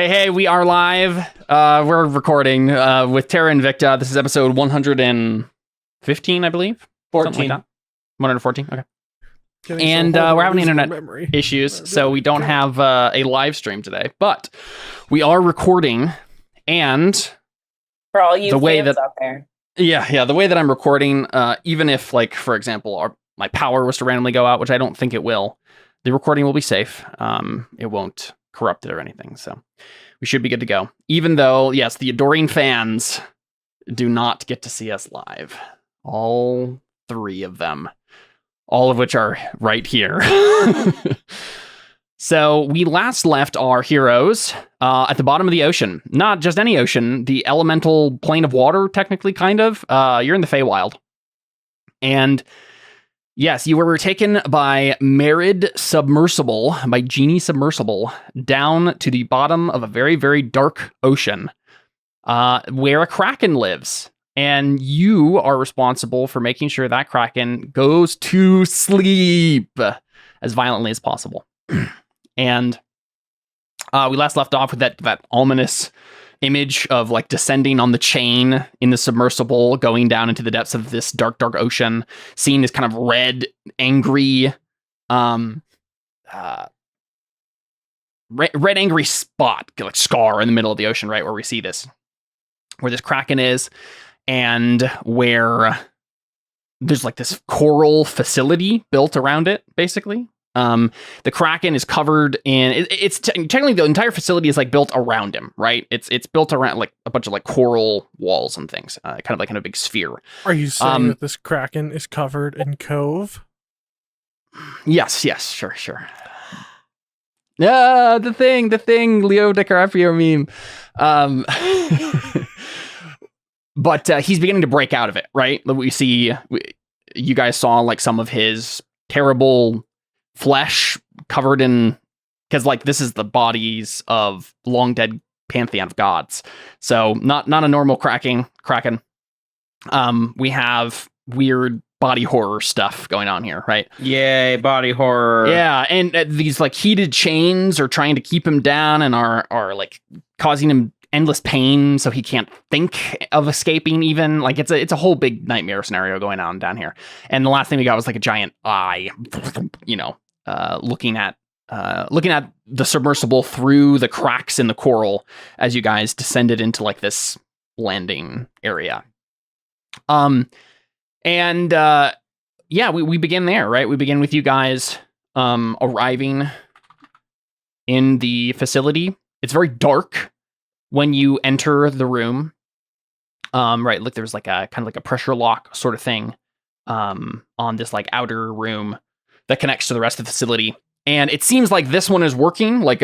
Hey, we are live. We're recording with Terra Invicta. This is episode 115, I believe. 14. Something like that. 114, okay. Getting We're having internet issues, so we don't have a live stream today. But we are recording, and For all you the way fans that out there. Yeah, the way that I'm recording, even if, like, for example, my power was to randomly go out, which I don't think it will, the recording will be safe. It won't corrupt it or anything, so we should be good to go. Even though, yes, the adoring fans do not get to see us live. All three of them. All of which are right here. So we last left our heroes at the bottom of the ocean. Not just any ocean, the elemental plane of water, technically, kind of. You're in the Feywild. And yes, you were taken by Merid Submersible, by Genie Submersible, down to the bottom of a very, very dark ocean where a Kraken lives. And you are responsible for making sure that Kraken goes to sleep as violently as possible. And we last left off with that ominous image of, like, descending on the chain in the submersible, going down into the depths of this dark, dark ocean, seeing this kind of red, angry, red, angry spot, like scar in the middle of the ocean, right, where we see this, where this Kraken is, and where there's, like, this coral facility built around it, basically. The Kraken is covered in, it's technically the entire facility is, like, built around him, right? It's built around, like, a bunch of, like, coral walls and things, kind of like in a big sphere. Are you saying that this Kraken is covered in cove? Yes, sure. The thing, Leo DiCaprio meme. But he's beginning to break out of it, right? You guys saw, like, some of his terrible flesh covered in, because, like, this is the bodies of long dead pantheon of gods, so not a normal kraken. We have weird body horror stuff going on here, right? Yay, body horror. Yeah, and these, like, heated chains are trying to keep him down and are like causing him endless pain, so he can't think of escaping even. Like, it's a whole big nightmare scenario going on down here. And the last thing we got was, like, a giant eye, looking at the submersible through the cracks in the coral as you guys descended into, like, this landing area. We begin there, right? We begin with you guys arriving in the facility. It's very dark when you enter the room. Right, look, there's, like, a kind of like a pressure lock sort of thing on this, like, outer room that connects to the rest of the facility. And it seems like this one is working, like,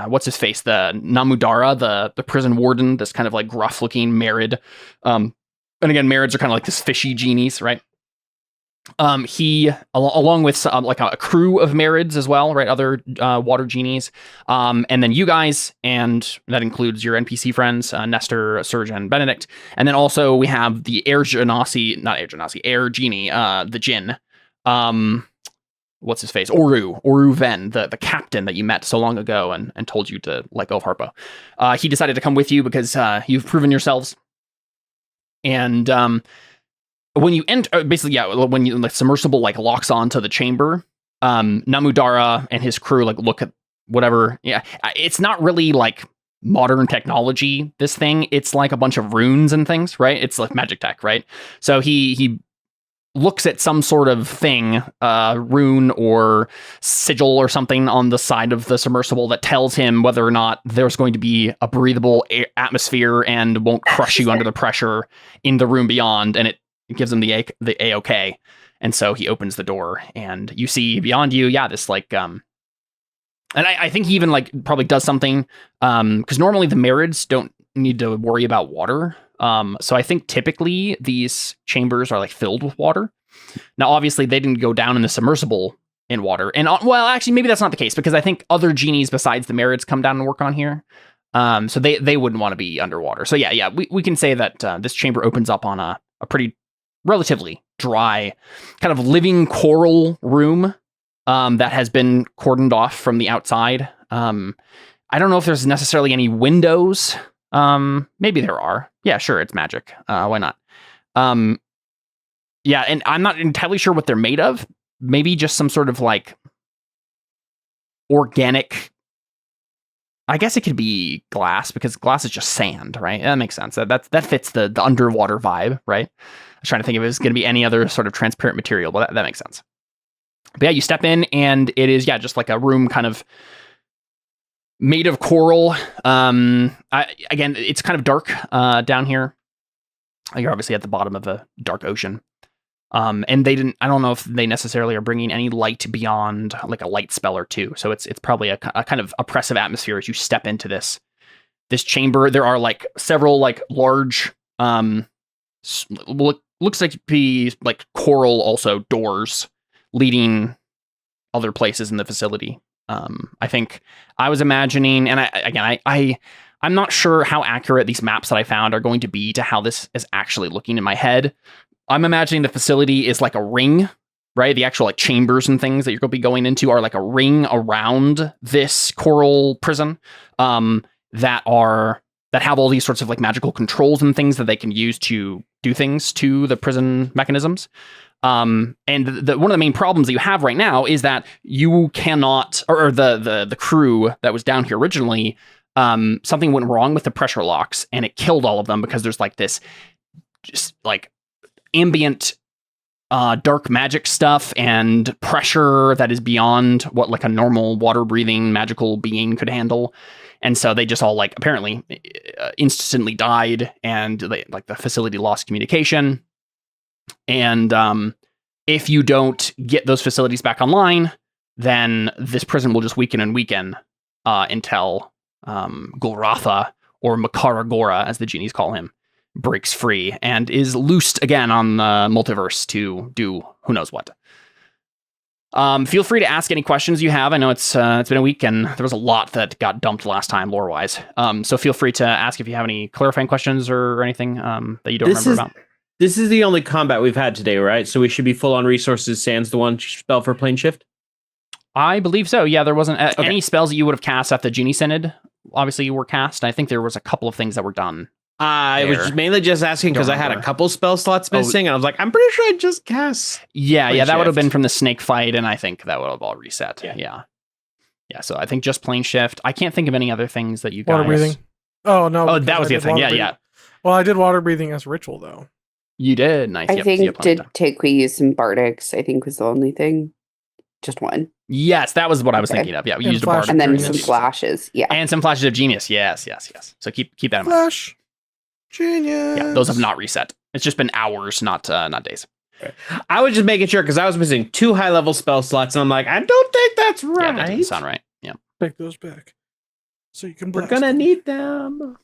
what's his face? The Namudara, the prison warden, this kind of, like, gruff looking Merid. And again, Merids are kind of like this fishy genies, right? He, along with like a crew of Merids as well, right? Other water genies. And then you guys, and that includes your NPC friends, Nestor, Serge, and Benedict. And then also we have the Air Genie, the Jinn. What's his face? Oru Ven, the captain that you met so long ago and told you to let go of Harpo. He decided to come with you because you've proven yourselves. And when you enter, basically, when you, like, submersible, like, locks onto the chamber, Namudara and his crew, like, look at whatever. Yeah, it's not really, like, modern technology, this thing. It's like a bunch of runes and things, right? It's like magic tech, right? So he looks at some sort of thing, rune or sigil or something on the side of the submersible that tells him whether or not there's going to be a breathable atmosphere and won't crush you under the pressure in the room beyond, and it gives him the A-OK. And so he opens the door, and you see beyond you, this, like, and I think he even, like, probably does something, because normally the Merids don't need to worry about water. So I think typically these chambers are, like, filled with water. Now, obviously, they didn't go down in the submersible in water. And, well, actually, maybe that's not the case, because I think other genies besides the Merids come down and work on here. So they wouldn't want to be underwater. So, we can say that this chamber opens up on a pretty relatively dry, kind of living coral room that has been cordoned off from the outside. I don't know if there's necessarily any windows. Maybe there are. Yeah, sure, it's magic. Why not? Yeah, and I'm not entirely sure what they're made of. Maybe just some sort of like organic. I guess it could be glass because glass is just sand, right? That makes sense. That fits the underwater vibe, right? I was trying to think if it was going to be any other sort of transparent material, but that makes sense. But yeah, you step in and it is just like a room kind of made of coral. Again, it's kind of dark down here. You're obviously at the bottom of a dark ocean. And I don't know if they necessarily are bringing any light beyond like a light spell or two. So it's probably a kind of oppressive atmosphere as you step into this chamber. There are like several like large, looks like be like coral also doors leading other places in the facility. I think I was imagining, and I'm not sure how accurate these maps that I found are going to be to how this is actually looking in my head. I'm imagining the facility is like a ring, right? The actual like chambers and things that you're going to be going into are like a ring around this coral prison that have all these sorts of like magical controls and things that they can use to do things to the prison mechanisms. And one of the main problems that you have right now is that you cannot, or the crew that was down here originally, something went wrong with the pressure locks and it killed all of them because there's like this just like ambient dark magic stuff and pressure that is beyond what like a normal water breathing magical being could handle. And so they just all like apparently instantly died, and the facility lost communication. And if you don't get those facilities back online, then this prison will just weaken and weaken until Golratha, or Makaragora, as the genies call him, breaks free and is loosed again on the multiverse to do who knows what. Feel free to ask any questions you have. I know it's been a week and there was a lot that got dumped last time lore-wise. So feel free to ask if you have any clarifying questions or anything that you don't remember about. This is the only combat we've had today, right? So we should be full on resources, sans the one spell for plane shift? I believe so. Yeah, there wasn't any spells that you would have cast at the Genie Synod. Obviously, you were cast. I think there was a couple of things that were done. I was mainly just asking because I had a couple spell slots missing, and I was like, I'm pretty sure I just cast. Yeah, that would have been from the snake fight, and I think that would have all reset. Yeah. So I think just plane shift. I can't think of any other things that you guys... Water breathing. Oh, no. Oh, that was the other thing. Yeah. Well, I did water breathing as ritual, though. You did? Nice. I think did Takwe use some bardics, I think was the only thing. Just one. Yes, that was what I was thinking of. Yeah, we used a bardic. And then some flashes. Yeah. And some flashes of genius. Yes. So keep that in mind. Flash. Genius. Yeah, those have not reset. It's just been hours, not days. I was just making sure because I was missing 2 high-level spell slots, and I'm like, I don't think that's right. Yeah, that doesn't sound right. Yeah. Take those back. So you can We're going to need them.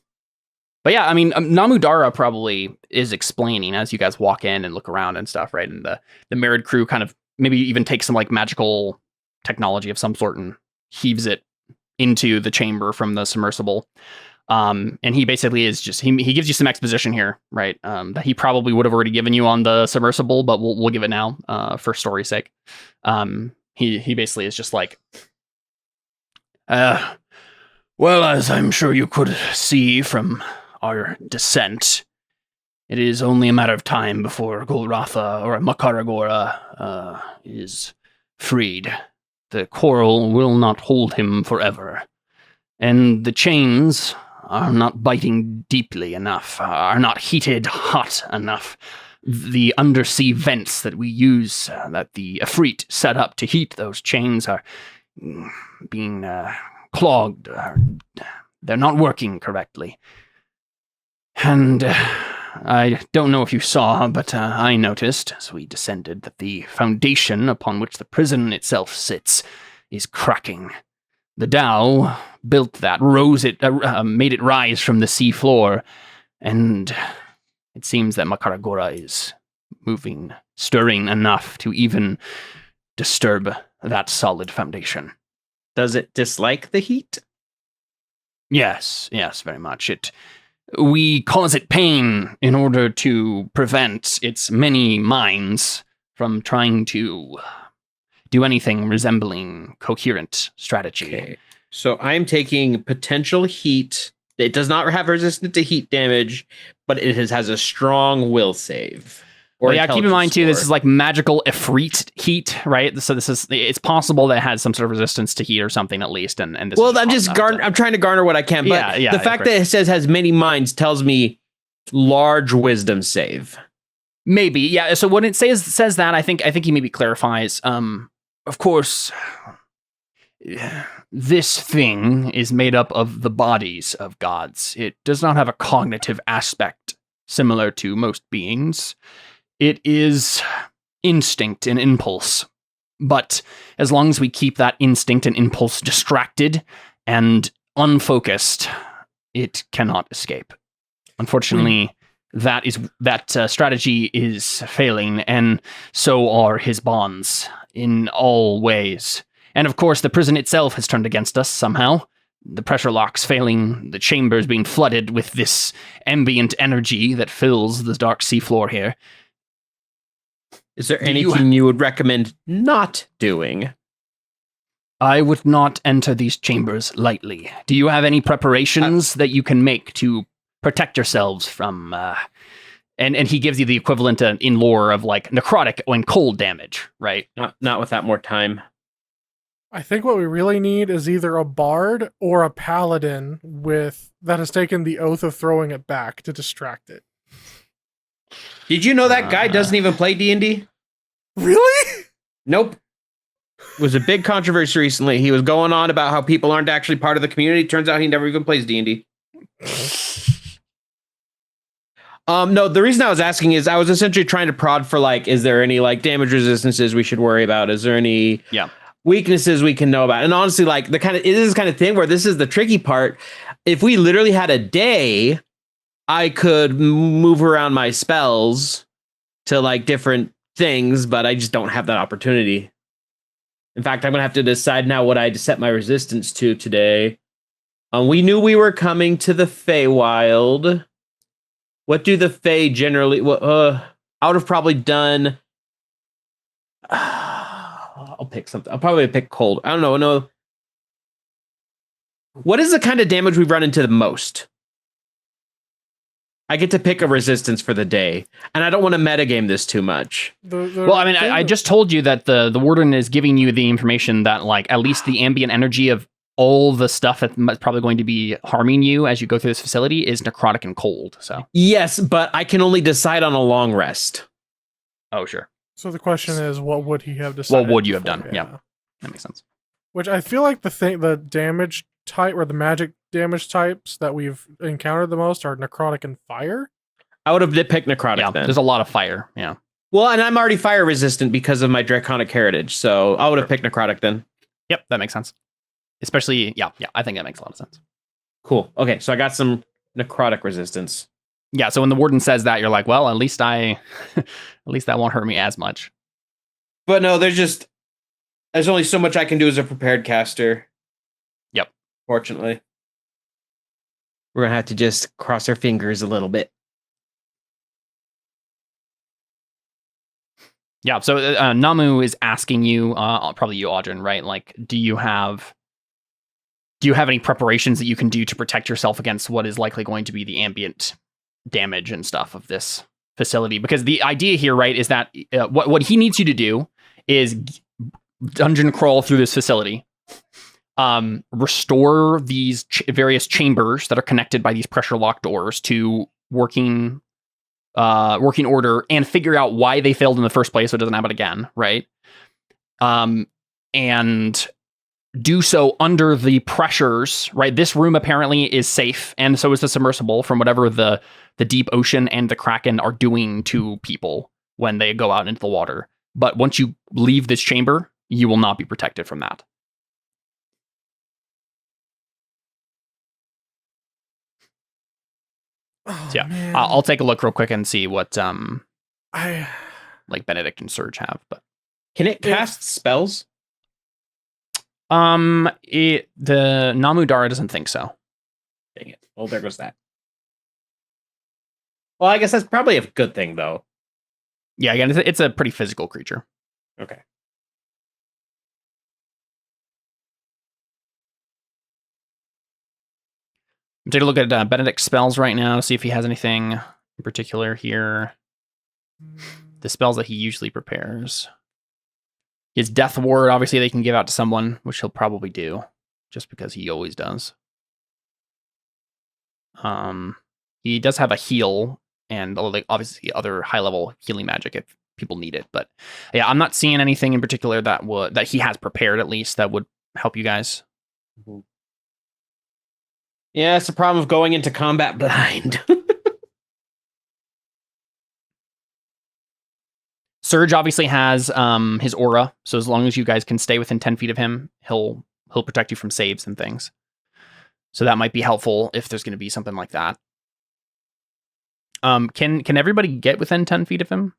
But yeah, I mean, Namudara probably is explaining as you guys walk in and look around and stuff, right? And the Merid crew kind of maybe even takes some like magical technology of some sort and heaves it into the chamber from the submersible. And he basically is just, he gives you some exposition here, right? That he probably would have already given you on the submersible, but we'll give it now for story's sake. He basically is just like, well, as I'm sure you could see from our descent, it is only a matter of time before Golratha or Makaragora is freed. The coral will not hold him forever. And the chains are not biting deeply enough, are not heated hot enough. The undersea vents that we use, that the Efreet set up to heat those chains, are being clogged. They're not working correctly. And I don't know if you saw, but I noticed, as we descended, that the foundation upon which the prison itself sits is cracking. The Tao built that, made it rise from the sea floor, and it seems that Makaragora is stirring enough to even disturb that solid foundation. Does it dislike the heat? Yes, very much. We cause it pain in order to prevent its many minds from trying to do anything resembling coherent strategy. Okay. So I'm taking potential heat. It does not have resistance to heat damage, but it has a strong will save. Well, yeah, keep in mind too, this is like magical Ifrit heat, right? So it's possible that it has some sort of resistance to heat or something at least. And this I'm trying to garner what I can. But the fact that it says has many minds tells me large wisdom save. Maybe, yeah. So when it says that, I think he maybe clarifies. Of course, this thing is made up of the bodies of gods. It does not have a cognitive aspect similar to most beings. It is instinct and impulse. But as long as we keep that instinct and impulse distracted and unfocused, it cannot escape. Unfortunately, that strategy is failing, and so are his bonds in all ways. And of course, the prison itself has turned against us somehow. The pressure locks failing, the chambers being flooded with this ambient energy that fills the dark seafloor here. Is there anything you would recommend not doing? I would not enter these chambers lightly. Do you have any preparations that you can make to protect yourselves from... And he gives you the equivalent in lore of like necrotic and cold damage, right? Not with that more time. I think what we really need is either a bard or a paladin that has taken the oath of throwing it back to distract it. Did you know that guy doesn't even play D&D? Really? Nope. It was a big controversy recently. He was going on about how people aren't actually part of the community. Turns out he never even plays D&D. No, the reason I was asking is I was essentially trying to prod for like, is there any like damage resistances we should worry about? Is there any weaknesses we can know about? And honestly, like it is kind of thing where this is the tricky part. If we literally had a day, I could move around my spells to like different things, but I just don't have that opportunity. In fact, I'm going to have to decide now what I set my resistance to today. We knew we were coming to the Feywild. What do the Fey generally... I would have probably done... I'll pick something. I'll probably pick cold. I don't know. No. What is the kind of damage we've run into the most? I get to pick a resistance for the day, and I don't want to metagame this too much. Well, I mean, I just told you that the warden is giving you the information that, like, at least the ambient energy of all the stuff that's probably going to be harming you as you go through this facility is necrotic and cold. So yes, but I can only decide on a long rest. Oh, sure. So the question is, what would he have decided? What would you have done? Yeah, that makes sense. Which I feel like the damage type or the magic damage types that we've encountered the most are necrotic and fire. I would have picked necrotic. Yeah, then. There's a lot of fire. Yeah. Well, and I'm already fire resistant because of my draconic heritage, so I would have picked necrotic then. Yep, that makes sense. Especially, yeah, I think that makes a lot of sense. Cool. Okay, so I got some necrotic resistance. Yeah, so when the warden says that, you're like, well, at least at least that won't hurt me as much. But no, there's only so much I can do as a prepared caster. Yep. Fortunately. We're going to have to just cross our fingers a little bit. Yeah, so Namu is asking you, probably you, Audryn, right? Like, do you have any preparations that you can do to protect yourself against what is likely going to be the ambient damage and stuff of this facility? Because the idea here, right, is that what he needs you to do is dungeon crawl through this facility, restore these various chambers that are connected by these pressure lock doors to working order, and figure out why they failed in the first place so it doesn't happen again, right? And do so under the pressures, right? This room apparently is safe, and so is the submersible from whatever the deep ocean and the Kraken are doing to people when they go out into the water. But once you leave this chamber, you will not be protected from that. Oh, so yeah, man. I'll take a look real quick and see what I like Benedict and Surge have. But can it cast spells? The Namudara doesn't think so. Dang it. Well, there goes that. Well, I guess that's probably a good thing, though. Yeah, again, it's a pretty physical creature. Okay. Take a look at Benedict's spells right now, see if he has anything in particular here. The spells that he usually prepares. His Death Ward, obviously, they can give out to someone, which he'll probably do, just because he always does. He does have a heal, and obviously other high-level healing magic if people need it. But yeah, I'm not seeing anything in particular that he has prepared, at least, that would help you guys. Mm-hmm. Yeah, it's the problem of going into combat blind. Surge obviously has his aura, so as long as you guys can stay within 10 feet of him, he'll protect you from saves and things. So that might be helpful if there's going to be something like that. Can everybody get within 10 feet of him?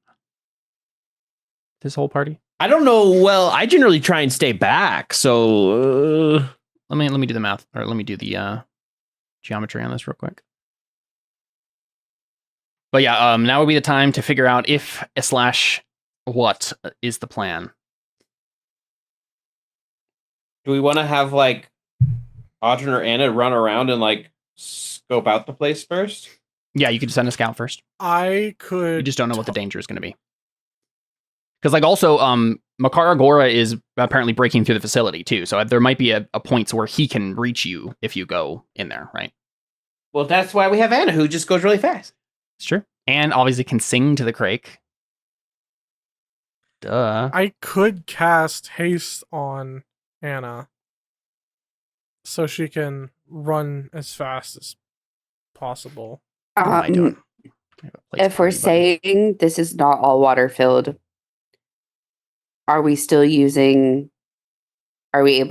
This whole party? I don't know. Well, I generally try and stay back. So let me do the math, or let me do the geometry on this real quick. But yeah, now would be the time to figure out if / what is the plan. Do we want to have like Audrey or Anna run around and like scope out the place first? Yeah, you could send a scout first. I could. You just don't know what the danger is going to be. Because like also, Makar Agora is apparently breaking through the facility too, so there might be a point where he can reach you if you go in there, right? Well, that's why we have Anna, who just goes really fast. It's true. And obviously can sing to the crake. Duh. I could cast haste on Anna so she can run as fast as possible. What am I doing? If we're saying this is not all water filled, are we able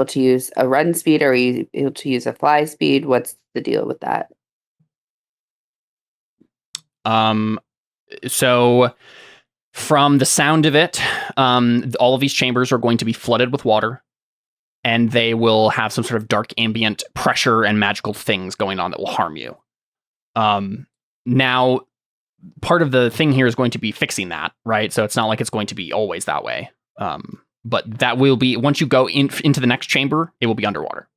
to use a run speed? Are we able to use a fly speed? What's the deal with that? So from the sound of it, all of these chambers are going to be flooded with water, and they will have some sort of dark ambient pressure and magical things going on that will harm you. Now, part of the thing here is going to be fixing that, right? So it's not like it's going to be always that way. But that will be, once you go into the next chamber, it will be underwater.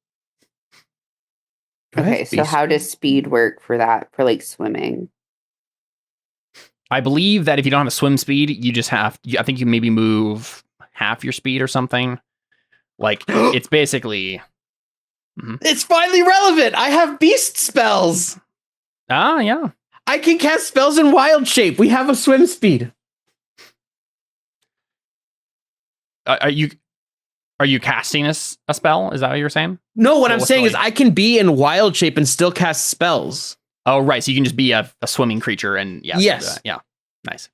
Okay, so how does speed work for that, for like swimming? I believe that if you don't have a swim speed, you just have, I think you maybe move half your speed or something. Like, it's basically... Mm-hmm. It's finally relevant! I have beast spells! Ah, yeah. I can cast spells in wild shape. We have a swim speed. Are you casting a spell? Is that what you're saying? No, what I'm saying is I can be in wild shape and still cast spells. Oh, right. So you can just be a swimming creature and yes. Yeah. Nice.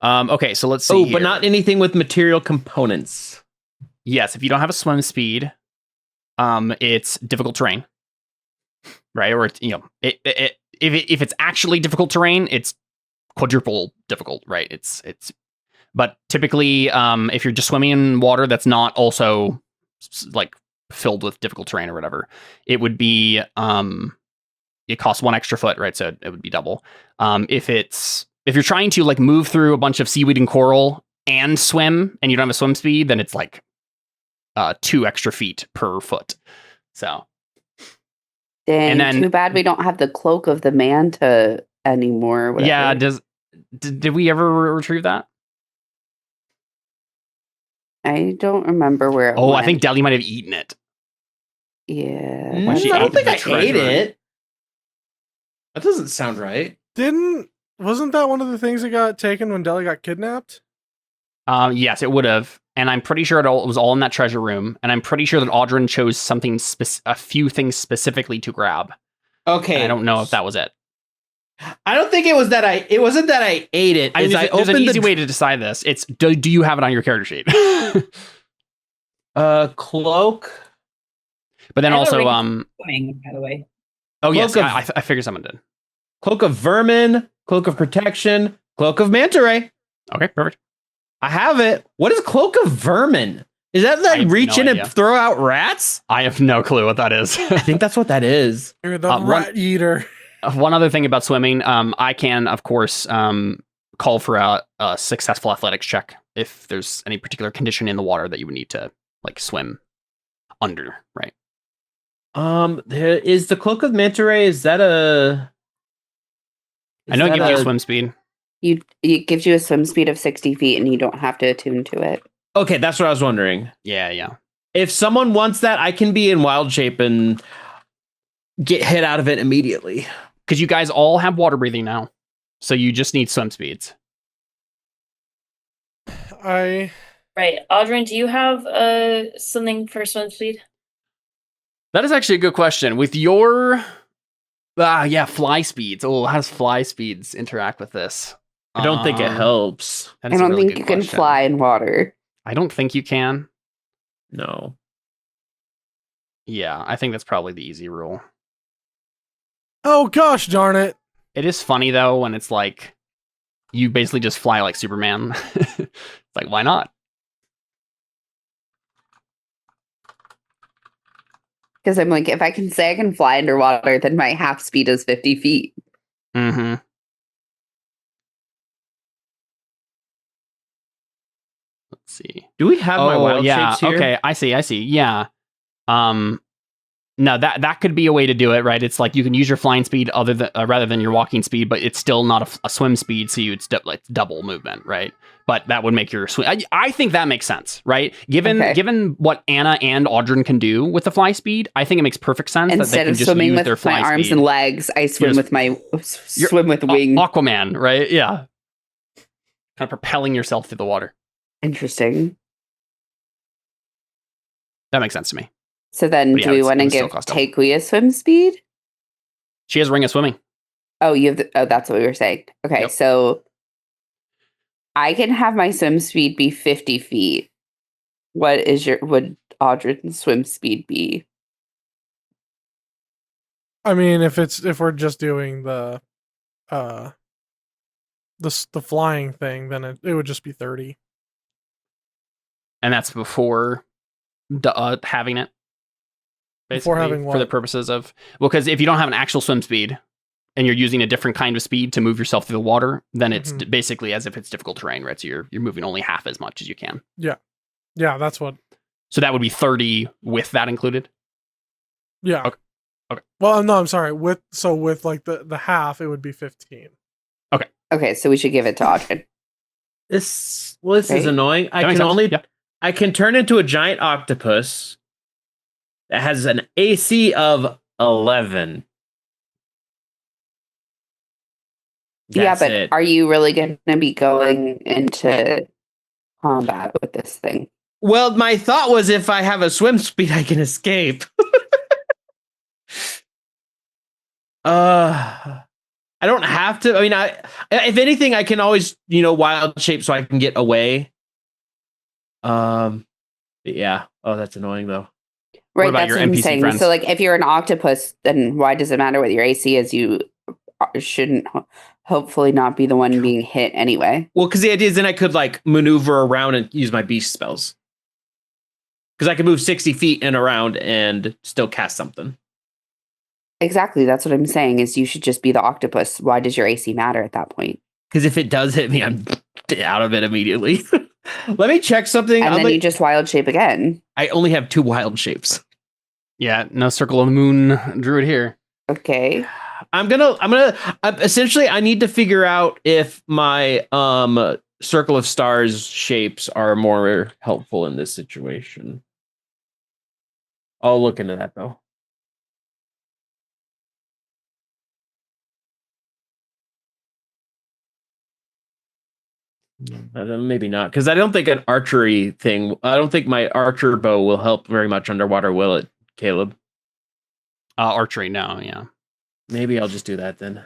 Okay, so let's see. But not anything with material components. Yes, if you don't have a swim speed, it's difficult terrain. Right? Or if it's actually difficult terrain, it's quadruple difficult, right? But typically, if you're just swimming in water that's not also like filled with difficult terrain or whatever, it would be it costs 1 extra foot, right? So it would be double. If you're trying to like move through a bunch of seaweed and coral and swim, and you don't have a swim speed, then it's like 2 extra feet per foot. So, dang, and then, too bad we don't have the cloak of the manta anymore. Whatever. Yeah, did we ever retrieve that? I don't remember where it went. I think Deli might have eaten it. Yeah. I don't think I ate it. That doesn't sound right. Wasn't that one of the things that got taken when Deli got kidnapped? Yes, it would have. And I'm pretty sure it was all in that treasure room. And I'm pretty sure that Audrin chose a few things specifically to grab. Okay. And I don't know if that was it. I don't think it was that it wasn't that I ate it. There's an easy way to decide this. It's do you have it on your character sheet? Cloak. But then also swimming, by the way. Oh yes, I figured someone did. Cloak of vermin, cloak of protection, cloak of manta ray. Okay, perfect. I have it. What is cloak of vermin? Is that like reach in and throw out rats? I have no clue what that is. I think that's what that is. You're the rat eater. One other thing about swimming, I can, of course, call for a successful athletics check if there's any particular condition in the water that you would need to like swim under, right? There is the Cloak of Manta Ray. Is that a? I know it gives you swim speed. It gives you a swim speed of 60 feet, and you don't have to attune to it. Okay, that's what I was wondering. Yeah. If someone wants that, I can be in wild shape and get hit out of it immediately. Because you guys all have water breathing now, so you just need swim speeds. Right, Audrey, do you have something for swim speed? That is actually a good question. With your fly speeds. Oh, how does fly speeds interact with this? I don't think it helps. I don't think you can fly in water. I don't think you can. No. Yeah, I think that's probably the easy rule. oh gosh darn it. It is funny though when it's like you basically just fly like Superman. It's like, why not? Because I'm like, if I can say I can fly underwater, then my half speed is 50 feet. Mm-hmm. Let's see. Do we have my wild shapes here? Okay, I see. Yeah. No, that could be a way to do it, right? It's like you can use your flying speed rather than your walking speed, but it's still not a swim speed, so it's double movement, right? But that would make your swim. I think that makes sense, right? Given what Anna and Audryn can do with the fly speed, I think it makes perfect sense. Instead that they can of just swimming use with their fly my arms speed. and legs, I swim with my wing. Aquaman, right? Yeah. Kind of propelling yourself through the water. Interesting. That makes sense to me. So then, do we want to give Takui swim speed? She has Ring of Swimming. Oh, that's what we were saying. Okay, Yep. So I can have my swim speed be 50 feet. Would Audryn's swim speed be? I mean, if we're just doing the flying thing, then it would just be 30. And that's before having it. Before Basically, having what? for the purposes of because if you don't have an actual swim speed and you're using a different kind of speed to move yourself through the water, then it's basically as if it's difficult terrain, right? So you're moving only half as much as you can. Yeah, that's what. So that would be 30 with that included. Yeah. Okay. Well, no, I'm sorry. With like the half, it would be 15. Okay, so we should give it to Audryn. This is annoying. I can turn into a giant octopus that has an AC of 11. But are you really going to be going into combat with this thing? Well, my thought was if I have a swim speed, I can escape. I don't have to. I mean, if anything, I can always, wild shape so I can get away. Yeah. Oh, that's annoying though. Right, that's what I'm saying. Friends? So, like, if you're an octopus, then why does it matter what your AC is? You shouldn't, hopefully, not be the one being hit anyway. Well, because the idea is then I could like maneuver around and use my beast spells. Because I can move 60 feet and around and still cast something. Exactly. That's what I'm saying. Is you should just be the octopus. Why does your AC matter at that point? Because if it does hit me, I'm out of it immediately. Let me check something. And then you just wild shape again. I only have 2 wild shapes. Yeah, no Circle of the Moon druid here. Okay. I'm gonna essentially I need to figure out if my Circle of Stars shapes are more helpful in this situation. I'll look into that though. Maybe not, because I don't think an archery thing. I don't think my archer bow will help very much underwater, will it, Caleb? Archery, no, yeah. Maybe I'll just do that then,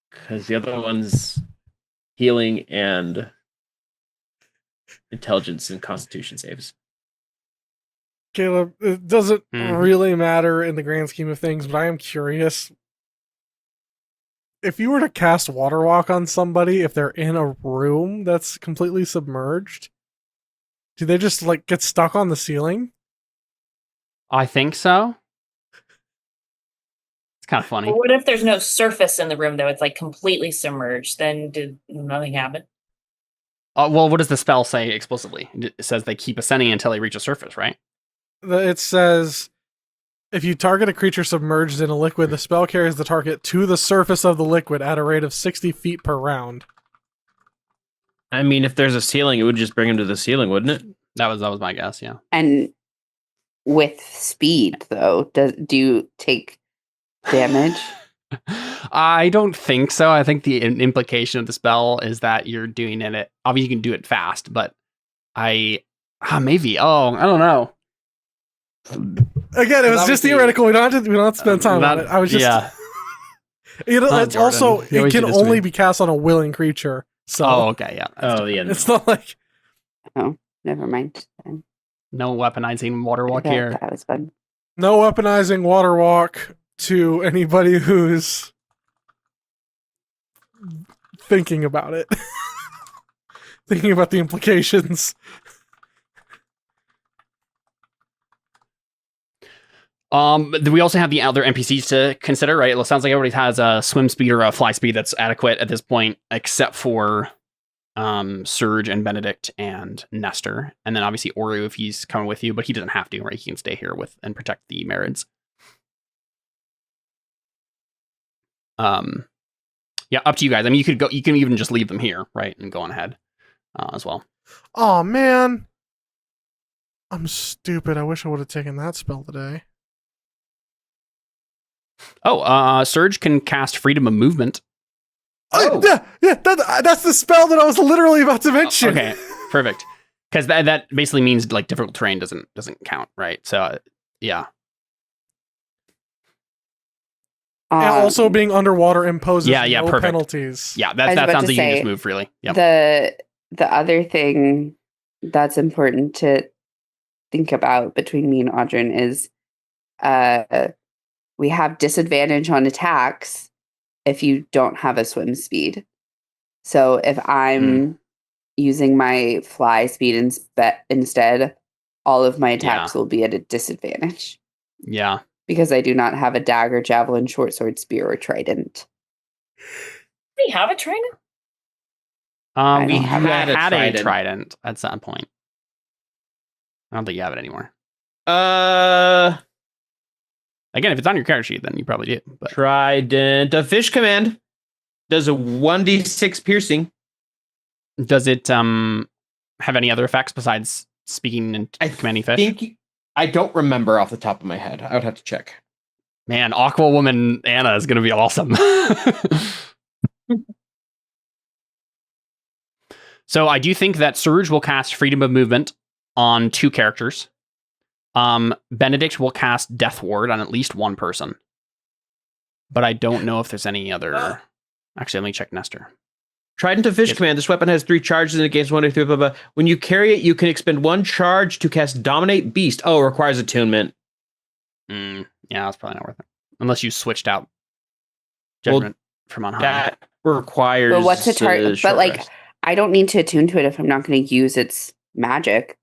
because the other one's healing and intelligence and Constitution saves. Caleb, it doesn't really matter in the grand scheme of things, but I am curious. If you were to cast Water Walk on somebody, if they're in a room that's completely submerged, do they just like get stuck on the ceiling? I think so. It's kind of funny. Well, what if there's no surface in the room though? It's like completely submerged. Then did nothing happen? Well, what does the spell say explicitly? It says they keep ascending until they reach a surface, right? It says, if you target a creature submerged in a liquid, the spell carries the target to the surface of the liquid at a rate of 60 feet per round. I mean, if there's a ceiling, it would just bring him to the ceiling, wouldn't it? That was my guess, yeah. And with speed, though, do you take damage? I don't think so. I think the implication of the spell is that you're doing it. Obviously, you can do it fast, but maybe. Oh, I don't know. Again, it was just theoretical. We don't have to spend time on it. I was just it's also it can only be cast on a willing creature. So okay, yeah. It's not like Never mind. Then. No weaponizing water walk here. That was fun. No weaponizing water walk to anybody who's thinking about it. Thinking about the implications. We also have the other NPCs to consider, right? It sounds like everybody has a swim speed or a fly speed that's adequate at this point, except for Surge and Benedict and Nestor. And then obviously Oru if he's coming with you, but he doesn't have to, right? He can stay here with and protect the Marids. Yeah, up to you guys. I mean, you can even just leave them here, right? And go on ahead as well. Oh man. I'm stupid. I wish I would have taken that spell today. Oh, Surge can cast Freedom of Movement. Oh. That's the spell that I was literally about to mention. Okay, perfect. Because that basically means like difficult terrain doesn't count, right? So yeah. And also being underwater imposes no perfect. penalties. Yeah, that sounds like you can just move freely. Yep. The other thing that's important to think about between me and Audryn is we have disadvantage on attacks if you don't have a swim speed. So if I'm using my fly speed instead, all of my attacks will be at a disadvantage. Yeah. Because I do not have a dagger, javelin, short sword, spear, or trident. We have a trident? We had a trident at some point. I don't think you have it anymore. Again, if it's on your character sheet, then you probably do. But. Trident. A fish command does a 1d6 piercing. Does it have any other effects besides speaking and commanding fish? I don't remember off the top of my head. I would have to check. Man, Aqua Woman Anna is going to be awesome. So I do think that Surge will cast Freedom of Movement on 2 characters. Benedict will cast Death Ward on at least one person. But I don't know if there's any other... Actually, let me check Nestor. Trident of Fish command. This weapon has 3 charges and it gains 1 to 3, blah, blah. When you carry it, you can expend 1 charge to cast Dominate Beast. Oh, it requires attunement. Yeah, that's probably not worth it. Unless you switched out Judgment from on high. That requires... But what's a target? But like, I don't need to attune to it if I'm not going to use its magic.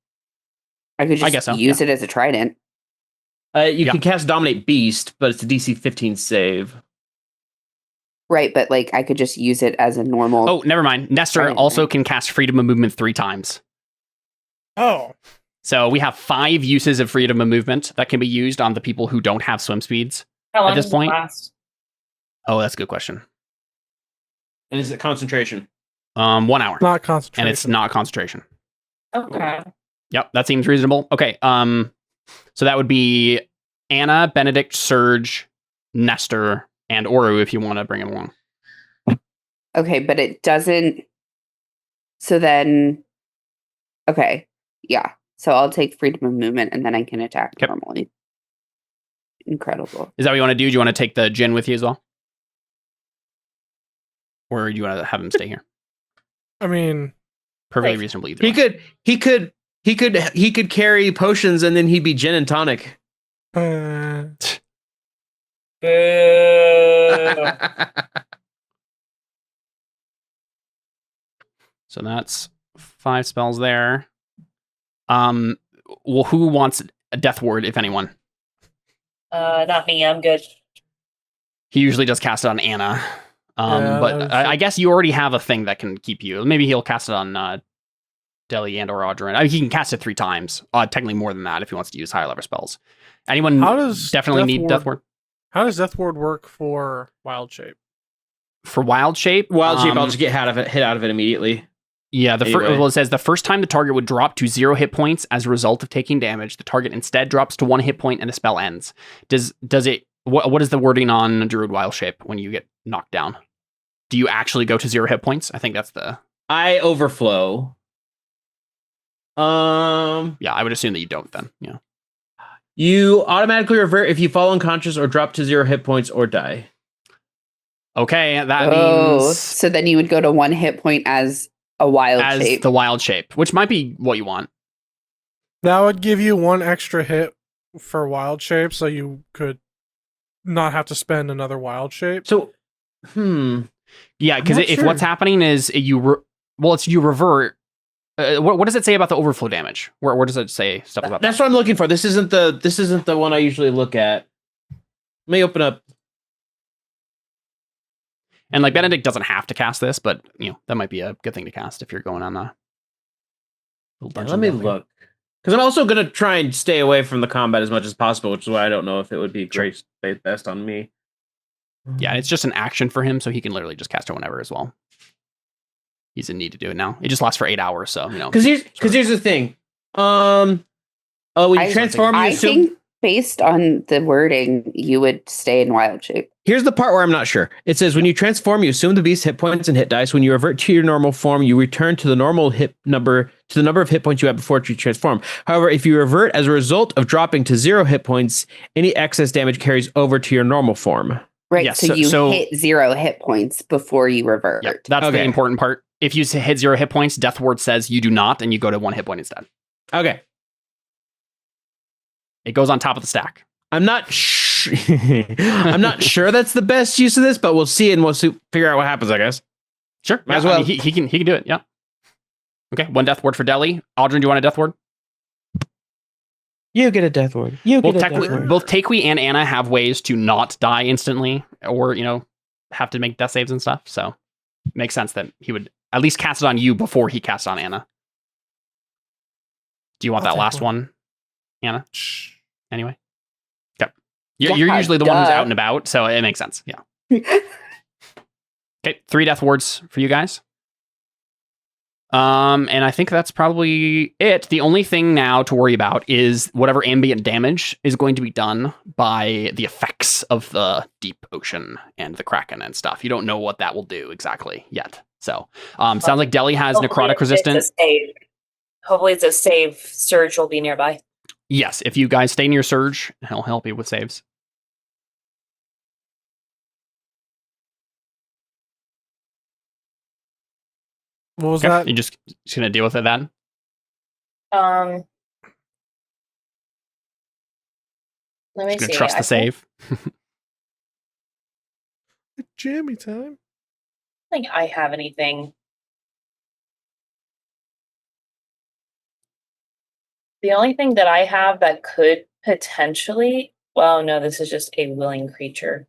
I could just use it as a trident. You can cast Dominate Beast, but it's a DC 15 save. Right, but like I could just use it as a normal... Oh, never mind. Nestor also can cast Freedom of Movement 3 times. Oh. So we have 5 uses of Freedom of Movement that can be used on the people who don't have swim speeds at this point. Last? Oh, that's a good question. And is it concentration? 1 hour. Not concentration. And it's not concentration. Okay. Yep, that seems reasonable. Okay, so that would be Anna, Benedict, Surge, Nestor, and Oru if you want to bring him along. Okay, but it doesn't... So then... Okay, yeah. So I'll take Freedom of Movement and then I can attack normally. Incredible. Is that what you want to do? Do you want to take the Jinn with you as well? Or do you want to have him stay here? I mean... Perfectly reasonable either way. He could carry potions and then he'd be gin and tonic. So that's 5 spells there. Well, who wants a Death Ward, if anyone? Not me. I'm good. He usually does cast it on Anna. But I guess you already have a thing that can keep you. Maybe he'll cast it on Deli and or Audrin. I mean, he can cast it 3 times. Technically more than that if he wants to use higher level spells. Anyone definitely need Death Ward? How does Death Ward work for Wild Shape? For Wild Shape? Wild Shape, I'll just get hit out of it immediately. Yeah, it says the first time the target would drop to 0 hit points as a result of taking damage, the target instead drops to 1 hit point and the spell ends. Does it? What is the wording on Druid Wild Shape when you get knocked down? Do you actually go to 0 hit points? I think that's the... I overflow. Yeah, I would assume that you don't then. Yeah. You automatically revert if you fall unconscious or drop to 0 hit points or die. Okay, that means... So then you would go to 1 hit point as a wild shape. As the wild shape, which might be what you want. That would give you 1 extra hit for Wild Shape, so you could not have to spend another Wild Shape. So, Yeah, because if what's happening is you revert. What does it say about the overflow damage? Where does it say stuff about That's what I'm looking for. This isn't the one I usually look at. Let me open up. And like Benedict doesn't have to cast this, but that might be a good thing to cast if you're going on a little dungeon. Let me look. Because I'm also going to try and stay away from the combat as much as possible, which is why I don't know if it would be great best on me. Yeah, it's just an action for him, so he can literally just cast it whenever as well. He's in need to do it now. It just lasts for 8 hours, so Because here's the thing. When you transform, I think based on the wording, you would stay in Wild Shape. Here's the part where I'm not sure. It says when you transform, you assume the beast's hit points and hit dice. When you revert to your normal form, you return to the normal number of hit points you had before you transform. However, if you revert as a result of dropping to 0 hit points, any excess damage carries over to your normal form. Right. Yes, so you hit 0 hit points before you revert. Yeah, that's the important part. If you hit 0 hit points, Death Ward says you do not, and you go to 1 hit point instead. Okay. It goes on top of the stack. I'm not I'm not sure that's the best use of this, but we'll see and we'll figure out what happens, I guess. Sure. Might as well. I mean, he can do it, yeah. Okay, 1 Death Ward for Deli. Audrin, do you want a Death Ward? You get a Death Ward. Both Takui and Anna have ways to not die instantly or, have to make death saves and stuff, so it makes sense that he would at least cast it on you before he casts on Anna. Do you want that last one, Anna? Anyway. Okay. You're usually the one who's out and about, so it makes sense. Yeah. Okay, 3 Death Wards for you guys. And I think that's probably it. The only thing now to worry about is whatever ambient damage is going to be done by the effects of the deep ocean and the Kraken and stuff. You don't know what that will do exactly yet. So, sounds like Deli has necrotic resistance. Hopefully it's a save. Surge will be nearby. Yes, if you guys stay near Surge, he'll help you with saves. What was that? You're just gonna deal with it then? Let me just see. Gonna trust the save. Jammy time. I think I have anything. The only thing that I have that could potentially... Well, no, this is just a willing creature.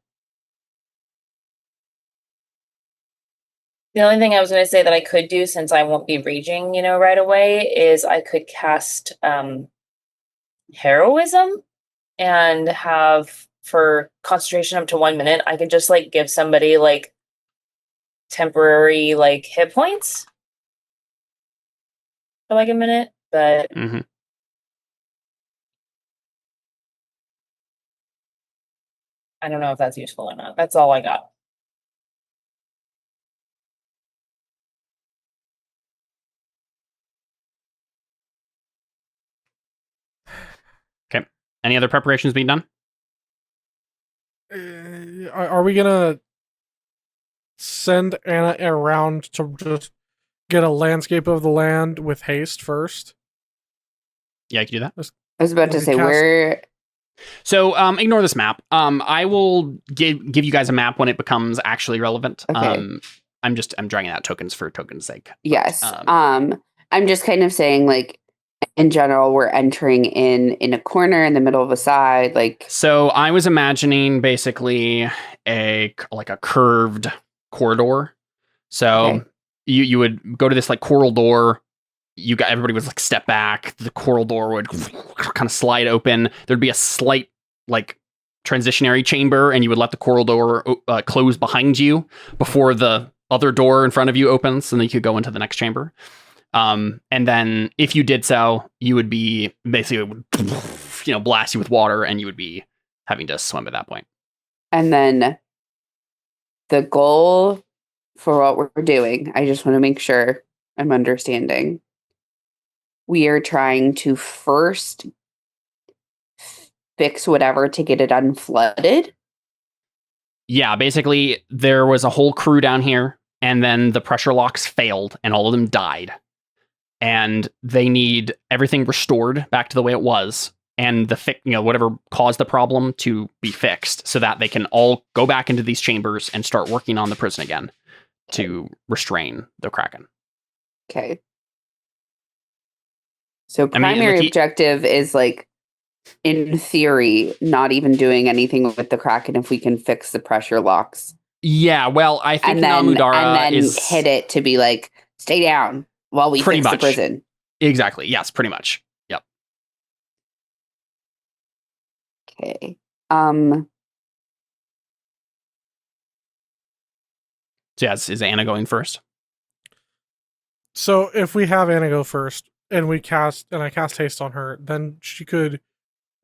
The only thing I was going to say that I could do, since I won't be raging, right away, is I could cast Heroism and have, for concentration up to 1 minute, I could just, give somebody, temporary, hit points for, a minute, but... Mm-hmm. I don't know if that's useful or not. That's all I got. Okay. Any other preparations being done? Are we gonna send Anna around to just get a landscape of the land with haste first? Yeah, I can do that. I was about to say, where... So, ignore this map. I will give you guys a map when it becomes actually relevant. Okay. I'm dragging out tokens for tokens' sake. Yes. I'm just kind of saying, in general, we're entering in a corner in the middle of a side, So I was imagining basically a curved corridor. So you would go to this coral door, everybody was like step back. The coral door would kind of slide open. There'd be a slight like transitionary chamber, and you would let the coral door close behind you before the other door in front of you opens, and then you could go into the next chamber. And then if you did so, you would be basically, blast you with water, and you would be having to swim at that point. And then the goal for what we're doing, I just want to make sure I'm understanding. We are trying to first fix whatever to get it unflooded. Yeah, basically, there was a whole crew down here, and then the pressure locks failed, and all of them died. And they need everything restored back to the way it was, and whatever caused the problem to be fixed, so that they can all go back into these chambers and start working on the prison again to restrain the Kraken. Okay. So primary objective is like, in theory, not even doing anything with the Kraken if we can fix the pressure locks. Yeah, well, I think Namudara is hit it to be like, stay down while we fix the prison. Exactly. Yes, pretty much. Yep. Okay. So yes, is Anna going first? So if we have Anna go first and I cast haste on her, then she could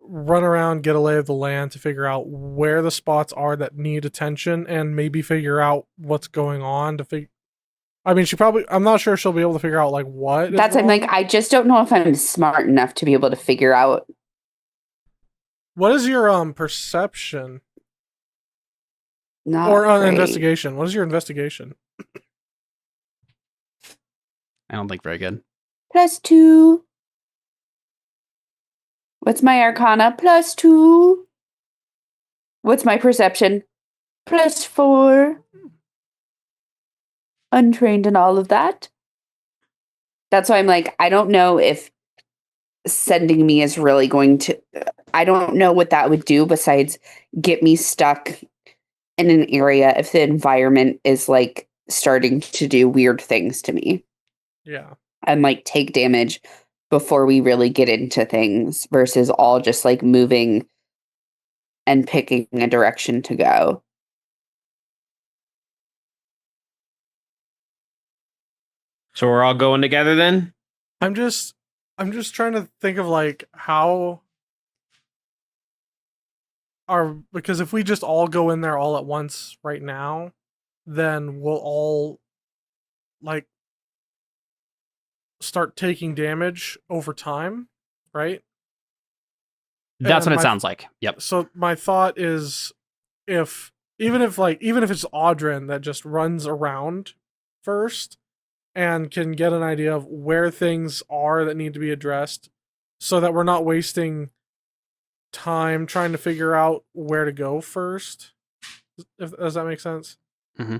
run around, get a lay of the land to figure out where the spots are that need attention, and maybe figure out what's going on I'm not sure she'll be able to figure out like what. I'm like, I just don't know if I'm smart enough to be able to figure out. What is your perception? Investigation? What is your investigation? I don't think very good. +2. What's my Arcana? +2. What's my perception? +4. Untrained in all of that. That's why I'm like, I don't know if sending me is really going to... I don't know what that would do besides get me stuck in an area if the environment is like starting to do weird things to me. Yeah. And like take damage before we really get into things versus all just like moving and picking a direction to go. So we're all going together then? I'm just trying to think of like how because if we just all go in there all at once right now, then we'll all like start taking damage over time, right? That's what it sounds like. Yep. So my thought is even if it's Audrin that just runs around first and can get an idea of where things are that need to be addressed so that we're not wasting time trying to figure out where to go first. Does that make sense? Mm-hmm.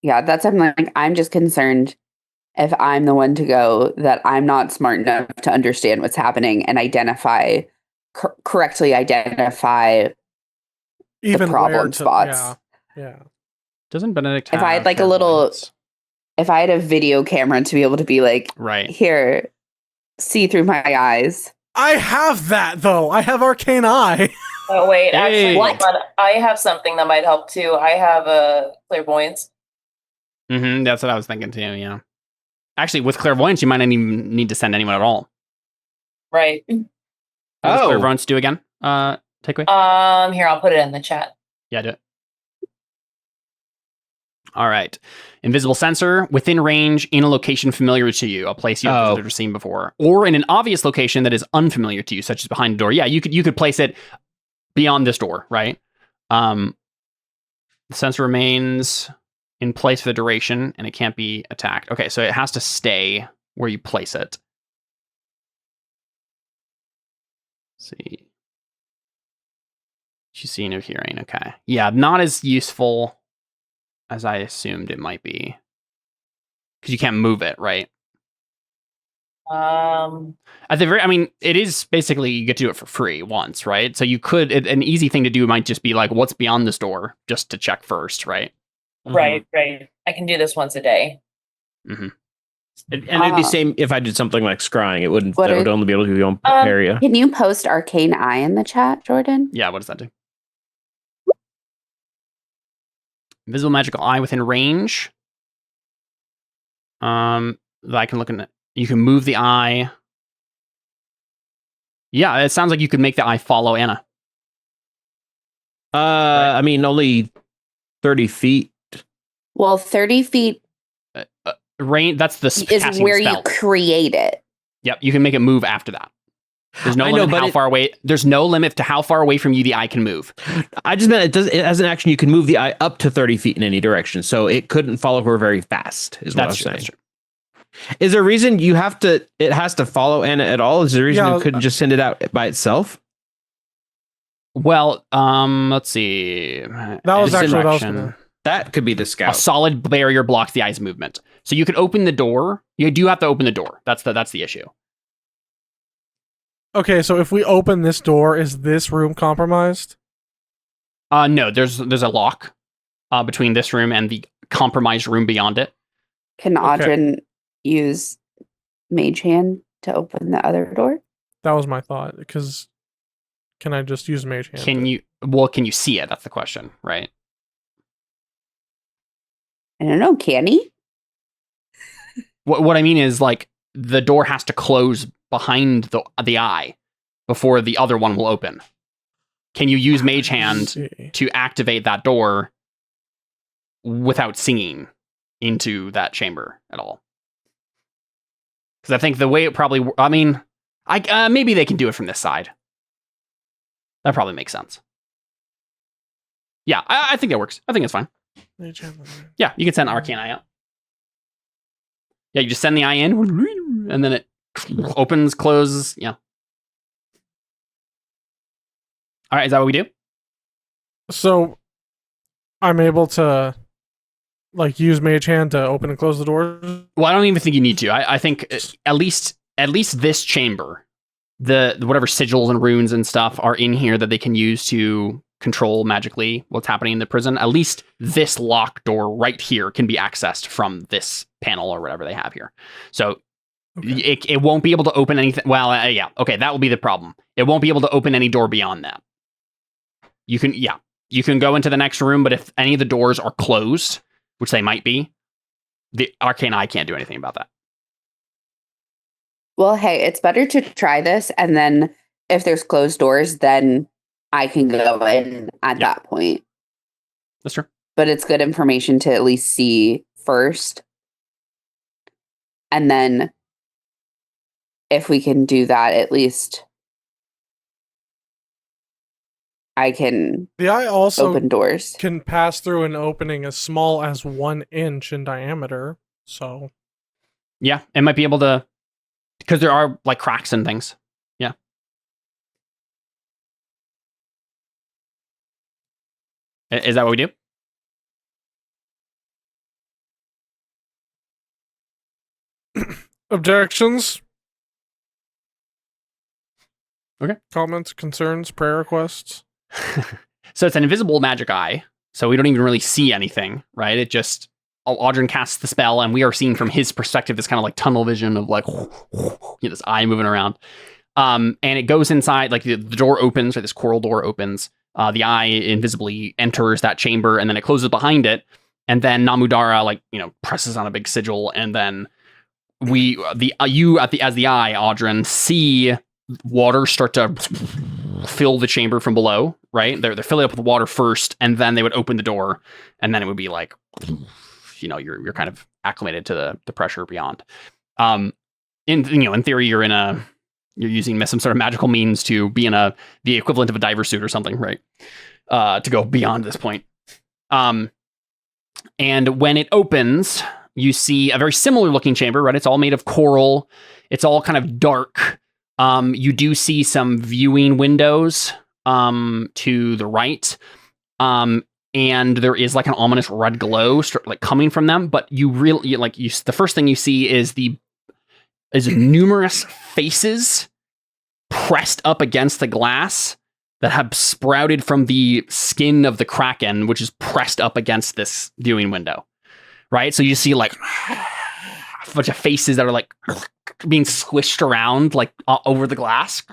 Yeah, I'm just concerned if I'm the one to go that I'm not smart enough to understand what's happening and correctly identify even the problem spots. Yeah. Doesn't Benedict have... If I had like if I had a video camera to be able to be like, right here, see through my eyes. I have that though. I have arcane eye. Oh wait, hey. Actually, what? I have something that might help too. I have a clairvoyance. Mm-hmm. That's what I was thinking too. Yeah. Actually, with clairvoyance, you might not even need to send anyone at all. Right. What does clairvoyance do again? Take away. Here, I'll put it in the chat. Yeah, do it. All right. Invisible sensor within range in a location familiar to you, a place you have never seen before, or in an obvious location that is unfamiliar to you, such as behind a door. Yeah, you could place it beyond this door, right? The sensor remains in place for the duration, and it can't be attacked. Okay, so it has to stay where you place it. Let's see. She's seeing or hearing. Okay. Yeah, not as useful as I assumed it might be. Because you can't move it, right? At the very, it is basically, you get to do it for free once, right? So you could, an easy thing to do might just be like, what's beyond this door? Just to check first, right? Right. I can do this once a day. Mm-hmm. And it'd be the same if I did something like scrying. It wouldn't. That would only be able to be one area. Can you post arcane eye in the chat, Jordan? Yeah. What does that do? Invisible magical eye within range. That I can look in. You can move the eye. Yeah, it sounds like you could make the eye follow Anna. Right. I mean, only 30 feet. Well, 30 feet Rain. That's the is where you create it. Yep, you can make it move after that. There's no limit how far away. There's no limit to how far away from you the eye can move. I just meant it as an action. You can move the eye up to 30 feet in any direction, so it couldn't follow her very fast. Is what I was saying. That's true. Is there a reason you have to? It has to follow Anna at all? Is there a reason you couldn't just send it out by itself? Well, let's see. That was actually what I was gonna... That could be the scout. A solid barrier blocks the eye's movement, so you could open the door. You do have to open the door. That's the issue. Okay, so if we open this door, is this room compromised? No. There's a lock between this room and the compromised room beyond it. Can Audrin use Mage Hand to open the other door? That was my thought, because can I just use Mage Hand? Can you see it? That's the question, right? I don't know, can he? What I mean is, like, the door has to close behind the eye before the other one will open. Can you use Mage Hand to activate that door without singing into that chamber at all? Because I think the way it probably... I mean, maybe they can do it from this side. That probably makes sense. Yeah, I think that works. I think it's fine. Yeah, you can send Arcane Eye out. Yeah, you just send the eye in, and then it opens, closes. Yeah. All right, is that what we do? So, I'm able to, like, use Mage Hand to open and close the doors? Well, I don't even think you need to. I think at least this chamber, the whatever sigils and runes and stuff are in here that they can use to control magically what's happening in the prison. At least this lock door right here can be accessed from this panel or whatever they have here. So it won't be able to open anything. Well, yeah. Okay, that will be the problem. It won't be able to open any door beyond that. You can go into the next room, but if any of the doors are closed, which they might be, the Arcane Eye can't do anything about that. Well, hey, it's better to try this, and then if there's closed doors, then I can go in at that point. That's true. But it's good information to at least see first. And then if we can do that, at least I can the eye also open doors. Can pass through an opening as small as 1 inch in diameter. So yeah, it might be able to, because there are like cracks and things. Yeah. Is that what we do? Objections? Okay. Comments, concerns, prayer requests? So it's an invisible magic eye, so we don't even really see anything, right? It just... Audrin casts the spell, and we are seeing from his perspective this kind of like tunnel vision of like this eye moving around. And it goes inside, like the door opens, or this coral door opens. The eye invisibly enters that chamber, and then it closes behind it. And then Namudara, presses on a big sigil, and then as the eye, Audrin, see water start to fill the chamber from below. Right? They're filling up with water first, and then they would open the door, and then it would be like, you're kind of acclimated to the pressure beyond. In theory, you're using some sort of magical means to be in the equivalent of a diver suit or something, right? To go beyond this point. And when it opens, you see a very similar looking chamber, right? It's all made of coral. It's all kind of dark. You do see some viewing windows to the right. And there is like an ominous red glow coming from them, but the first thing you see is numerous faces pressed up against the glass that have sprouted from the skin of the kraken, which is pressed up against this viewing window, right? So you see like bunch of faces that are like being squished around like over the glass.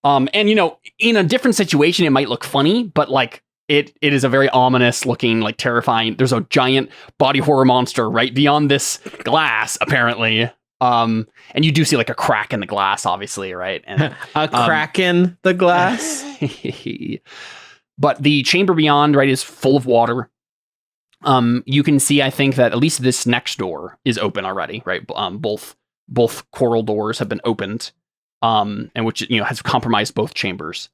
And you know, in a different situation, it might look funny, but like it is a very ominous looking, like terrifying. There's a giant body horror monster right beyond this glass, apparently. And you do see like a crack in the glass, obviously, right? And a crack in the glass. But the chamber beyond, right, is full of water. You can see, I think, that at least this next door is open already, right? Both coral doors have been opened, and which, you know, has compromised both chambers.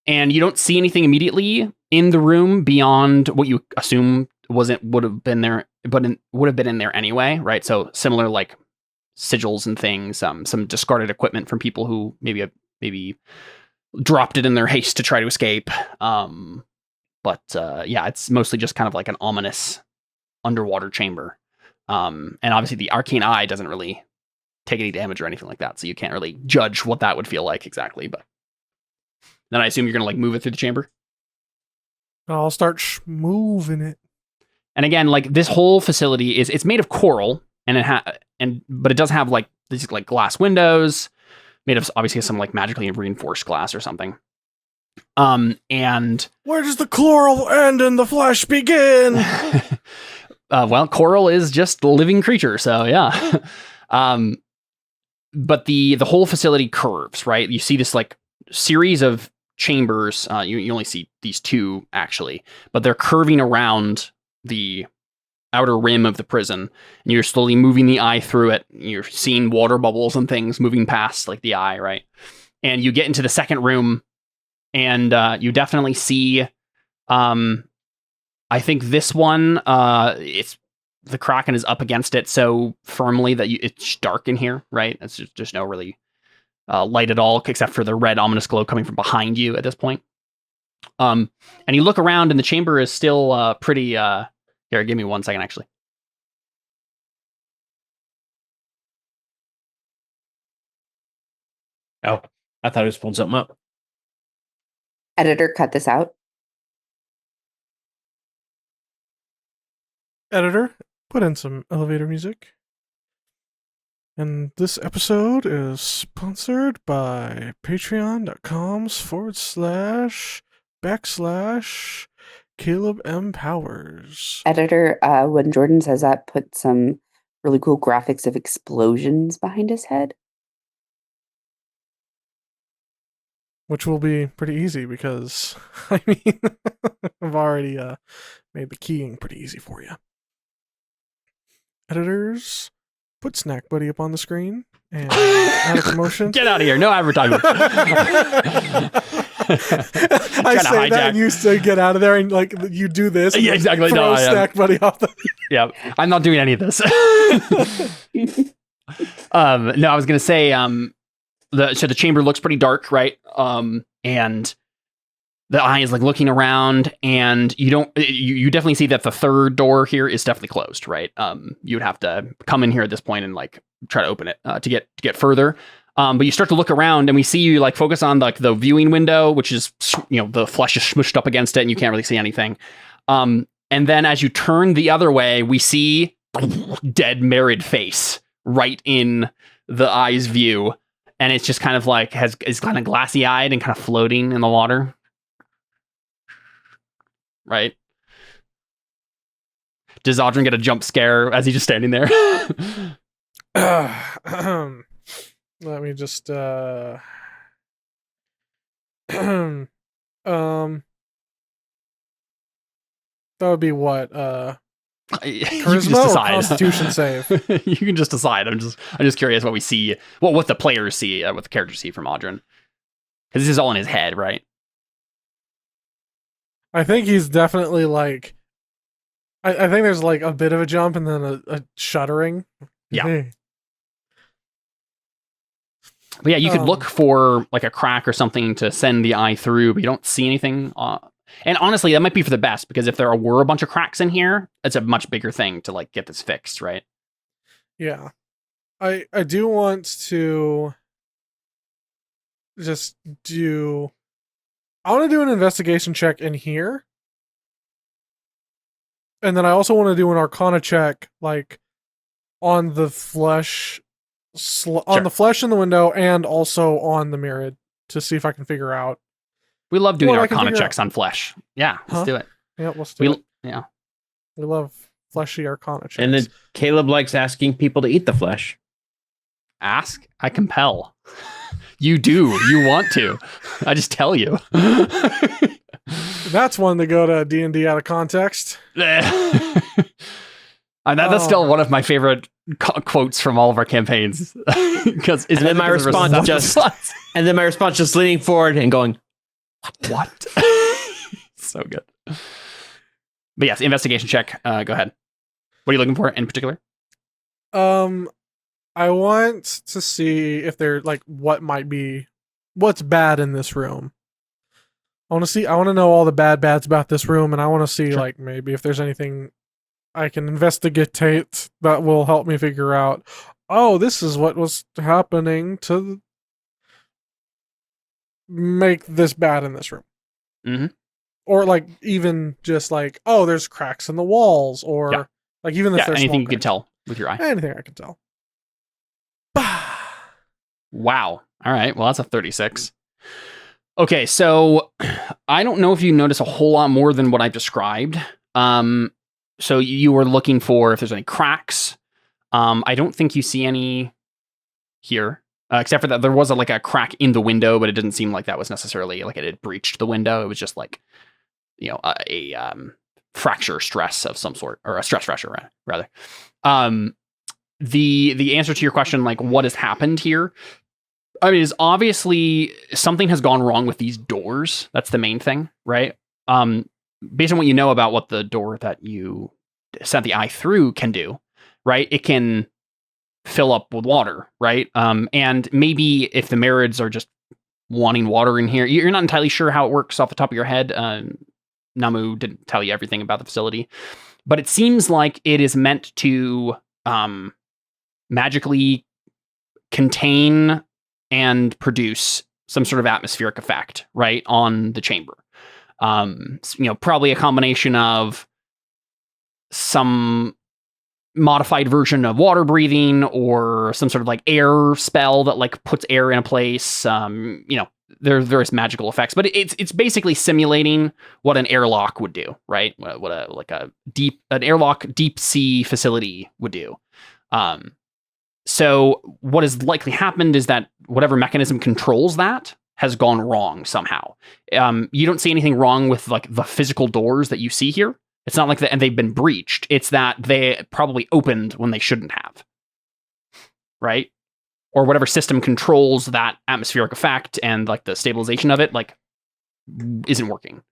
And you don't see anything immediately in the room beyond what you assume would have been there, but would have been in there anyway, right? So similar like sigils and things, some discarded equipment from people who maybe dropped it in their haste to try to escape. But yeah, it's mostly just kind of like an ominous underwater chamber. And obviously the arcane eye doesn't really take any damage or anything like that, so you can't really judge what that would feel like exactly. But then I assume you're gonna like move it through the chamber. I'll start moving it. And again, like this whole facility it's made of coral, and but it does have like these like glass windows made of obviously some like magically reinforced glass or something. And where does the coral end and the flesh begin? Well, coral is just a living creature, so yeah. But the whole facility curves, right? You see this like series of chambers. You only see these two actually, but they're curving around the outer rim of the prison, and you're slowly moving the eye through it. You're seeing water bubbles and things moving past like the eye, right? And you get into the second room, and you definitely see. I think this one, it's the Kraken is up against it so firmly that it's dark in here, right? It's just no really light at all, except for the red ominous glow coming from behind you at this point. And you look around, and the chamber is still pretty. Here, give me 1 second, actually. Oh, I thought I was pulling something up. Editor, cut this out. Editor, put in some elevator music. And this episode is sponsored by patreon.com//Caleb M. Powers. Editor, when Jordan says that, put some really cool graphics of explosions behind his head. Which will be pretty easy because, I mean, I've already made the keying pretty easy for you. Editors, put Snack Buddy up on the screen and add a promotion. Get out of here. No advertising. I say that and you say get out of there, and like you do this. Yeah, exactly. Throw Snack Buddy off the... Yeah, I'm not doing any of this. No, I was going to say, so the chamber looks pretty dark, right? And the eye is like looking around, and you definitely see that the third door here is definitely closed, right? You would have to come in here at this point and like try to open it to get further. But you start to look around, and we see you like focus on like the viewing window, which is, you know, the flesh is smushed up against it, and you can't really see anything. And then as you turn the other way, we see dead married face right in the eye's view, and it's just kind of like is kind of glassy eyed and kind of floating in the water. Right? Does Audrin get a jump scare as he's just standing there? Let me just that would be what? Charisma or Constitution save? You can just decide. I'm just curious what we see. What the players see, what the characters see from Audrin. Because this is all in his head, right? I think he's definitely like. I think there's like a bit of a jump and then a shuddering. Yeah. But yeah, you could look for like a crack or something to send the eye through, but you don't see anything. And honestly, that might be for the best, because if there were a bunch of cracks in here, it's a much bigger thing to like get this fixed, right? Yeah. I do want to just do... I want to do an investigation check in here. And then I also want to do an Arcana check, like, on the flesh, on the flesh in the window, and also on the mirror to see if I can figure out. We love doing Arcana checks on flesh. Yeah, let's do it. Yeah, let's do it. Yeah. We love fleshy Arcana checks. And then Caleb likes asking people to eat the flesh. Ask? I compel. You do. You want to. I just tell you. That's one to go to D&D out of context. That's still one of my favorite quotes from all of our campaigns. And then my response just leaning forward and going, What? So good. But yes, investigation check. Go ahead. What are you looking for in particular? I want to see if they're like what's bad in this room. I want to know all the bads about this room, and I want to see like maybe if there's anything I can investigate that will help me figure out, oh, this is what was happening to make this bad in this room. Mm-hmm. Or like even just like, oh, there's cracks in the walls, or like even if there's anything you can tell with your eye. Anything I can tell. Wow. All right. Well, that's a 36. Okay, so I don't know if you notice a whole lot more than what I've described. So you were looking for if there's any cracks. I don't think you see any here, except for that there was a crack in the window, but it didn't seem like that was necessarily like it had breached the window. It was just like, a fracture stress of some sort, or a stress fracture rather. The answer to your question, like what has happened here, I mean, is obviously something has gone wrong with these doors. That's the main thing, right? Based on what you know about what the door that you sent the eye through can do, right? It can fill up with water, right? And maybe if the Marids are just wanting water in here, you're not entirely sure how it works off the top of your head. Namu didn't tell you everything about the facility, but it seems like it is meant to magically contain and produce some sort of atmospheric effect, right, on the chamber. Probably a combination of some modified version of water breathing or some sort of like air spell that like puts air in a place. There's various magical effects, but it's basically simulating what an airlock would do, right? What an airlock deep sea facility would do. So what has likely happened is that whatever mechanism controls that has gone wrong somehow. You don't see anything wrong with like the physical doors that you see here. It's not like that, and they've been breached. It's that they probably opened when they shouldn't have, right? Or whatever system controls that atmospheric effect and like the stabilization of it, like isn't working.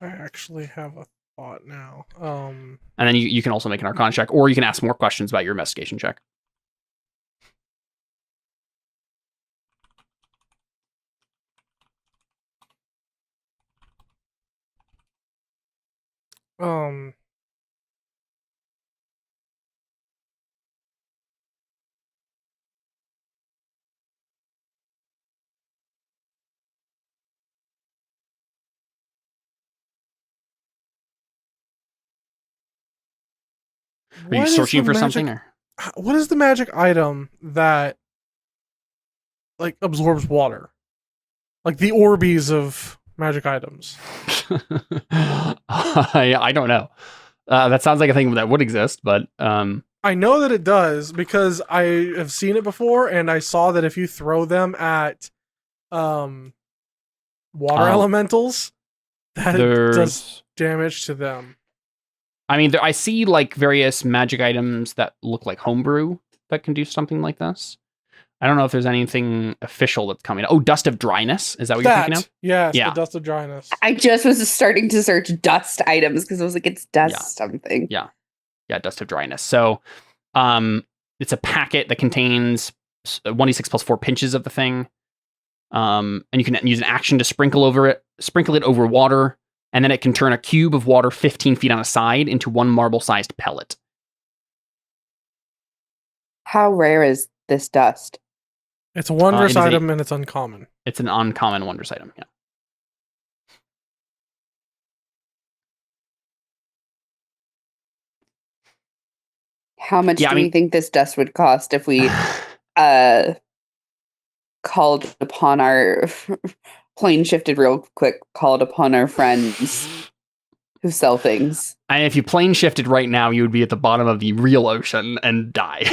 I actually have a thought now. And then you can also make an Arcana check, or you can ask more questions about your investigation check. Are you searching for something? Or? What is the magic item that like absorbs water? Like the Orbeez of magic items. I don't know. That sounds like a thing that would exist, but I know that it does because I have seen it before, and I saw that if you throw them at water elementals, that it does damage to them. I mean, I see like various magic items that look like homebrew that can do something like this. I don't know if there's anything official that's coming. Oh, Dust of Dryness. Is that what you're thinking of? Yes, yeah. The Dust of Dryness. I just was starting to search dust items because I was like, it's dust something. Yeah, Dust of Dryness. So it's a packet that contains 1d6 plus 4 pinches of the thing. And you can use an action to sprinkle it over water, and then it can turn a cube of water 15 feet on a side into one marble-sized pellet. How rare is this dust? It's a wondrous item, and it's uncommon. It's an uncommon wondrous item, yeah. How much Yeah, do you think this dust would cost if we called upon our plane shifted real quick, called upon our friends who sell things? And if you plane shifted right now, you would be at the bottom of the real ocean and die.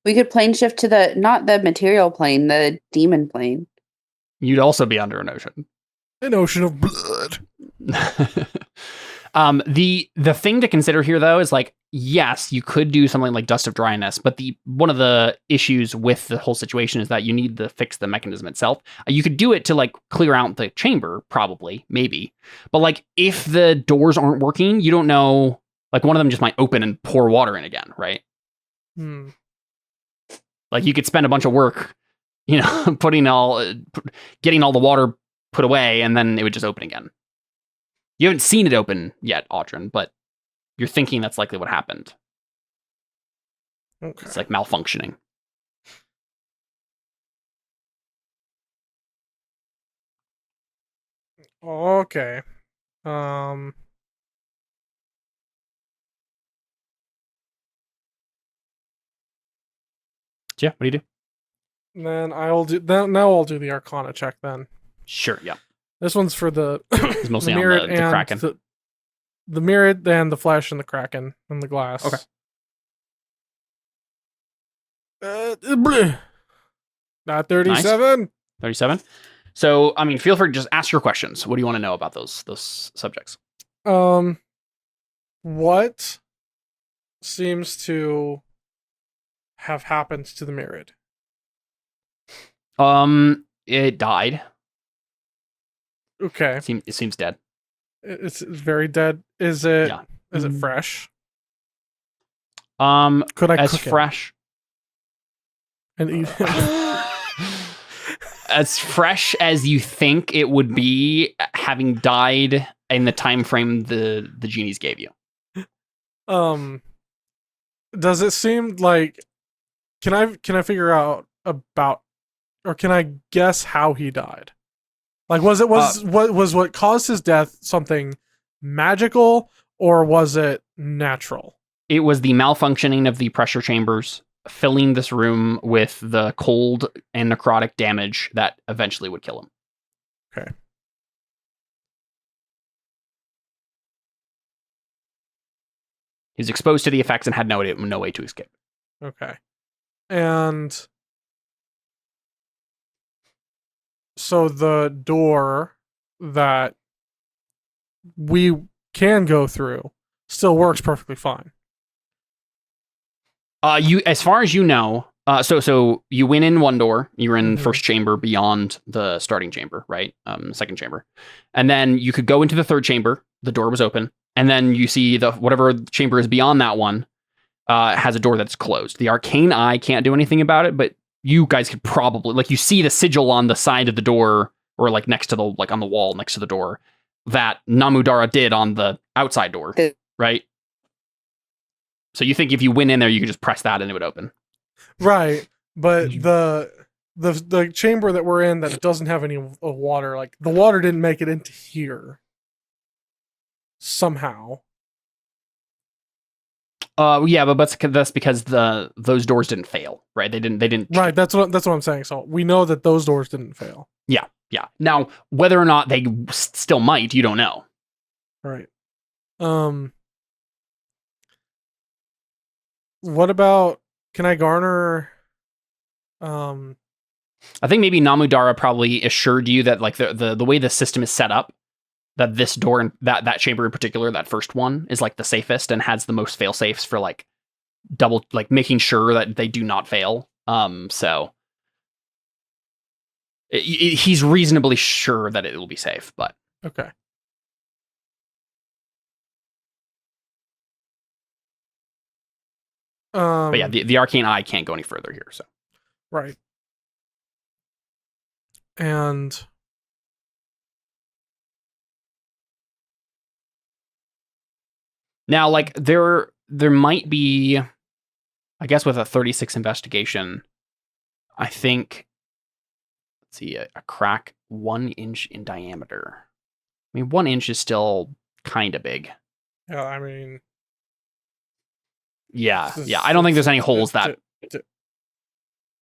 We could plane shift to not the material plane, the demon plane. You'd also be under an ocean. An ocean of blood. The thing to consider here, though, is like, yes, you could do something like Dust of Dryness, but one of the issues with the whole situation is that you need to fix the mechanism itself. You could do it to like clear out the chamber, probably, maybe, but like if the doors aren't working, you don't know. Like one of them just might open and pour water in again, right? Like you could spend a bunch of work, getting all the water put away, and then it would just open again. You haven't seen it open yet, Audrin, but you're thinking that's likely what happened. Okay. It's like malfunctioning. Okay. Yeah, what do you do? Then I'll do that. Now I'll do the Arcana check then. Sure, yeah. This one's for the It's mostly the on mirrored the and Kraken. the mirrored and the flash and the Kraken and the glass. Okay. Not 37. 37. So, I mean, feel free to just ask your questions. What do you want to know about those subjects? What seems to have happened to the mirrored? It died. Okay. It seems dead. It's very dead. Is it? Yeah. Is it fresh? Could I as cook fresh and eat it? as fresh as you think it would be, having died in the time frame the genies gave you. Does it seem like? Can I figure out about, or can I guess how he died? Like, was what caused his death something magical, or was it natural? It was the malfunctioning of the pressure chambers, filling this room with the cold and necrotic damage that eventually would kill him. Okay. He was exposed to the effects and had no way to escape. Okay. And so the door that we can go through still works perfectly fine. As far as you know, so you went in one door. You were in first chamber beyond the starting chamber, right? Second chamber, and then you could go into the third chamber. The door was open, and then you see whatever chamber is beyond that one has a door that's closed. The arcane eye can't do anything about it, but you guys could probably, like, you see the sigil on the side of the door, or like next to on the wall next to the door, that Namudara did on the outside door, right? So you think if you went in there, you could just press that and it would open. Right. But the chamber that we're in that doesn't have any water, like the water didn't make it into here somehow. Yeah, but that's because those doors didn't fail, right? They didn't. Right. That's what I'm saying. So we know that those doors didn't fail. Yeah. Now, whether or not they still might, you don't know. Right. What about, can I garner? I think maybe Namudara probably assured you that, like, the way the system is set up, that this door and that chamber in particular, that first one, is like the safest and has the most fail safes for like making sure that they do not fail. So he's reasonably sure that it will be safe, but okay. But yeah, the arcane eye can't go any further here. So right. And now, like, there might be, I guess, with a 36 investigation, I think, let's see, a crack 1 inch in diameter. I mean, 1 inch is still kind of big. yeah, I mean, Yeah. I don't think there's any holes that.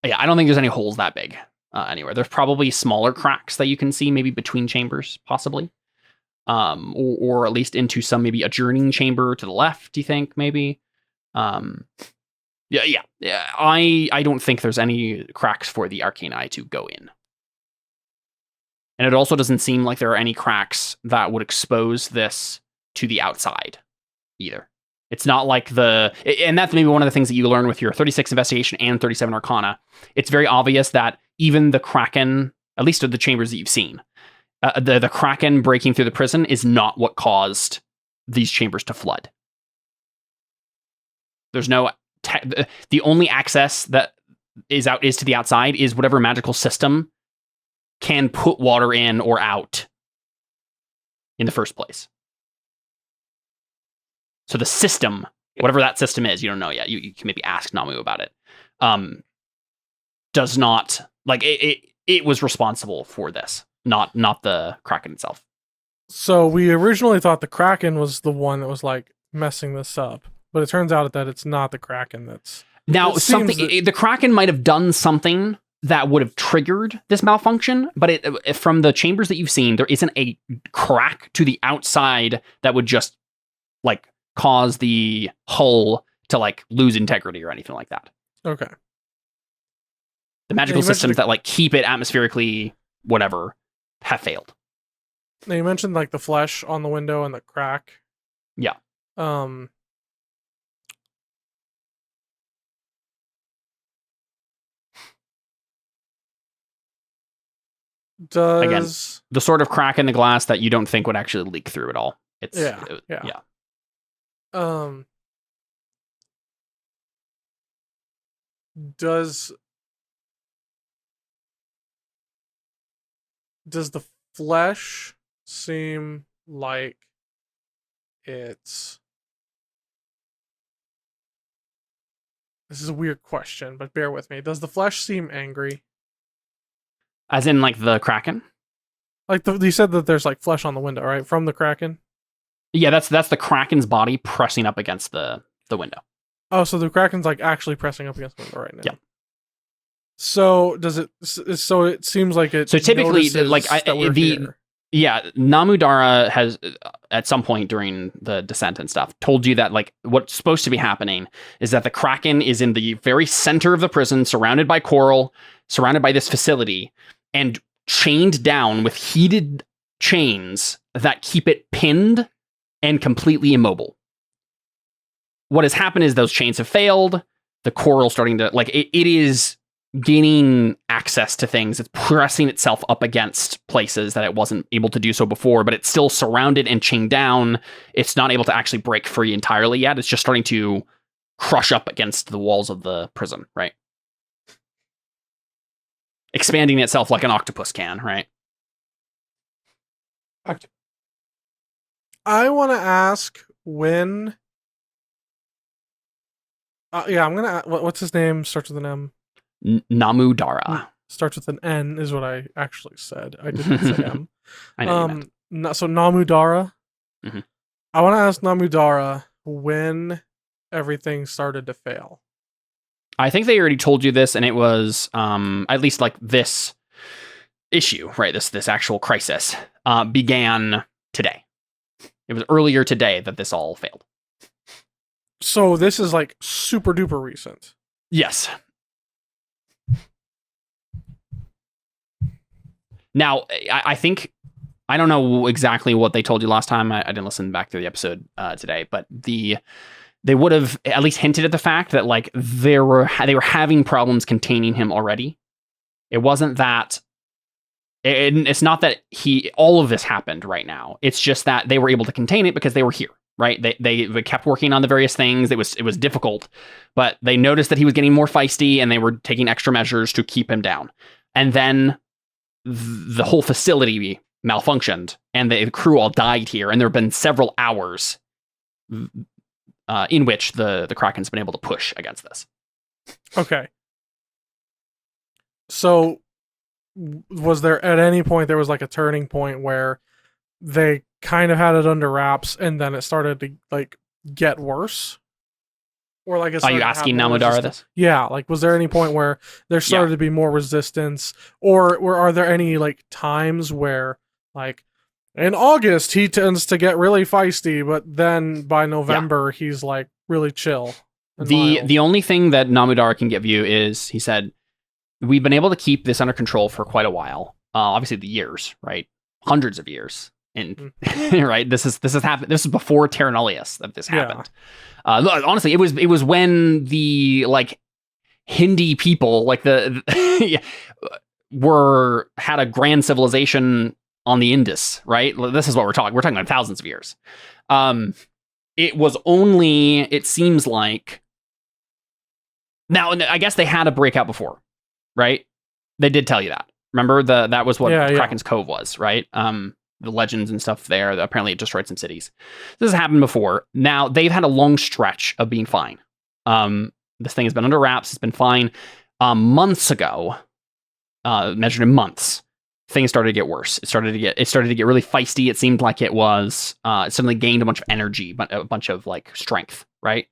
Yeah, I don't think there's any holes that big anywhere. There's probably smaller cracks that you can see, maybe between chambers, possibly, or at least into some maybe adjourning chamber to the left. Do you think maybe? Yeah. I don't think there's any cracks for the arcane eye to go in. And it also doesn't seem like there are any cracks that would expose this to the outside either. It's not like and that's maybe one of the things that you learn with your 36 investigation and 37 arcana. It's very obvious that even the Kraken, at least of the chambers that you've seen, the Kraken breaking through the prison is not what caused these chambers to flood. There's no, the only access that is to the outside is whatever magical system can put water in or out in the first place. So the system, whatever that system is, you don't know yet. You can maybe ask Namu about it. Does not, like, it was responsible for this, not the Kraken itself. So we originally thought the Kraken was the one that was like messing this up, but it turns out that it's not the Kraken that's... Now, the Kraken might have done something that would have triggered this malfunction, but from the chambers that you've seen, there isn't a crack to the outside that would just, like, cause the hull to, like, lose integrity or anything like that. Okay. The magical systems that, like, keep it atmospherically whatever have failed. Now, you mentioned, like, the flesh on the window and the crack. Yeah. Again, the sort of crack in the glass that you don't think would actually leak through at all. Yeah. Does the flesh seem like it's... This is a weird question, but bear with me. Does the flesh seem angry? As in, like, the Kraken? Like, you said that there's, like, flesh on the window, right? From the Kraken? Yeah, that's the Kraken's body pressing up against the window. Oh, so the Kraken's, like, actually pressing up against the window right now. Yeah. So does it? So it seems like it. So typically, like, Namudara has at some point during the descent and stuff told you that, like, what's supposed to be happening is that the Kraken is in the very center of the prison, surrounded by coral, surrounded by this facility, and chained down with heated chains that keep it pinned and completely immobile. What has happened is those chains have failed. The coral starting to, like, it is gaining access to things. It's pressing itself up against places that it wasn't able to do so before, but it's still surrounded and chained down. It's not able to actually break free entirely yet. It's just starting to crush up against the walls of the prison, right? Expanding itself like an octopus can, right? I want to ask when... I'm going to... What's his name? Starts with an M. Namudara. Starts with an N is what I actually said. I didn't say M. I know you meant. So Namudara. Mm-hmm. I want to ask Namudara when everything started to fail. I think they already told you this, and it was at least, like, this issue, right? This actual crisis began today. It was earlier today that this all failed. So this is, like, super duper recent. Yes. Now, I think, I don't know exactly what they told you last time. I didn't listen back through the episode today, but they would have at least hinted at the fact that, like, they were having problems containing him already. It wasn't that, it's not that all of this happened right now. It's just that they were able to contain it because they were here, right? They kept working on the various things. It was difficult, but they noticed that he was getting more feisty, and they were taking extra measures to keep him down. And then the whole facility malfunctioned, and the crew all died here, and there have been several hours in which the Kraken's been able to push against this. Okay. So was there at any point there was, like, a turning point where they kind of had it under wraps and then it started to, like, get worse? Or like, Are you asking Namodara this? Yeah, like, was there any point where there started to be more resistance, or are there any like times where, like, in August he tends to get really feisty, but then by November he's like really chill? The only thing that Namodara can give you is, he said, we've been able to keep this under control for quite a while. Obviously, the years, right? Hundreds of years, and right. This is happened. This is before Terra Nullius that this happened. Honestly, it was when the like Hindi people, like the had a grand civilization on the Indus, right? This is what we're talking. We're talking about thousands of years. It was only, it seems like, now I guess they had a breakout before, right? They did tell you that. Remember that was what Kraken's Cove was, right? The legends and stuff there. Apparently, it destroyed some cities. This has happened before. Now they've had a long stretch of being fine. This thing has been under wraps. It's been fine. Months ago, measured in months, things started to get worse. It started to get really feisty. It seemed like it suddenly gained a bunch of energy, but a bunch of like strength, right?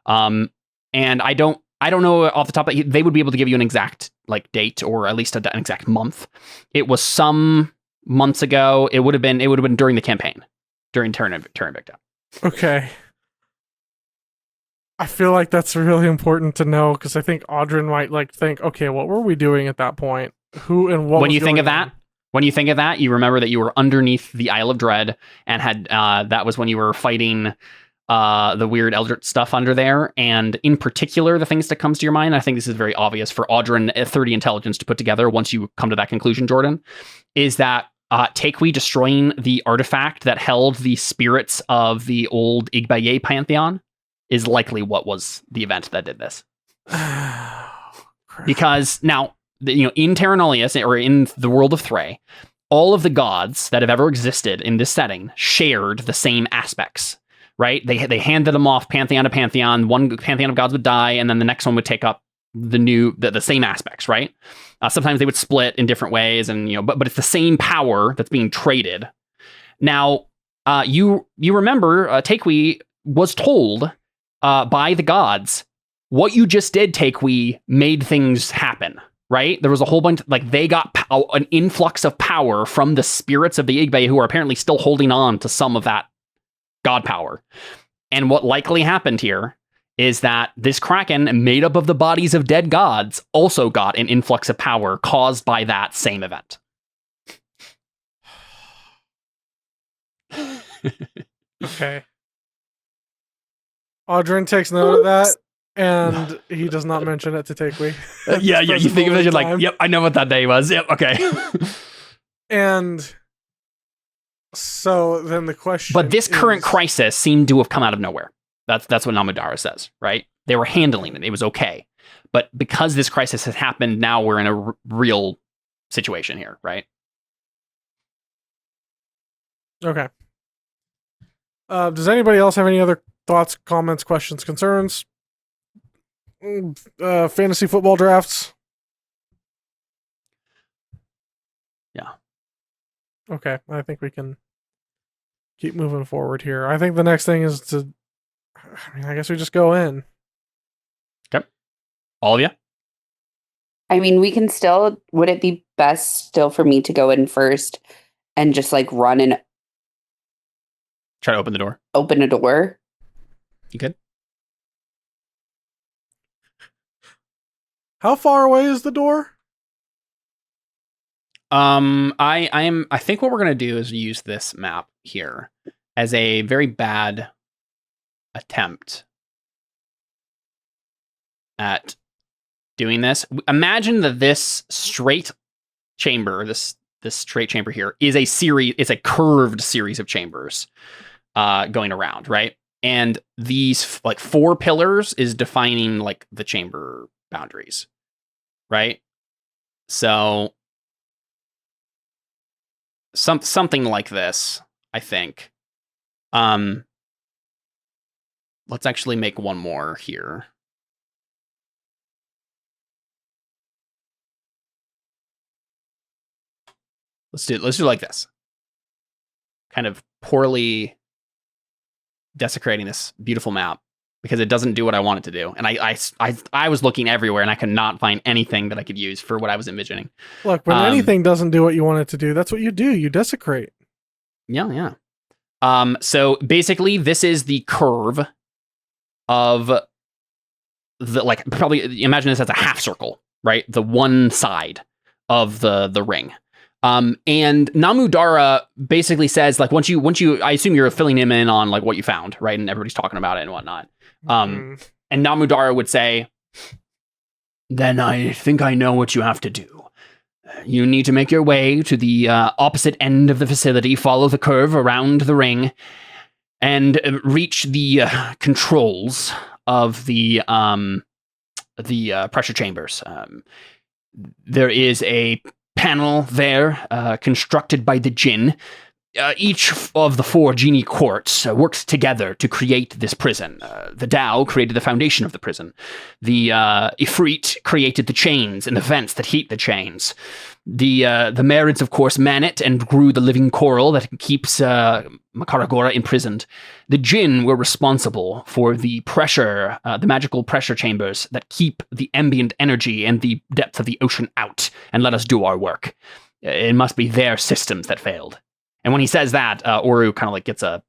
And I don't know off the top that they would be able to give you an exact like date, or at least an exact month. It was some months ago. It would have been during the campaign, during Terra Invicta. Okay. I feel like that's really important to know, because I think Audrin might like think, okay, what were we doing at that point? Who and what? When you think of that, you remember that you were underneath the Isle of Dread, and had that was when you were fighting the weird Eldritch stuff under there. And in particular, the things that comes to your mind, I think this is very obvious for Audrin 30 intelligence to put together once you come to that conclusion, Jordan, is that Takwi destroying the artifact that held the spirits of the old Igbaye pantheon is likely what was the event that did this. Because now, in Terra Nullius, or in the world of Thray, all of the gods that have ever existed in this setting shared the same aspects, right? They handed them off pantheon to pantheon. One pantheon of gods would die, and then the next one would take up the same aspects, right? Sometimes they would split in different ways, and but it's the same power that's being traded. Now, you remember Takwi was told by the gods, what you just did, Takwi, made things happen, right? There was a whole bunch, like, they got an influx of power from the spirits of the Igbe, who are apparently still holding on to some of that god power. And what likely happened here is that this Kraken, made up of the bodies of dead gods, also got an influx of power caused by that same event. Okay. Audrin takes note of that, and he does not mention it to Takwi. Yeah, you think of it, you're like, yep, I know what that day was. Yep, okay. And so then the question, but this current crisis seemed to have come out of nowhere. That's what Namodara says, right? They were handling it. It was okay. But because this crisis has happened, now we're in a real situation here, right? Okay. Does anybody else have any other thoughts, comments, questions, concerns? Fantasy football drafts? Yeah. Okay, I think we can keep moving forward here. I think the next thing is I guess we just go in. Okay. All of you? I mean, we can still, would it be best still for me to go in first and just like run and try to open the door? Open a door? You could. How far away is the door? I think what we're gonna do is use this map here as a very bad attempt at doing this. Imagine that this straight chamber, this straight chamber here, is a curved series of chambers going around, right? And these like 4 pillars is defining like the chamber boundaries, right? So something like this, I think. Let's actually make one more here. Let's do like this. Kind of poorly desecrating this beautiful map. because it doesn't do what I want it to do. And I was looking everywhere and I could not find anything that I could use for what I was envisioning. Look, when anything doesn't do what you want it to do, that's what you do. You desecrate. Yeah. So basically this is the curve of the, like, probably imagine this as a half circle, right? The one side of the ring. And Namudara basically says, like, once you, I assume you're filling him in on like what you found, right? And everybody's talking about it and whatnot. And Namudara would say, then I think I know what you have to do. You need to make your way to the opposite end of the facility, follow the curve around the ring, and reach the controls of the pressure chambers. There is a panel there constructed by the Jinn. Each of the 4 genie courts works together to create this prison. The Tao created the foundation of the prison. The Ifrit created the chains and the vents that heat the chains. The Marids, of course, man it and grew the living coral that keeps Makaragora imprisoned. The Jinn were responsible for the pressure, the magical pressure chambers that keep the ambient energy and the depth of the ocean out and let us do our work. It must be their systems that failed. And when he says that, Oru kind of like gets an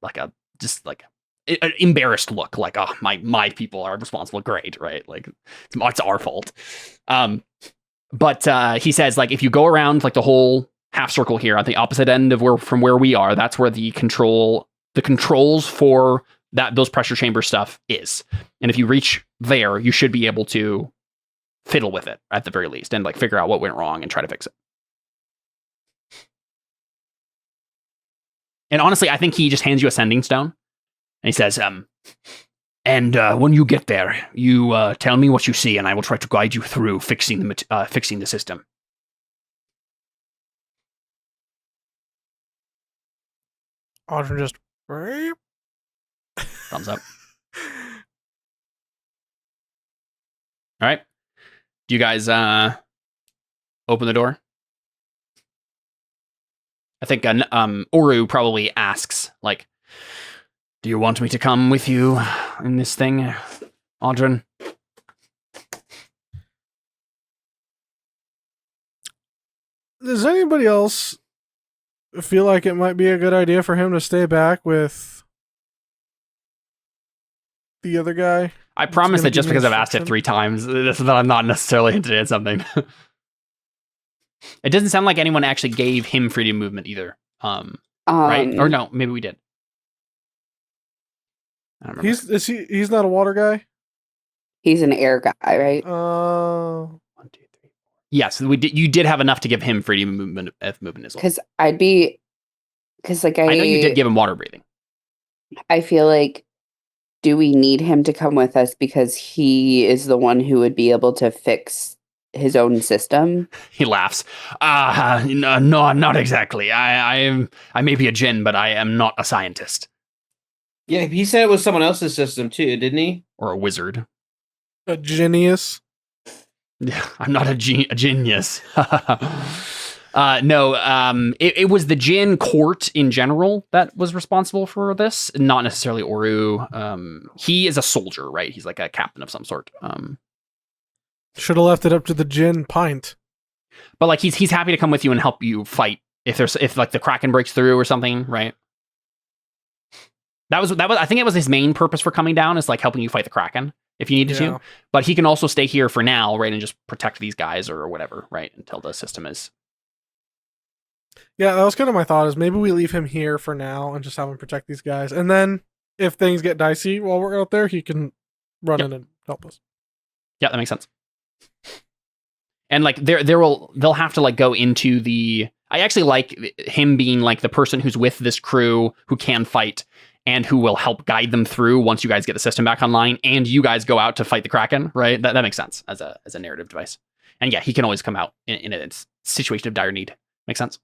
embarrassed look, like, oh, my people are responsible. Great, right? Like, it's our fault. But he says, like, if you go around like the whole half circle here at the opposite end of from where we are, that's where the controls for those pressure chamber stuff is. And if you reach there, you should be able to fiddle with it at the very least and like figure out what went wrong and try to fix it. And honestly, I think he just hands you a sending stone. And he says, and when you get there, you tell me what you see, and I will try to guide you through fixing the system. Audrey just... Thumbs up. All right. Do you guys open the door? I think Oru probably asks, like, do you want me to come with you in this thing, Audrin? Does anybody else feel like it might be a good idea for him to stay back with the other guy? I promise that just because I've asked it 3 times, that I'm not necessarily hinting at something. It doesn't sound like anyone actually gave him freedom movement either. Right? Or no, maybe we did. I don't remember. He's not a water guy? He's an air guy, right? 1, 2, 3, 4. Yes, we did. You did have enough to give him freedom movement as well. Because I know you did give him water breathing. I feel like, do we need him to come with us because he is the one who would be able to fix his own system? He laughs. No, not exactly. I may be a djinn, but I am not a scientist. Yeah, he said it was someone else's system too, didn't he? Or a wizard. A genius? Yeah, I'm not a genius. No, it was the Jinn court in general that was responsible for this, not necessarily Oru. He is a soldier, right? He's like a captain of some sort. Should have left it up to the Jinn pint. But like he's happy to come with you and help you fight if like the Kraken breaks through or something, right? That was I think it was his main purpose for coming down, is like helping you fight the Kraken if you needed to. But he can also stay here for now, right, and just protect these guys or whatever, right, until the system is. Yeah, that was kind of my thought, is maybe we leave him here for now and just have him protect these guys. And then if things get dicey while we're out there, he can run in and help us. Yeah, that makes sense. And like they'll have to like go into the. I actually like him being like the person who's with this crew who can fight and who will help guide them through once you guys get the system back online and you guys go out to fight the Kraken, right? That makes sense as a narrative device. And yeah, he can always come out in a situation of dire need. Makes sense.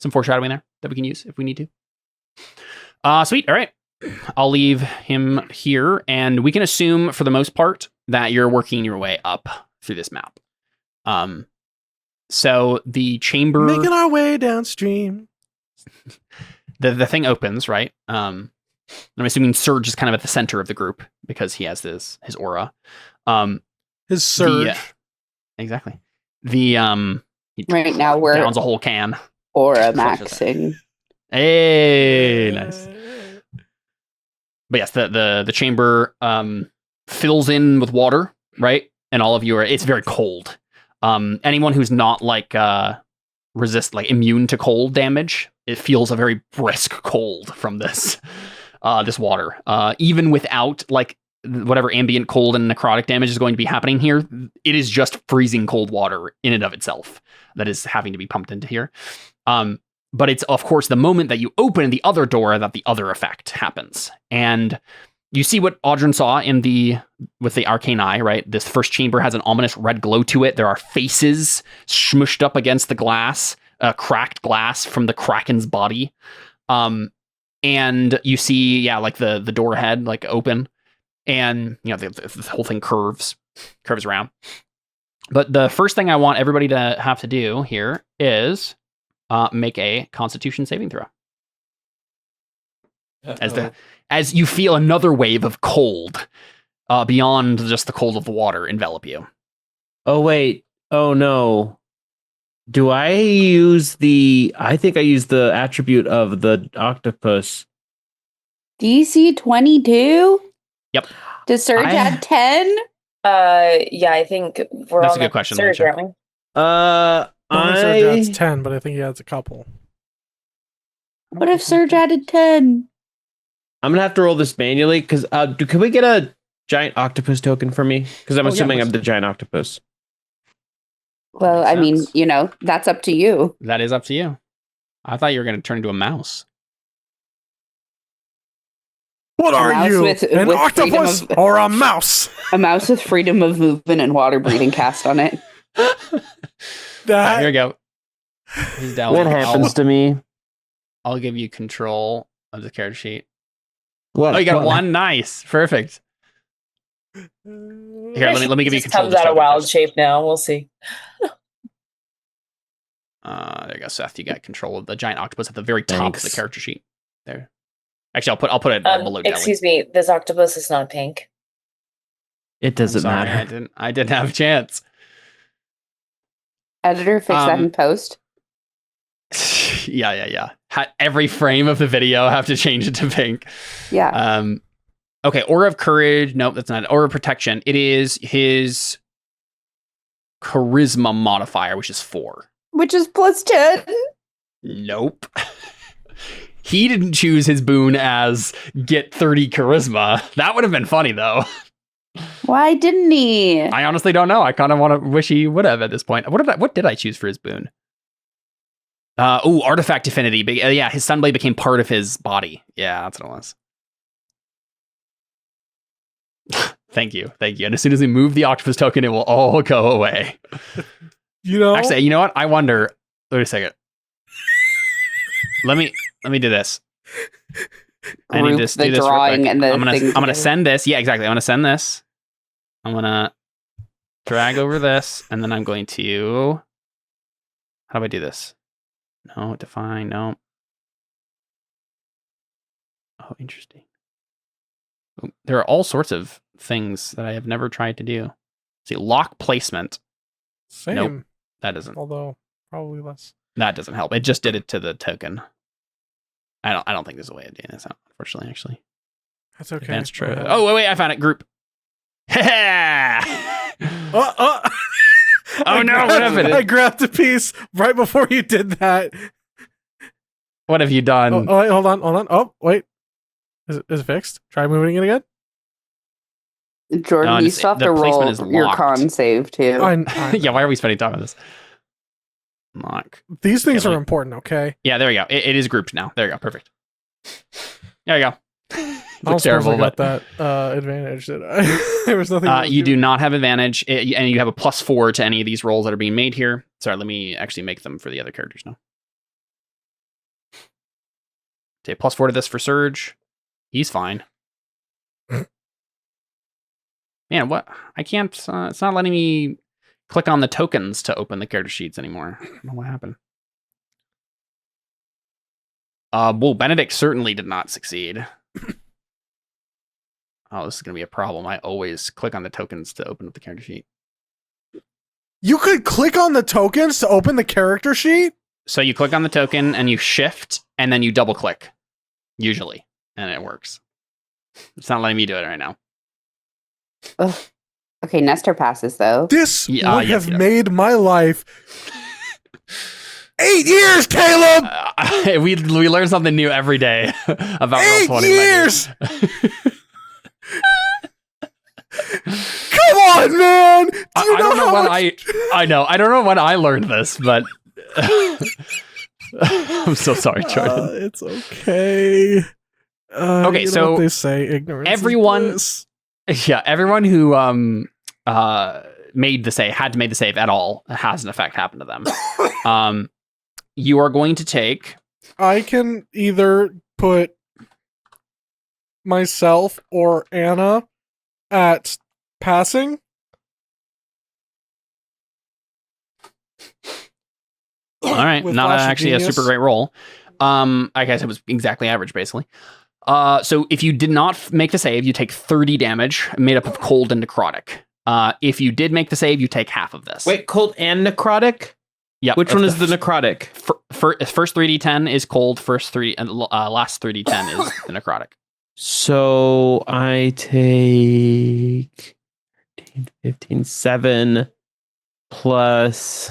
Some foreshadowing there that we can use if we need to. Sweet. All right. I'll leave him here, and we can assume for the most part that you're working your way up through this map. So the chamber, making our way downstream. The thing opens, right? I'm assuming Surge is kind of at the center of the group because he has his aura. His surge. Exactly. He Right now we're downs a whole can. aura maxing. Hey, nice. But yes, the chamber fills in with water, right? And all of you it's very cold. Anyone who's not immune to cold damage, it feels a very brisk cold from this water. Even without whatever ambient cold and necrotic damage is going to be happening here, it is just freezing cold water in and of itself that is having to be pumped into here. But it's, of course, the moment that you open the other door that the other effect happens. And you see what Audryn saw with the arcane eye, right? This first chamber has an ominous red glow to it. There are faces smushed up against the glass, cracked glass from the Kraken's body. And you see, the door head open. And, the whole thing curves around. But the first thing I want everybody to have to do here is make a Constitution saving throw. As you feel another wave of cold beyond just the cold of the water envelop you. Oh, wait. Oh, no. Do I use I think I used the attribute of the octopus. DC 22? Yep. Does Surge add 10? Yeah, I think we're That's on a good question. Surge, aren't we? Surge adds 10, but I think he adds a couple. What if Surge added 10? I'm gonna have to roll this manually because can we get a giant octopus token for me? Because I'm assuming I'm the giant octopus. Well, I mean, that's up to you. That is up to you. I thought you were going to turn into a mouse. What are you? An octopus or a mouse? A mouse with freedom of movement and water breathing cast on it. Here we go. What happens to me? I'll give you control of the character sheet. What? Oh, you got one? Nice. Perfect. Here, let me give you control. Comes out of wild shape now. We'll see. There you go, Seth. You got control of the giant octopus at the very top of the character sheet. There. Actually, I'll put it below. Excuse me. This octopus is not pink. It doesn't matter. I didn't have a chance. Editor, fix that in post. Yeah. Every frame of the video have to change it to pink. Yeah. Okay, Aura of Courage. Nope, that's not it. Aura of Protection. It is his Charisma modifier, which is 4. Which is plus 10. Nope. He didn't choose his boon as get 30 Charisma. That would have been funny, though. Why didn't he? I honestly don't know. I kind of want to wish he would have at this point. What did I choose for his boon? Artifact Affinity. Yeah, his Sunblade became part of his body. Yeah, that's what it was. Thank you. And as soon as we move the octopus token, it will all go away. Actually, you know what? I wonder. Wait a second. Let me do this. I need to do this real quick. I'm gonna send this. Yeah, exactly. I'm gonna send this. I'm gonna drag over this, and then I'm going to. How do I do this? No, define. No. Oh, interesting. There are all sorts of things that I have never tried to do. See, lock placement. Same. Nope, that doesn't. Although probably less. That doesn't help. It just did it to the token. I don't think there's a way of doing this, unfortunately, actually. That's okay. Advanced oh, wait, I found it. Group. Oh no, what happened? I grabbed a piece right before you did that. What have you done? Oh, wait, hold on. Oh, wait. Is it fixed? Try moving it again. Jordan, you still have to roll your con save too. Yeah, why are we spending time on this? Lock. These things are important, okay? Yeah, there we go. It is grouped now. There you go. Perfect. There you go. Looks terrible, but that advantage. There was nothing. You do not have advantage, and you have a +4 to any of these rolls that are being made here. Sorry, let me actually make them for the other characters now. Okay, +4 to this for Surge. He's fine. Man, what? I can't. It's not letting me click on the tokens to open the character sheets anymore. I don't know what happened. Well, Benedict certainly did not succeed. Oh, this is going to be a problem. I always click on the tokens to open up the character sheet. You could click on the tokens to open the character sheet? So you click on the token and you shift and then you double click, usually, and it works. It's not letting me do it right now. Ugh. Okay, Nestor passes though. This Yeah, would yes, have yeah. made my life 8 years, Caleb! We learn something new every day about 8 Roll20. years! Come on, man! Do you I don't know how when much- I know. I don't know when I learned this, but I'm so sorry, Jordan. It's okay. Okay, you know so what they say, ignorance. everyone- Is Yeah, everyone who made the save, had to make the save at all, has an effect happen to them. You are going to take. I can either put myself or Anna at passing. All right, With not Flash of actually a Genius. super great roll. I guess it was exactly average, basically. So if you did not make the save, you take 30 damage, made up of cold and necrotic. If you did make the save, you take half of this. Wait, cold and necrotic? Yep. Which one is the necrotic? First 3d10 is cold. Last 3d10 is the necrotic. So I take 13, 15, 7 plus.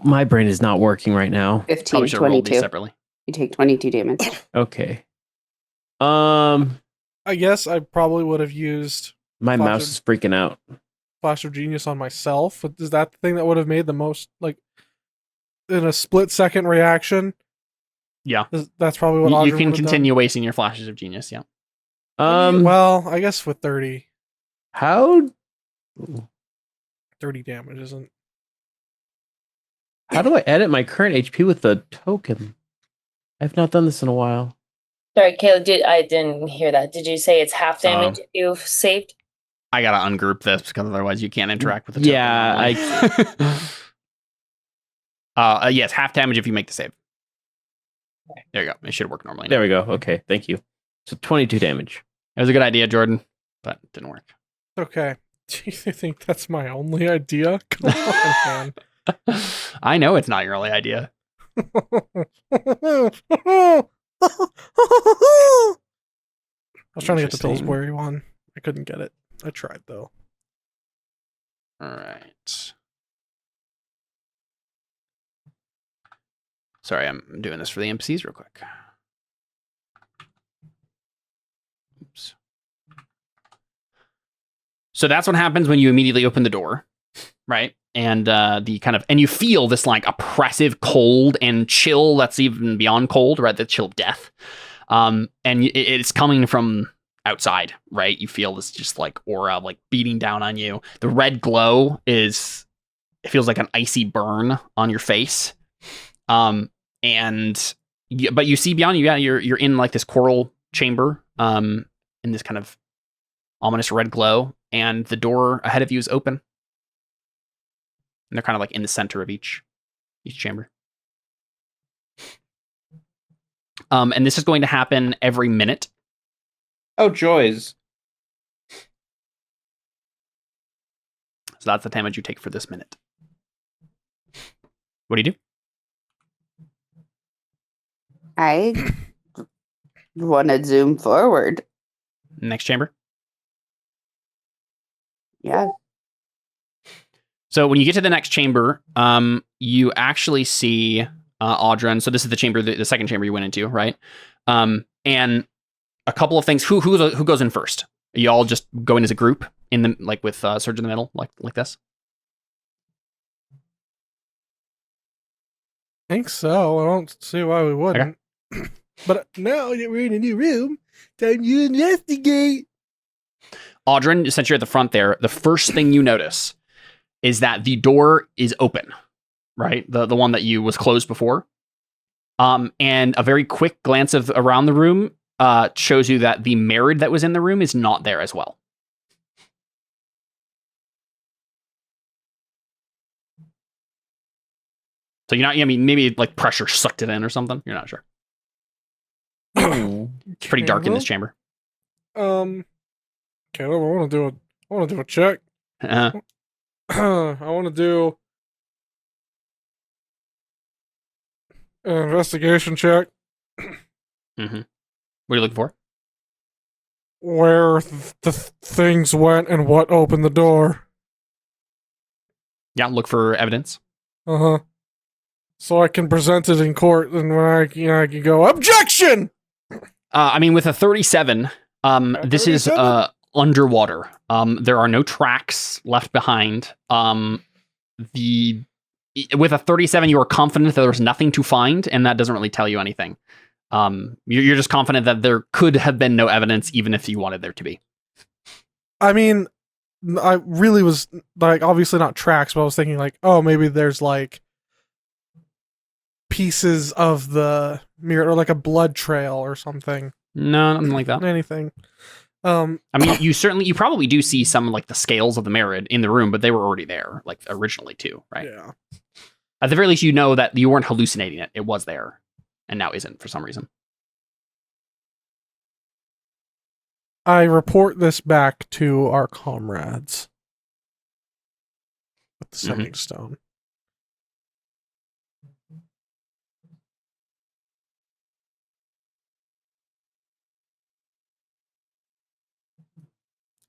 My brain is not working right now. 15, Probably should have rolled these 22. separately. You take 22 damage. Okay. I guess I probably would have used My Flash mouse of- is freaking out. Flash of Genius on myself. Is that the thing that would have made the most, like, in a split-second reaction? Yeah. That's probably what You Audrey can would have continue wasting your flashes of genius. Yeah. done. Well, I guess with 30 how 30 damage isn't. how do I edit my current HP with the token? I've not done this in a while. Sorry, Caleb, I didn't hear that. Did you say it's half damage if you've saved? I gotta ungroup this because otherwise you can't interact with the token. Yeah, normally. Yes, half damage if you make the save. There you go. It should work normally. There we go. Okay, thank you. So 22 damage. It was a good idea, Jordan, but it didn't work. Okay. Do you think that's my only idea? Come on, man. I know it's not your only idea. I was trying to get the Interesting. Pillsbury one. I couldn't get it. I tried though. All right. Sorry, I'm doing this for the NPCs real quick. Oops. So that's what happens when you immediately open the door, right? And and you feel this like oppressive cold and chill that's even beyond cold, right? The chill of death. And it's coming from outside, right? You feel this just like aura like beating down on you. The red glow it feels like an icy burn on your face. But you see beyond you, you're in like this coral chamber, in this kind of ominous red glow, and the door ahead of you is open. And they're kind of like in the center of each chamber. And this is going to happen every minute. Oh, joys. So that's the damage you take for this minute. What do you do? I want to zoom forward. Next chamber. Yeah. So when you get to the next chamber, you actually see Audrun. So this is the chamber, the second chamber you went into, right? And a couple of things. Who goes in first? You all just go in as a group in the like with Surge in the middle, like this. I think so. I don't see why we wouldn't. But now that we're in a new room, time to investigate. Audrun, since you're at the front there, the first thing you notice is that the door is open, right? The one that was closed before. And a very quick glance around the room shows you that the Merid that was in the room is not there as well. So you're not, I mean, maybe like pressure sucked it in or something. You're not sure. It's pretty dark in this chamber. Caleb, I want to do a check. Uh, I want to do an investigation check. What are you looking for? Where the things went and what opened the door. Yeah, look for evidence. So I can present it in court, and when I can go objection. I mean, with a 37, this is underwater. There are no tracks left behind. With a 37, you are confident that there's nothing to find, and that doesn't really tell you anything. You're just confident that there could have been no evidence, even if you wanted there to be. I mean, I really was like, obviously not tracks, but I was thinking like, oh, maybe there's like pieces of the mirror or like a blood trail or something. No, nothing like that. Anything. I mean, you probably do see some like the scales of the mirror in the room, but they were already there, like originally too, right? Yeah. At the very least, you know that you weren't hallucinating it; it was there, and now isn't for some reason. I report this back to our comrades with the sending stone.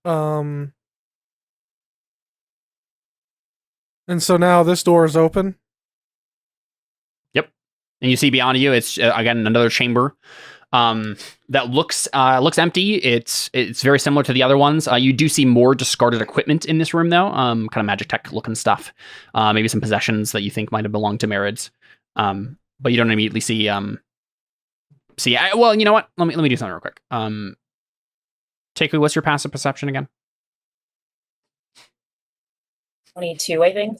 And so now this door is open. Yep. And you see beyond you, it's again another chamber that looks empty. It's very similar to the other ones. You do see more discarded equipment in this room, though. Kind of magic tech looking stuff. Maybe some possessions that you think might have belonged to Marids. But you don't immediately see. Well, you know what? Let me do something real quick. Takui, what's your passive perception again? 22, I think.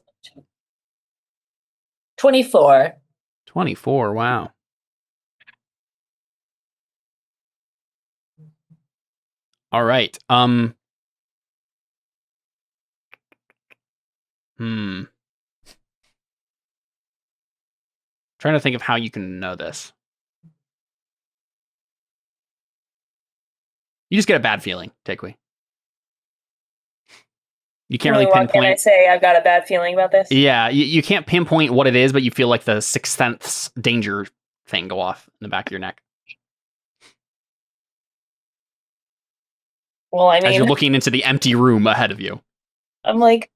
24. 24. Wow. All right. Trying to think of how you can know this. You just get a bad feeling, Takui. You can't really pinpoint. Can I say I've got a bad feeling about this? Yeah, you can't pinpoint what it is, but you feel like the sixth sense danger thing go off in the back of your neck. Well, I mean, as you're looking into the empty room ahead of you, I'm like,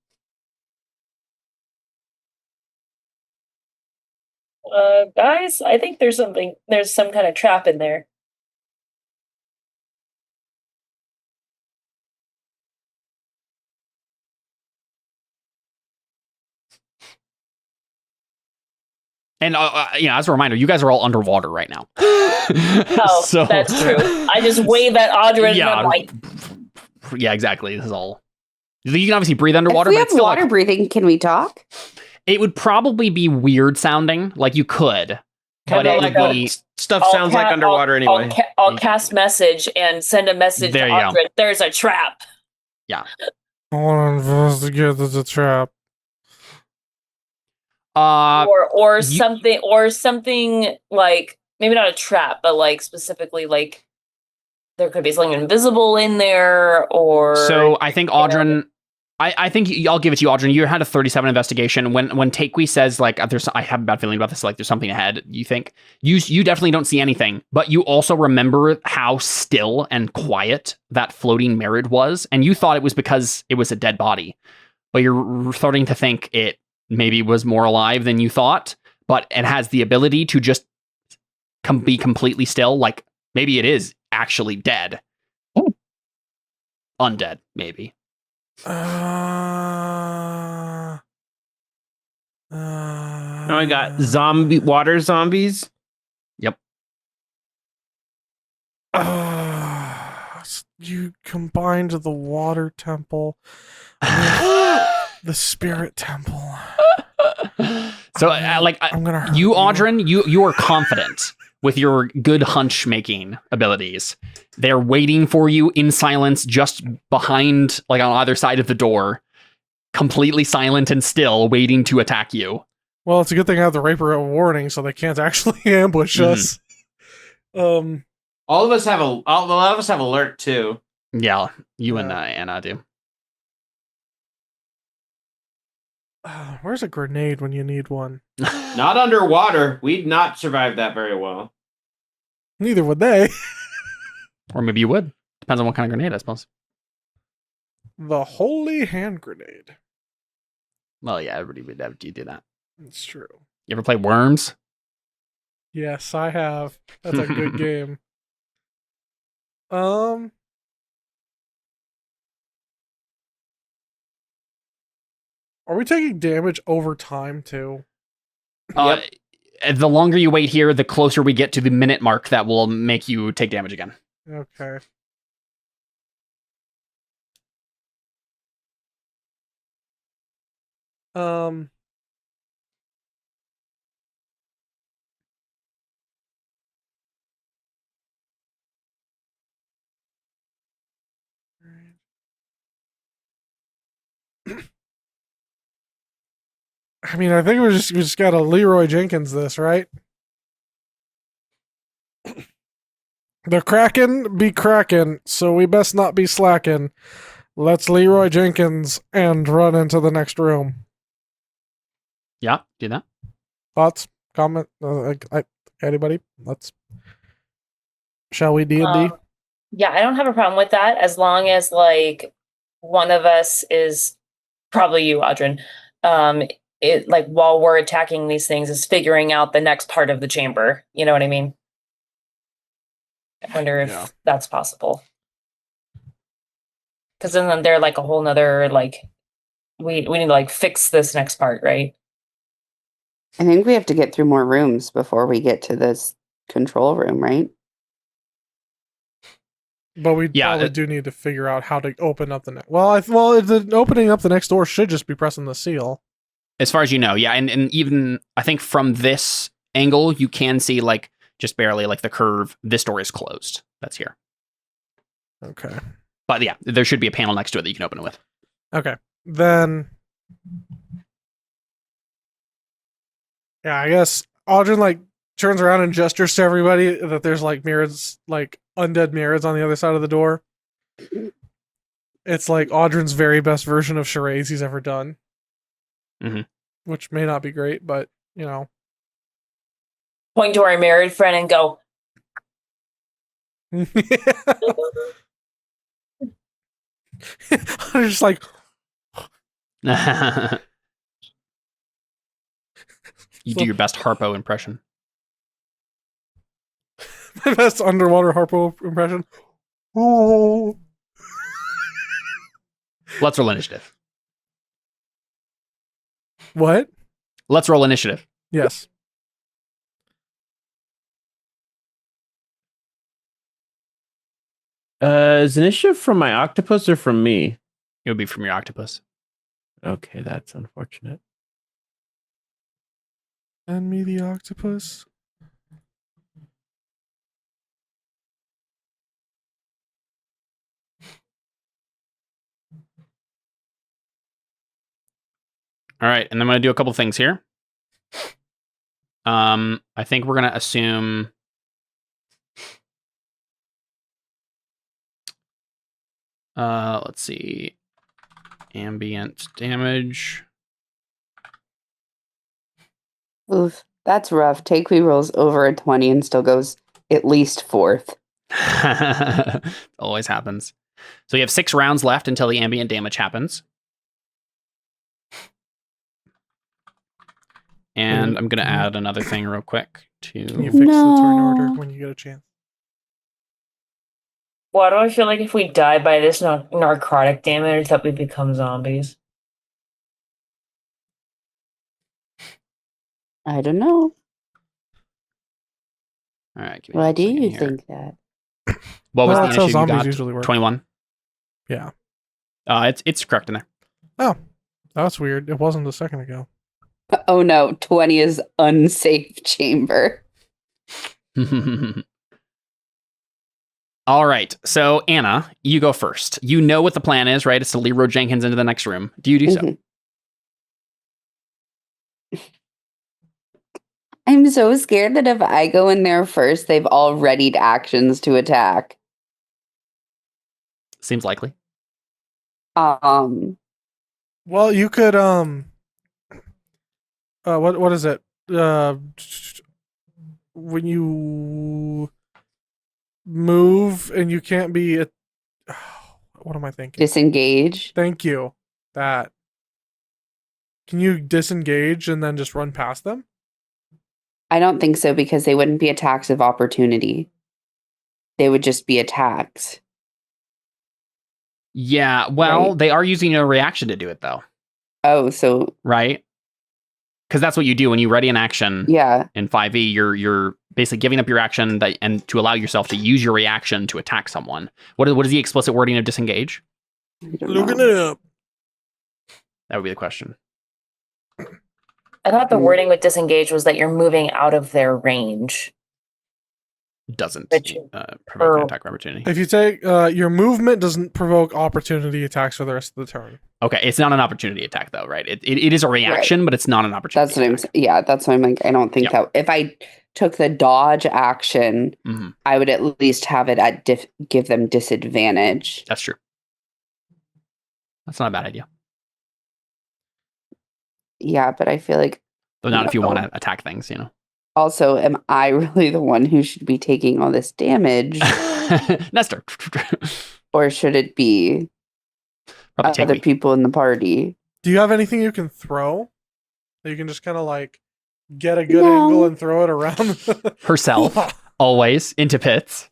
guys, I think there's some kind of trap in there. And as a reminder, you guys are all underwater right now. Oh, so, that's true. I just wave at Audra and I'm like, yeah, exactly. This is all. You can obviously breathe underwater. If we but have it's still water breathing, can we talk? It would probably be weird sounding. Like you could, but it would be stuff sounds like underwater anyway. I'll cast message and send a message to Audra. There's a trap. Yeah. I want to investigate the trap. Or something like maybe not a trap, but like specifically like there could be something invisible in there, or so I think Audryn. I think I'll give it to you, Audryn. You had a 37 investigation. When Takui says like I have a bad feeling about this, like there's something ahead. You think you definitely don't see anything, but you also remember how still and quiet that floating Merid was, and you thought it was because it was a dead body, but you're starting to think it maybe was more alive than you thought, but it has the ability to just be completely still. Like maybe it is actually dead. Undead, maybe. Now I got water zombies. Yep. You combined the water temple with the spirit temple. So, I'm gonna hurt you, Audryn. You are confident with your good hunch making abilities. They're waiting for you in silence, just behind, like on either side of the door, completely silent and still, waiting to attack you. Well, it's a good thing I have the Raper a warning, so they can't actually ambush us. All of us have a lot of us have alert too. Yeah, you and Anna do. Where's a grenade when you need one? Not underwater. We'd not survive that very well. Neither would they. Or maybe you would. Depends on what kind of grenade, I suppose. The holy hand grenade. Well, yeah, everybody would have to do that. It's true. You ever play Worms? Yes, I have. That's a good game. Are we taking damage over time too? Yep. The longer you wait here, the closer we get to the minute mark that will make you take damage again. Okay. I mean, I think we just gotta Leroy Jenkins this, right? The Kraken be cracking, so we best not be slacking. Let's Leroy Jenkins and run into the next room. Yeah, do that. Thoughts? Comment? Anybody? Shall we D&D? Yeah, I don't have a problem with that as long as like one of us is probably you, Audrin. It like while we're attacking these things is figuring out the next part of the chamber. You know what I mean? I wonder if that's possible. Because then they're like a whole nother like we need to like fix this next part, right? I think we have to get through more rooms before we get to this control room, right? But we probably do need to figure out how to open up the next. The opening up the next door should just be pressing the seal. As far as you know, yeah, and even I think from this angle you can see like just barely like the curve. This door is closed. That's here. Okay. But yeah, there should be a panel next to it that you can open it with. Okay. Then yeah, I guess Audrin like turns around and gestures to everybody that there's like mirrors, like undead mirrors on the other side of the door. It's like Audrin's very best version of charades he's ever done. Mm-hmm. Which may not be great, but you know. Point to our married friend and go. I'm just like you do your best Harpo impression. My best underwater Harpo impression. Oh. Let's roll initiative. What? Let's roll initiative. Yes. Is initiative from my octopus or from me? It would be from your octopus. Okay, that's unfortunate. Send me the octopus. All right, and I'm going to do a couple things here. I think we're going to assume let's see. Ambient damage. Oof, that's rough. Take rolls over a 20 and still goes at least fourth. Always happens. So you have 6 rounds left until the ambient damage happens. And I'm going to add another thing real quick to... Can you fix the turn order when you get a chance? Why do I feel like if we die by this narcotic damage that we become zombies? I don't know. All right. Why do you think that? What was the that's how issue you zombies got? usually work. 21? Yeah. It's correct in there. Oh, that's weird. It wasn't a second ago. Oh no, 20 is unsafe chamber. All right. So, Anna, you go first. You know what the plan is, right? It's to Leroy Jenkins into the next room. Do you do so? I'm so scared that if I go in there first, they've all readied actions to attack. Seems likely. Um, Well, you could what is it? When you move and you can't be what am I thinking? disengage. Thank you. That. Can you disengage and then just run past them? I don't think so because they wouldn't be attacks of opportunity. They would just be attacks. Yeah, well, Right. they are using a reaction to do it, though. Oh, so Right? Because that's what you do when you ready an action yeah. in 5e. You're basically giving up your action and to allow yourself to use your reaction to attack someone. What is the explicit wording of disengage? I don't Looking know. it up. That would be the question. I thought the wording with disengage was that you're moving out of their range. Doesn't Which- provoke an attack of opportunity. If you take your movement doesn't provoke opportunity attacks for the rest of the turn. Okay, it's not an opportunity attack, though, right? It is a reaction, but it's not an opportunity That's what I'm attack. saying. Yeah, that's why I'm like, I don't think Yep. that if I took the dodge action, Mhm. I would at least have it at give them disadvantage. That's true. That's not a bad idea. Yeah, but I feel like Though not if you No. want to attack things, you know. also, am I really the one who should be taking all this damage? Nestor. Or should it be Probably take other me. people in the party? Do you have anything you can throw? That you can just kind of like get a good No. angle and throw it around Herself, always, into pits.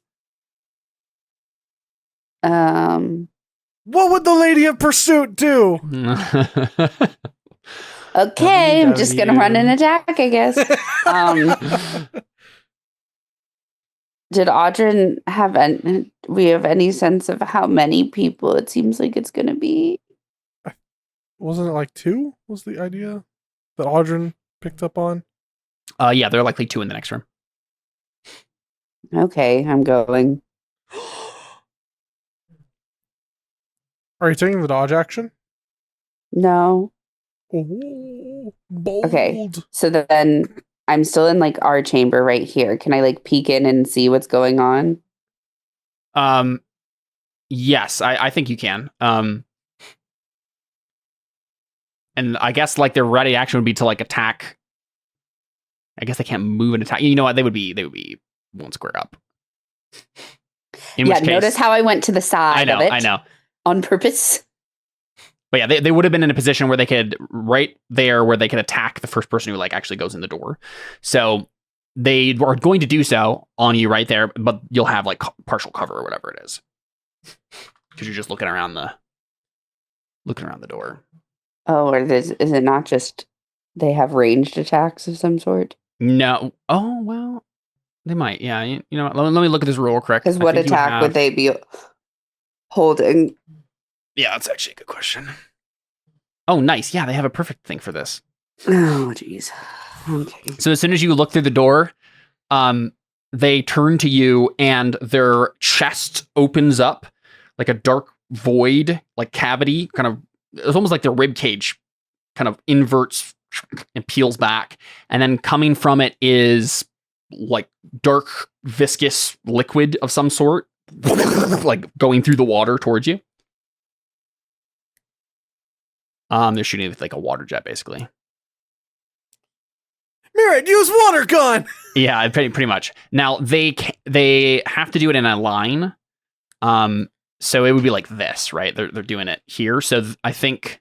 What would the Lady of Pursuit do? Okay, I'm just gonna run an WW. attack, I guess. Did Audrin have we have any sense of how many people it seems like it's gonna be? Wasn't it like 2 was the idea that Audrin picked up on? Yeah, there are likely 2 in the next room. Okay, I'm going. Are you taking the dodge action? No. Oh, bold. Okay. So then I'm still in like our chamber right here. Can I like peek in and see what's going on? Yes, I think you can. And I guess like their ready action would be to like attack. I guess they can't move and attack. You know what? They would be 1 square up. In Yeah, which case, notice how I went to the side of it I know. on purpose. But yeah, they would have been in a position where they could right there where they could attack the first person who like actually goes in the door. So they are going to do so on you right there, but you'll have like partial cover or whatever it is. Because you're just looking around the door. Oh, or is it not just they have ranged attacks of some sort? No. Oh, well, they might. Yeah. You know what? Let me look at this rule correct. Because what attack would they be holding? Yeah, that's actually a good question. Oh, nice. Yeah, they have a perfect thing for this. Oh, jeez. Okay. So as soon as you look through the door, they turn to you and their chest opens up like a dark void, like cavity, kind of. It's almost like their rib cage kind of inverts and peels back, and then coming from it is like dark viscous liquid of some sort, like going through the water towards you. They're shooting with like a water jet, basically. Merritt, use water gun! Yeah, pretty much. Now they have to do it in a line. So it would be like this, right? They're doing it here. So I think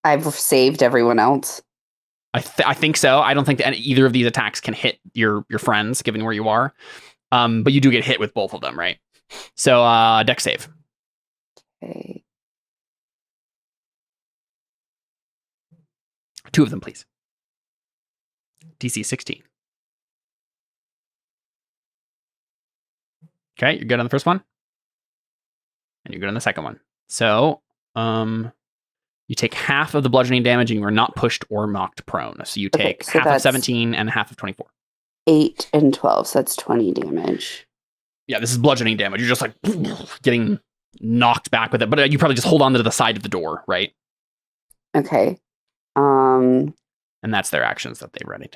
I've saved everyone else. I think so. I don't think that either of these attacks can hit your friends, given where you are. But you do get hit with both of them, right? So dex save. Okay. 2 of them, please. DC 16. Okay, you're good on the first one. And you're good on the second one. So, you take half of the bludgeoning damage and you are not pushed or knocked prone. So you Okay, take so half of that's- 17 and half of 24. 8 and 12, so that's 20 damage. Yeah, this is bludgeoning damage. You're just like getting knocked back with it. But you probably just hold on to the side of the door, right? Okay. And that's their actions that they readied.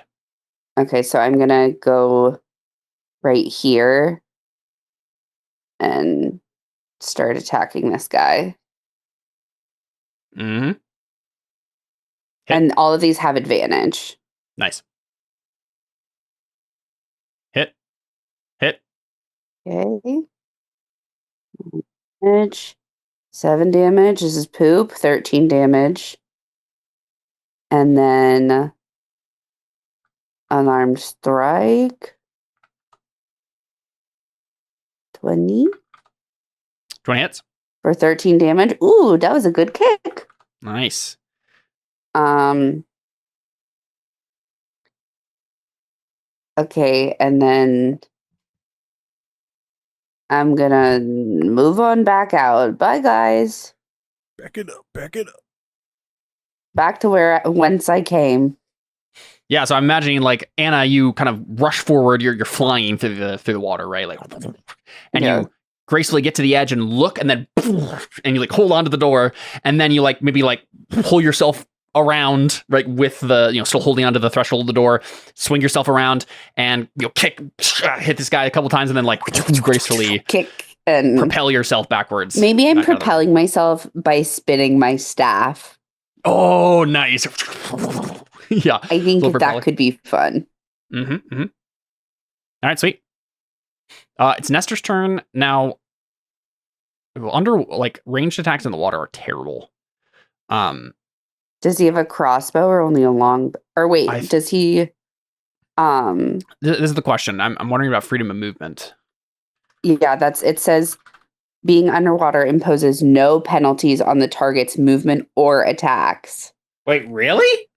Okay, so I'm gonna go right here and start attacking this guy. Mm-hmm. And all of these have advantage. Nice. Hit. Okay. Damage. 7 damage. This is poop. 13 damage. And then unarmed strike. 20 hits. for 13 damage. Ooh, that was a good kick. Nice. Okay, and then I'm gonna move on back out. Bye, guys. Back it up. Back to whence I came. Yeah, so I'm imagining like Anna, you kind of rush forward. You're flying through the water, right? Like, and you gracefully get to the edge and look, and then and you like hold onto the door, and then you like maybe like pull yourself around, right, with the still holding onto the threshold of the door, swing yourself around, and kick, hit this guy a couple times, and then like gracefully kick and propel yourself backwards. Maybe I'm propelling myself by spinning my staff. Oh, nice. Yeah, I think that could be fun. Mm-hmm. All right, sweet. It's Nestor's turn now. Under like ranged attacks in the water are terrible. Does he have a crossbow or only a long? Or wait, does he? This is the question. I'm wondering about freedom of movement. Yeah, it says being underwater imposes no penalties on the target's movement or attacks. Wait, really?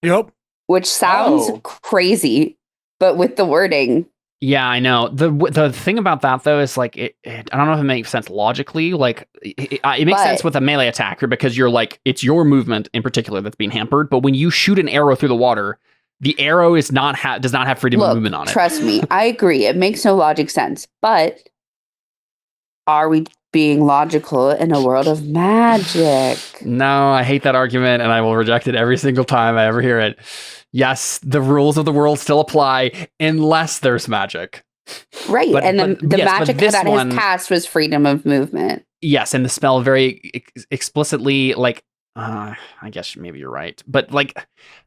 Yep. Which sounds crazy, but with the wording. Yeah, I know. The thing about that though is like I don't know if it makes sense logically. Like it makes sense with a melee attacker because you're like it's your movement in particular that's being hampered. But when you shoot an arrow through the water, the arrow does not have freedom of movement on it. Trust me, I agree. It makes no logic sense. But are we being logical in a world of magic? No, I hate that argument, and I will reject it every single time I ever hear it. Yes, the rules of the world still apply unless there's magic. Right, and the magic that his cast was freedom of movement. Yes, and the spell very explicitly, like, I guess maybe you're right. But, like,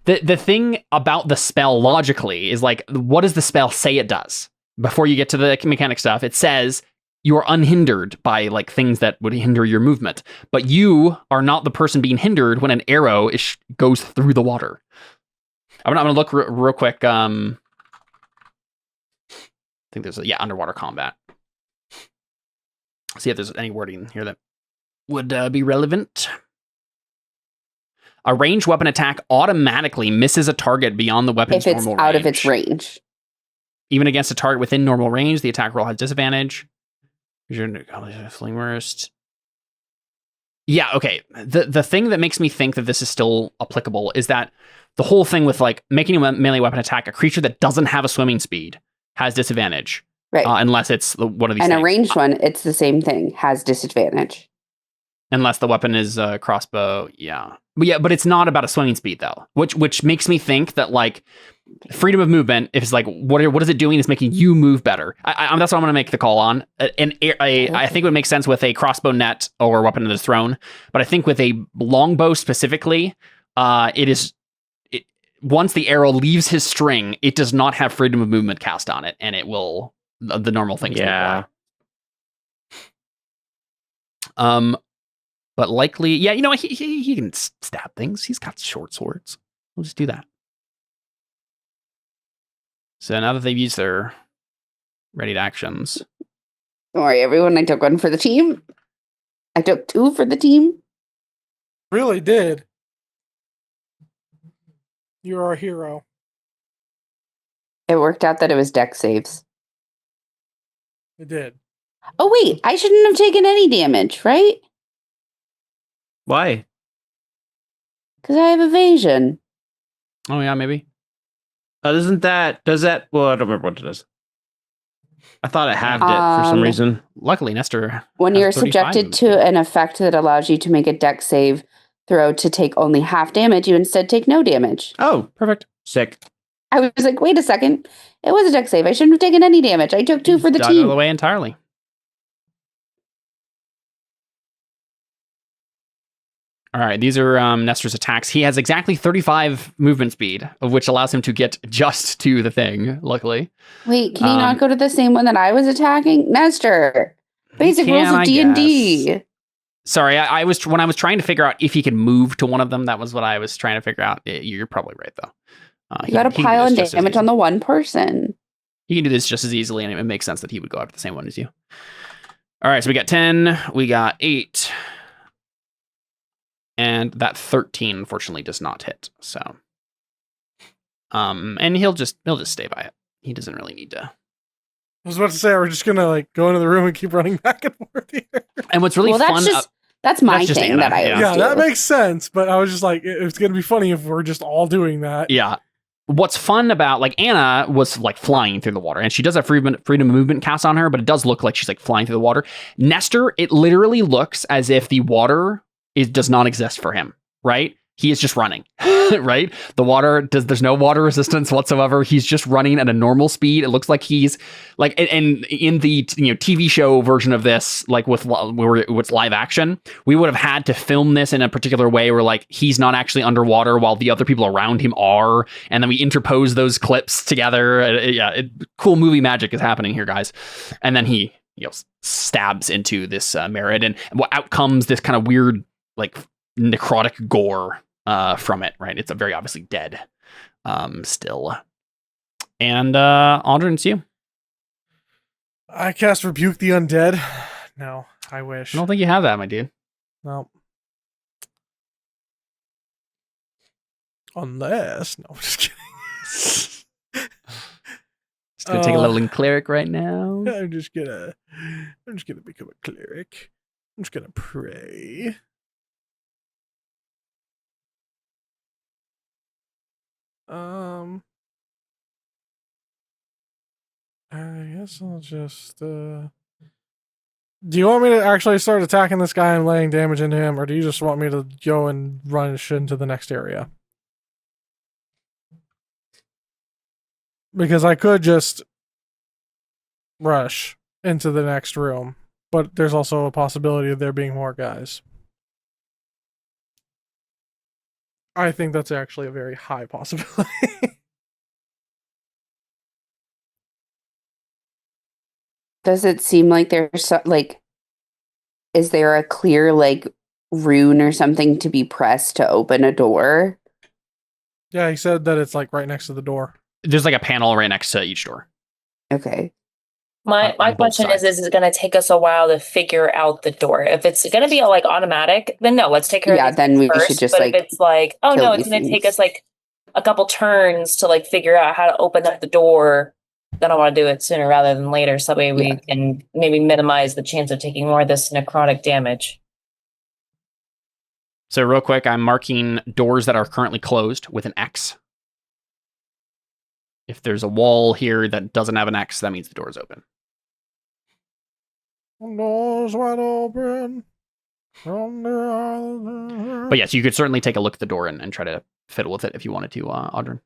the thing about the spell logically is, like, what does the spell say it does? Before you get to the mechanic stuff, it says you're unhindered by, like, things that would hinder your movement. But you are not the person being hindered when an arrow goes through the water. I'm gonna look real quick. I think there's underwater combat. See if there's any wording here that would be relevant. A ranged weapon attack automatically misses a target beyond the weapon's normal range. If it's out of its range. Even against a target within normal range, the attack roll has disadvantage. Fling worst. Yeah, okay. The thing that makes me think that this is still applicable is that the whole thing with like making a melee weapon attack, a creature that doesn't have a swimming speed has disadvantage. Right. Unless it's one of these things. And a ranged one, it's the same thing, has disadvantage. Unless the weapon is a crossbow, yeah. But it's not about a swimming speed though, which makes me think that like freedom of movement, if it's like what is it doing? It's making you move better. That's what I'm going to make the call on. And I think it would make sense with a crossbow net or weapon that is thrown. But I think with a longbow specifically, once the arrow leaves his string, it does not have freedom of movement cast on it, and it will the normal things. Yeah. But likely, yeah, he can stab things. He's got short swords. We'll just do that. So now that they've used their readied actions. Don't worry, everyone. I took one for the team. I took 2 for the team. Really did. You're our hero. It worked out that it was deck saves. It did. Oh, wait. I shouldn't have taken any damage, right? Why? Because I have evasion. Oh, yeah, maybe. Does that? Well, I don't remember what it is. I thought I halved it for some reason. Luckily, Nestor. When you're subjected to an effect that allows you to make a deck save throw to take only half damage, you instead take no damage. Oh, perfect. Sick. I was like, wait a second. It was a deck save. I shouldn't have taken any damage. I took 2 for the Dug team. it away entirely. All right, these are Nestor's attacks. He has exactly 35 movement speed, of which allows him to get just to the thing, luckily. Wait, can he not go to the same one that I was attacking? Nestor, basic rules of D&D. Sorry, I was when I was trying to figure out if he could move to one of them, that was what I was trying to figure out. You're probably right, though. You got to pile in damage on the one person. He can do this just as easily, and it makes sense that he would go after the same one as you. All right, so we got 10, we got 8, and that 13 unfortunately does not hit. So, and he'll just stay by it. He doesn't really need to. I was about to say, we're just gonna like go into the room and keep running back and forth here. And what's really fun. That's my thing Anna, that I yeah, that makes sense. But I was just like, it's gonna be funny if we're just all doing that. Yeah. What's fun about, like, Anna was like flying through the water, and she does have freedom of movement cast on her, but it does look like she's like flying through the water. Nestor, it literally looks as if the water does not exist for him, right? He is just running, right? The water there's no water resistance whatsoever. He's just running at a normal speed. It looks like he's like, and in the TV show version of this, like with live action, we would have had to film this in a particular way where like he's not actually underwater while the other people around him are, and then we interpose those clips together. Cool movie magic is happening here, guys. And then he stabs into this Merid, and out comes this kind of weird like necrotic gore from it, right? It's a very obviously dead still. And Aldrin, it's you. I cast Rebuke the Undead. No, I wish. I don't think you have that, my dude. No. Unless, no, I'm just kidding. Just gonna take a level in cleric right now. I'm just gonna become a cleric. I'm just gonna pray. I guess I'll just do you want me to actually start attacking this guy and laying damage into him, or do you just want me to go and rush into the next area? Because I could just rush into the next room, but there's also a possibility of there being more guys. I think that's actually a very high possibility. Does it seem like there's is there a clear like rune or something to be pressed to open a door? Yeah, he said that it's like right next to the door. There's like a panel right next to each door. Okay. My question is it going to take us a while to figure out the door? If it's going to be like automatic, then no, let's take care of it. Then we first. should just but like. If it's like, oh no, it's going to take us like a couple turns to like figure out how to open up the door, then I want to do it sooner rather than later, so that way we can maybe minimize the chance of taking more of this necrotic damage. So real quick, I'm marking doors that are currently closed with an X. If there's a wall here that doesn't have an X, that means the door is open. Doors wide open. But yes, you could certainly take a look at the door and try to fiddle with it if you wanted to, Audrey.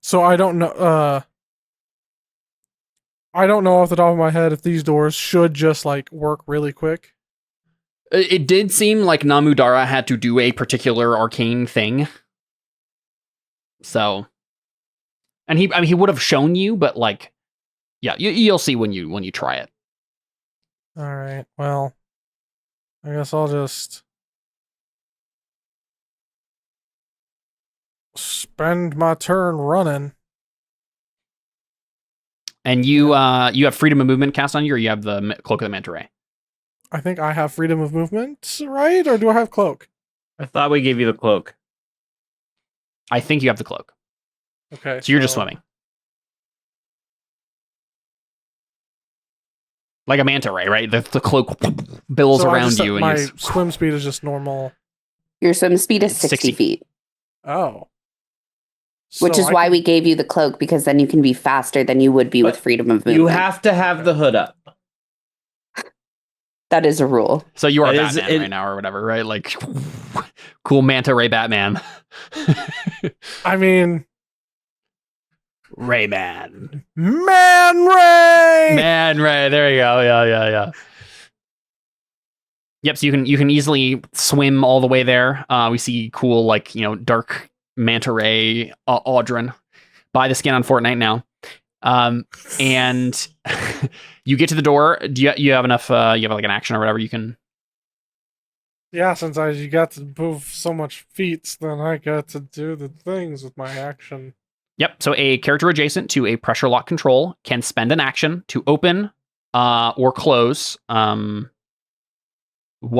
So I don't know. I don't know off the top of my head if these doors should just like work really quick. It did seem like Namudara had to do a particular arcane thing. So, and he would have shown you, but like, yeah, you'll see when you try it. All right. Well, I guess I'll just spend my turn running. And you have freedom of movement cast on you, or you have the cloak of the manta ray? I think I have freedom of movement, right? Or do I have cloak? I thought we gave you the cloak. I think you have the cloak. Okay. So you're just swimming. Like a manta ray, right? The cloak billows around you. And my swim speed is just normal. Your swim speed is 60 feet. Oh. Which is why we gave you the cloak, because then you can be faster than you would be with freedom of movement. You have to have the hood up. That is a rule. So you are Batman right now or whatever, right? Like, cool manta ray Batman. I mean, Rayman. Man Ray! Man Ray. There you go. Yeah. Yep, so you can easily swim all the way there. We see cool, like, dark manta ray Audrin. Buy the skin on Fortnite now. And you get to the door. Do you have enough? You have like an action or whatever you can. Yeah, since you got to move so much feats, then I got to do the things with my action. Yep. So a character adjacent to a pressure lock control can spend an action to open or close one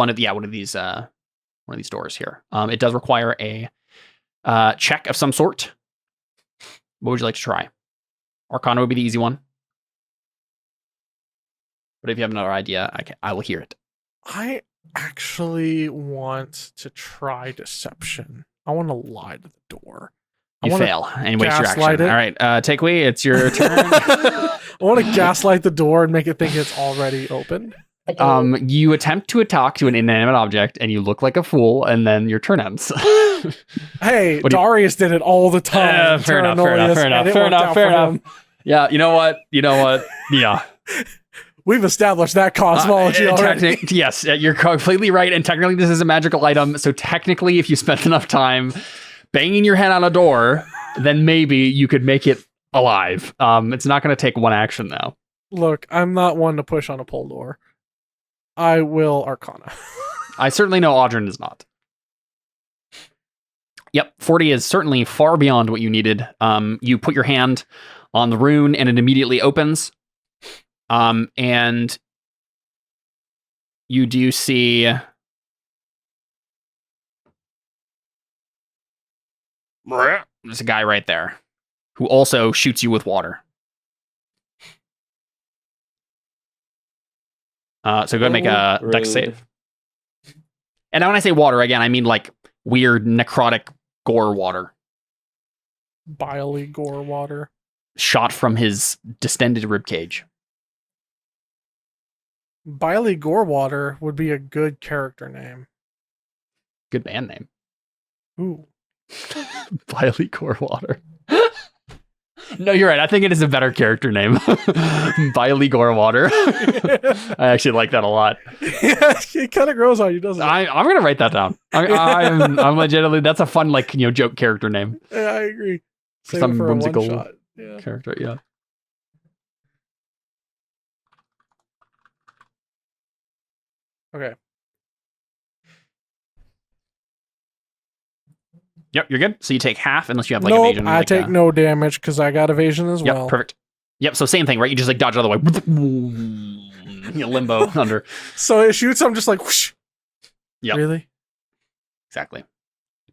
of these doors here. It does require a check of some sort. What would you like to try? Arcana would be the easy one. But if you have another idea, I will hear it. I actually want to try deception. I want to lie to the door. You fail and waste your action. It. All right, Takeaway, it's your turn. I want to gaslight the door and make it think it's already open. You attempt to talk to an inanimate object and you look like a fool, and then your turn ends. Hey, Darius did it all the time. Fair enough. Yeah, you know what? Yeah. We've established that cosmology already. Yes, you're completely right. And technically, this is a magical item. So technically, if you spent enough time banging your head on a door, then maybe you could make it alive. It's not going to take one action, though. Look, I'm not one to push on a pole door. I will Arcana. I certainly know Audrin is not. Yep, 40 is certainly far beyond what you needed. You put your hand on the rune and it immediately opens. And you do see there's a guy right there who also shoots you with water. So go ahead and make a dex save. And when I say water, again, I mean like weird necrotic gore water. Biley gore water. Shot from his distended ribcage. Biley Gorewater would be a good character name. Good band name. Ooh. Biley Gorewater. No, you're right. I think it is a better character name. Biley Gorewater. I actually like that a lot. Yeah, it kind of grows on you, doesn't it? I'm going to write that down. I'm legitimately, that's a fun, like, joke character name. Yeah, I agree. Some whimsical yeah. character, yeah. Okay. Yep, you're good. So you take half unless you have like nope, evasion. I take no damage because I got evasion as well. Yep, perfect. Yep, so same thing, right? You just like dodge out of the way. You limbo under. So it shoots, I'm just like whoosh. Yep. Really? Exactly.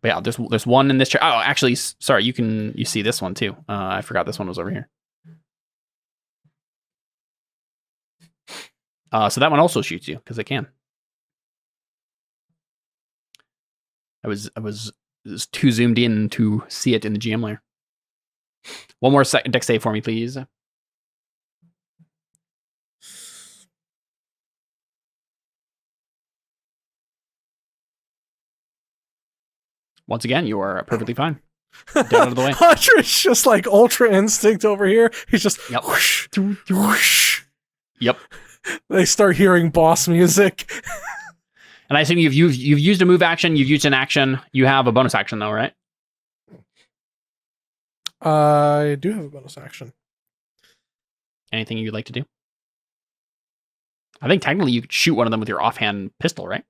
But yeah, there's one in this chair. Oh, actually, sorry, you see this one too. I forgot this one was over here. So that one also shoots you because it can. I was too zoomed in to see it in the GM layer. One more dex save for me, please. Once again, you are perfectly fine. Down out of the way. Audrey's just like ultra instinct over here. He's just yep. Whoosh, whoosh. Yep. They start hearing boss music. And I assume you've used a move action, you've used an action. You have a bonus action though, right? I do have a bonus action. Anything you'd like to do? I think technically you could shoot one of them with your offhand pistol, right?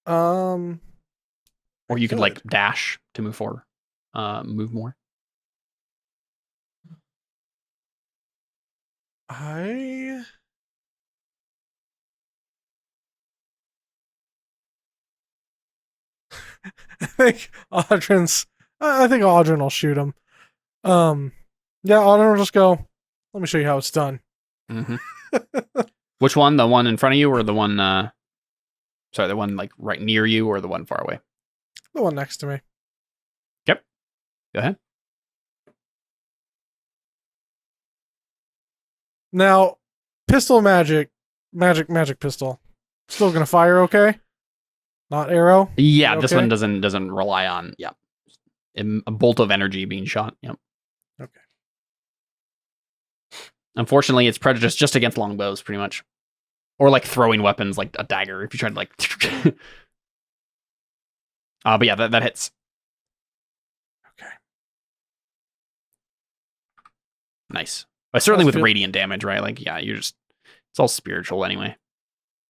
Or you could like dash to move forward, move more. I think Audrin will shoot him. Yeah, Audrin will just go, let me show you how it's done. Mm-hmm. Which one? The one in front of you or the one, the one like right near you or the one far away? The one next to me. Yep. Go ahead. Now, pistol magic pistol. Still gonna fire okay? Not arrow? Yeah, okay? This one doesn't rely on, yeah. a bolt of energy being shot. Yep. Okay. Unfortunately, it's prejudiced just against longbows, pretty much, or like throwing weapons, like a dagger. If you try to like, but yeah, that hits. Okay. Nice. But certainly How's with it feel- radiant damage, right? Like, yeah, it's all spiritual anyway.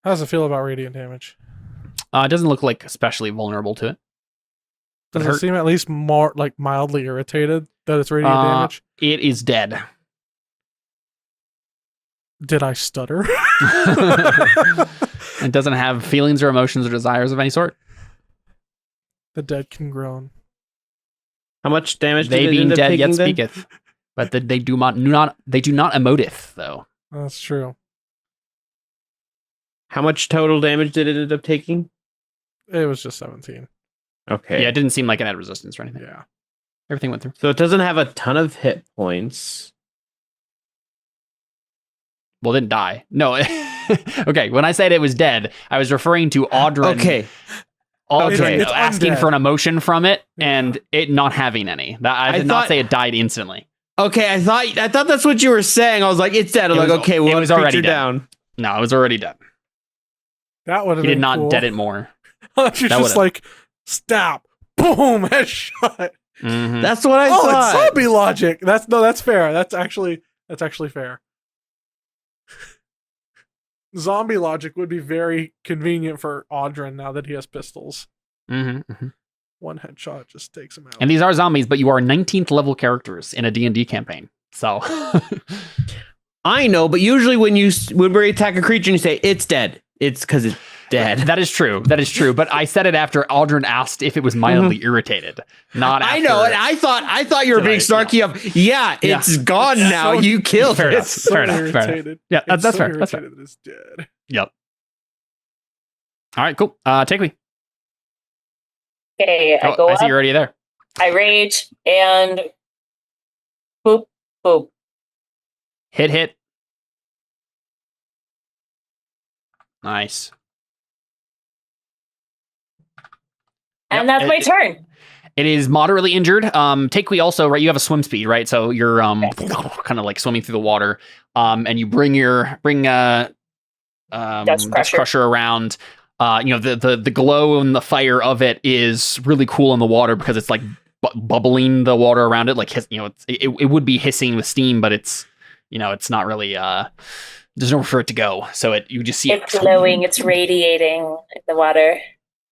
How does it feel about radiant damage? It doesn't look like especially vulnerable to it. Does Hurt. it seem at least more like mildly irritated that it's radiant damage? It is dead. Did I stutter? It doesn't have feelings or emotions or desires of any sort. The dead can groan. How much damage They did it being end up dead yet taking then? speaketh, but they do not emoteth though. That's true. How much total damage did it end up taking? It was just 17. Okay. Yeah, it didn't seem like it had resistance or anything. Yeah. Everything went through. So it doesn't have a ton of hit points. Well, it didn't die. No. Okay, when I said it was dead, I was referring to Audrin. Okay. Audrin It's asking undead. for an emotion from it and Yeah. it not having any. I did not say it died instantly. Okay, I thought that's what you were saying. I was like, it's dead. I'm It like, was- okay, it well, was creature already dead. down. No, it was already dead. That would have He been did not cool. dead it more. You're That just would've- like, stop. Boom, headshot. Mhm. That's what I Oh, it's thought. zombie logic. That's fair. That's actually fair. Zombie logic would be very convenient for Audrin now that he has pistols. Mhm, mhm. One headshot just takes him out. And these are zombies, but you are 19th level characters in a D&D campaign. So I know, but usually when we attack a creature and you say it's dead, it's because it's dead. that is true. That is true. But I said it after Audrin asked if it was mildly irritated. Not after. I know, and I thought you were being snarky of, yeah, it's gone now. So- You killed Fair it. enough. It's so Fair enough, fair enough. irritated. Yeah, It's that's so fair. That's fair. irritated that it's dead. Yep. All right, cool. Take me. Okay, I go I up, see you're already there. I rage, and boop, boop. Hit. Nice. And Yep, that's my turn. It is moderately injured. Takui also, right? You have a swim speed, right? So you're kind of like swimming through the water. And you bring Dust Crusher around. The glow and the fire of it is really cool in the water because it's like bubbling the water around it. Like it would be hissing with steam, but it's not really. There's nowhere for it to go. So you just see It's glowing, it's radiating in the water.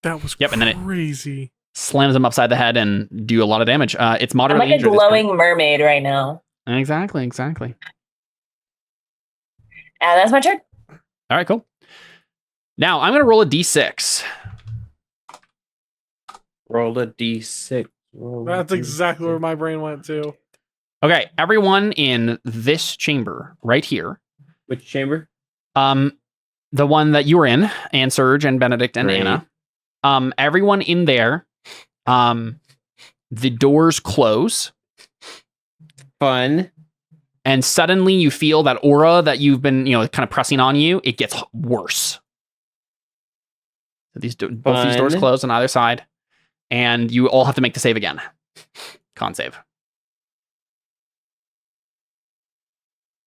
That was Yep, and then it- crazy. slams him upside the head and do a lot of damage. It's I'm moderately like a injured. This glowing mermaid right now. point. Exactly. And that's my turn. All right, cool. Now I'm gonna roll a d6. Roll a d6. That's exactly where my brain went to. Okay, everyone in this chamber right here, Which chamber? the one that you were in, and Serge and Benedict and Great. Anna, everyone in there, the doors close, Fun. and suddenly you feel that aura that you've been, kind of pressing on you. It gets worse. So both these doors Fun. close on either side, and you all have to make the save again. Con save.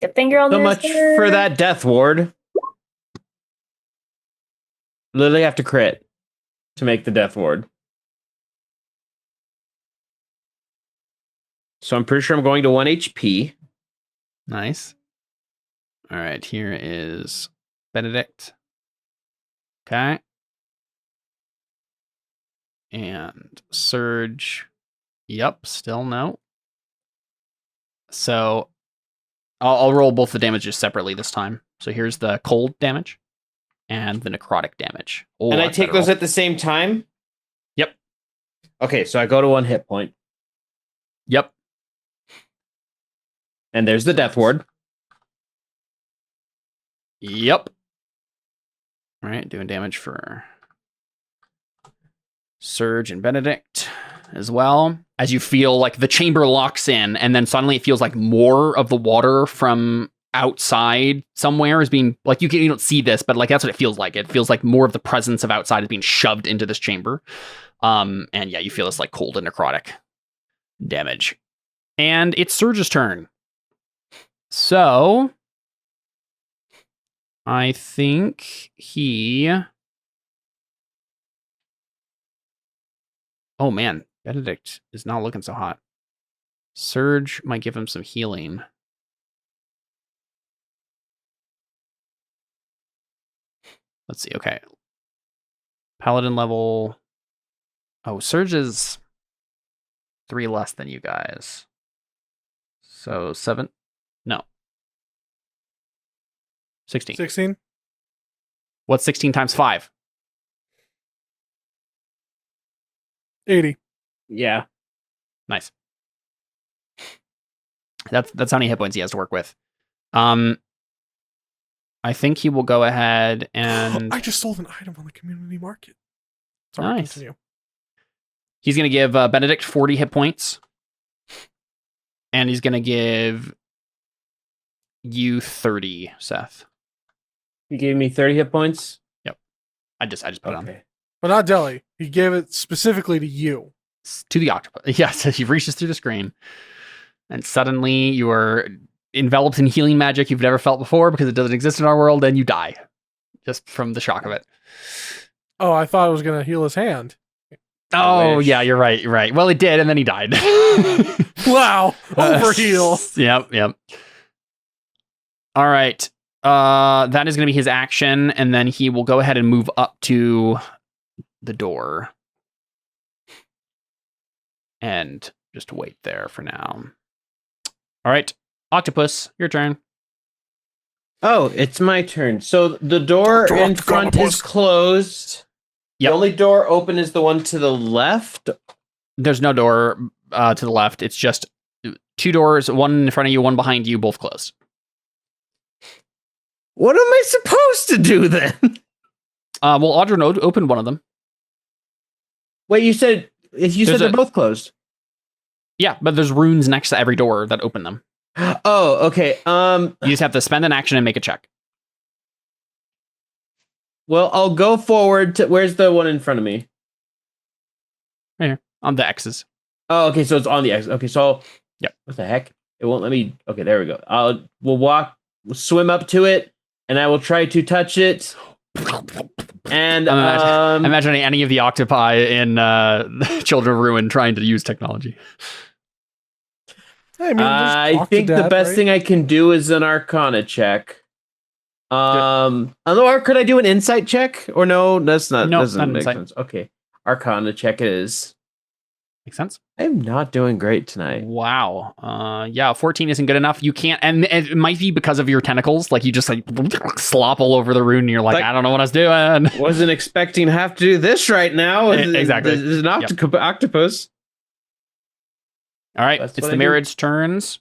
Good finger on So this much finger. for that death ward. Literally have to crit to make the death ward. So I'm pretty sure I'm going to 1 HP. Nice. All right, here is Benedict. Okay. And Surge. Yep, still no. So I'll roll both the damages separately this time. So here's the cold damage and the necrotic damage. Oh, And I that's take better those roll. at the same time? Yep. Okay, so I go to 1 hit point. Yep. And there's the death ward. Yep. All right, doing damage for Surge and Benedict as well. As you feel like the chamber locks in, and then suddenly it feels like more of the water from outside somewhere is being, like, you don't see this, but like that's what it feels like. It feels like more of the presence of outside is being shoved into this chamber. And yeah, you feel this like cold and necrotic damage. And it's Surge's turn. So I think he... Oh man, Benedict is not looking so hot. Surge might give him some healing. Let's see, okay. Paladin level... Oh, Surge is 3 less than you guys. So 7? No. 16. 16? What's 16 times 5? 80. Yeah. Nice. That's how many hit points he has to work with. I think he will go ahead and... I just sold an item on the community market. Sorry, Nice. continue. He's going to give Benedict 40 hit points. And he's going to give you 30, Seth. You gave me 30 hit points? Yep. I just put it on. But not Deli. He gave it specifically to you. To the octopus. Yes, he reaches through the screen. And suddenly you are enveloped in healing magic you've never felt before because it doesn't exist in our world, and you die. Just from the shock of it. Oh, I thought it was going to heal his hand. Oh, yeah, you're right. You're right. Well, it did, and then he died. Wow. Overheal. Yep. All right. That is going to be his action, and then he will go ahead and move up to the door. And just wait there for now. All right. Octopus, your turn. Oh, it's my turn. So the door in front is closed. Yep. The only door open is the one to the left. There's no door to the left. It's just 2 doors, one in front of you, one behind you, both closed. What am I supposed to do then? Well, Audrey opened one of them. Wait, you said they're both closed. Yeah, but there's runes next to every door that open them. Oh, okay. You just have to spend an action and make a check. Well, I'll go forward to... Where's the one in front of me? Right here, on the X's. Oh, okay, so it's on the X. Okay, so... Yep. What the heck? It won't let me... Okay, there we go. We'll swim up to it, and I will try to touch it. And I'm imagining any of the octopi in Children of Ruin trying to use technology. I think the best thing I can do is an Arcana check. Or could I do an Insight check? Or no, that's not. No, doesn't not make insight. sense. Okay, Arcana check it is. Makes sense. I'm not doing great tonight. Wow. Yeah, 14 isn't good enough. You can't, and it might be because of your tentacles. Like you just like slop all over the rune, and you're like, I don't know what I was doing. Wasn't expecting to have to do this right now. Exactly. There's an octopus. All right, That's it's what the I do. Myriad's turns.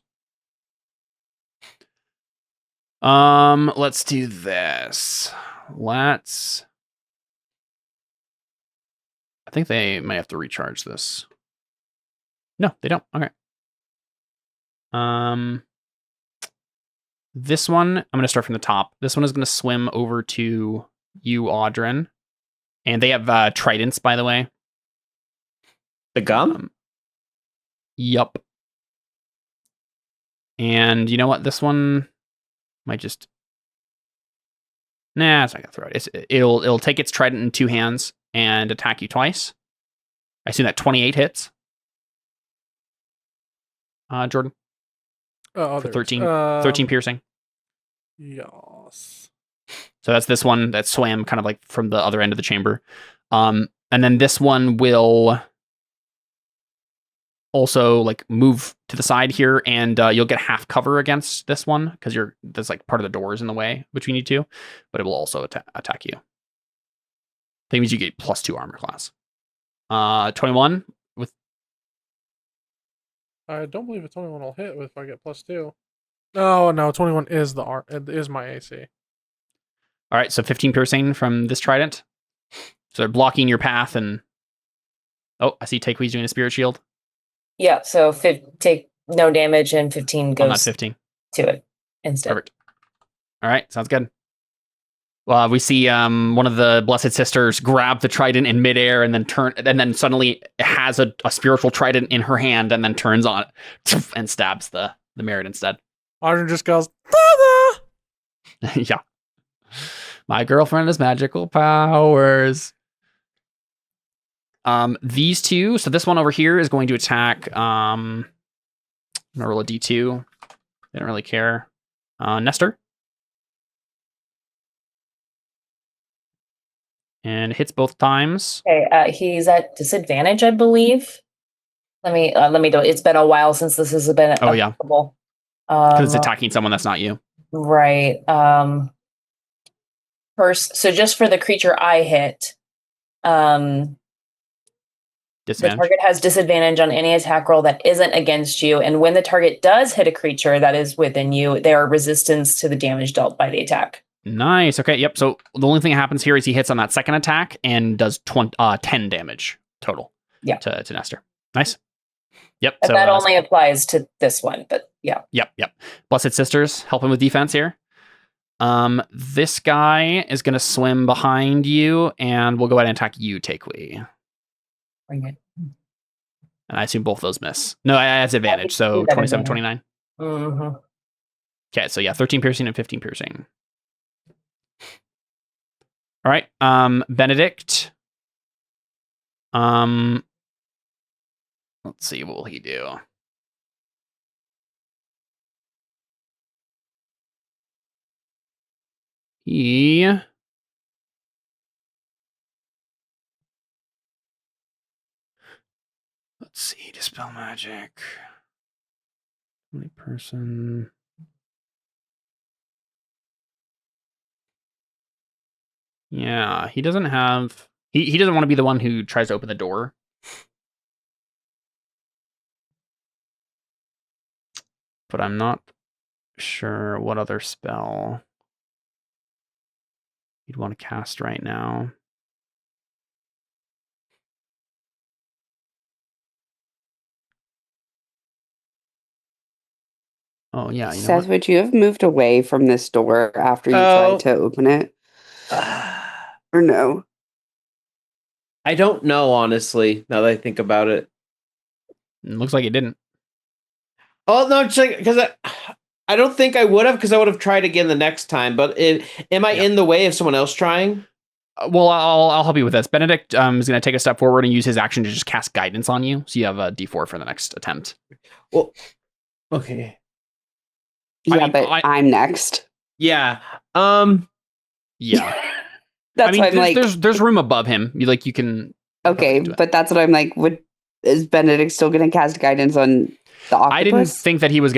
Let's do this. I think they might have to recharge this. No, they don't. Okay. This one, I'm going to start from the top. This one is going to swim over to you, Audrin. And they have tridents, by the way. The gum? Yup. And you know what? This one might just... Nah, it's not going to throw it. It'll take its trident in 2 hands and attack you twice. I assume that 28 hits. Jordan? Oh, For 13 piercing. Yes. So that's this one that swam kind of like from the other end of the chamber. And then this one will also like move to the side here, and you'll get half cover against this one because there's like part of the doors in the way between you two, but it will also attack you. That means you get +2 armor class. 21 with... I don't believe a 21 will hit if I get +2. No, 21 is is my AC. All right, so 15 piercing from this trident. So they're blocking your path, and I see Takewee's doing a spirit shield. Yeah, so take no damage and 15 goes Not 15. to it instead. Perfect. All right, sounds good. We see one of the Blessed Sisters grab the trident in midair and then suddenly has a spiritual trident in her hand and then turns on it and stabs the Merit instead. Audrey just goes, Father! Yeah. My girlfriend has magical powers. These two, so this one over here is going to attack. I'm gonna roll a D2. They don't really care. Nestor. And hits both times. Okay, he's at disadvantage, I believe. Let me do it. It's been a while since this has been applicable. Because it's attacking someone that's not you. Right. First, so just for the creature I hit, the target has disadvantage on any attack roll that isn't against you, and when the target does hit a creature that is within you, they are resistance to the damage dealt by the attack. Nice. Okay. Yep. So the only thing that happens here is he hits on that second attack and does 10 damage total. Yeah. To Nestor. Nice. Yep. And so that only applies to this one, but yeah. Yep. Blessed Sisters helping with defense here. This guy is going to swim behind you, and we'll go ahead and attack you, Takewee. Bring it. And I assume both those miss. No, it has advantage. So 27, 29. Mm-hmm. Okay. So yeah, 13 piercing and 15 piercing. All right. Benedict. Let's see, what will he do? Let's see, dispel magic. Only person. Yeah, he doesn't have. He doesn't want to be the one who tries to open the door. But I'm not sure what other spell you'd want to cast right now. Oh, yeah. Seth, would you have moved away from this door after you tried to open it? Or no? I don't know, honestly, now that I think about it. It looks like it didn't. Oh, no, because I don't think I would have, because I would have tried again the next time. But am I in the way of someone else trying? Well, I'll help you with this. Benedict is going to take a step forward and use his action to just cast guidance on you. So you have a D4 for the next attempt. Well, okay. Yeah, I'm next. Yeah. Yeah. That's why I'm like, there's room above him. You can. Okay, but that's what I'm like. Is Benedict still going to cast guidance on the octopus? I didn't think that you were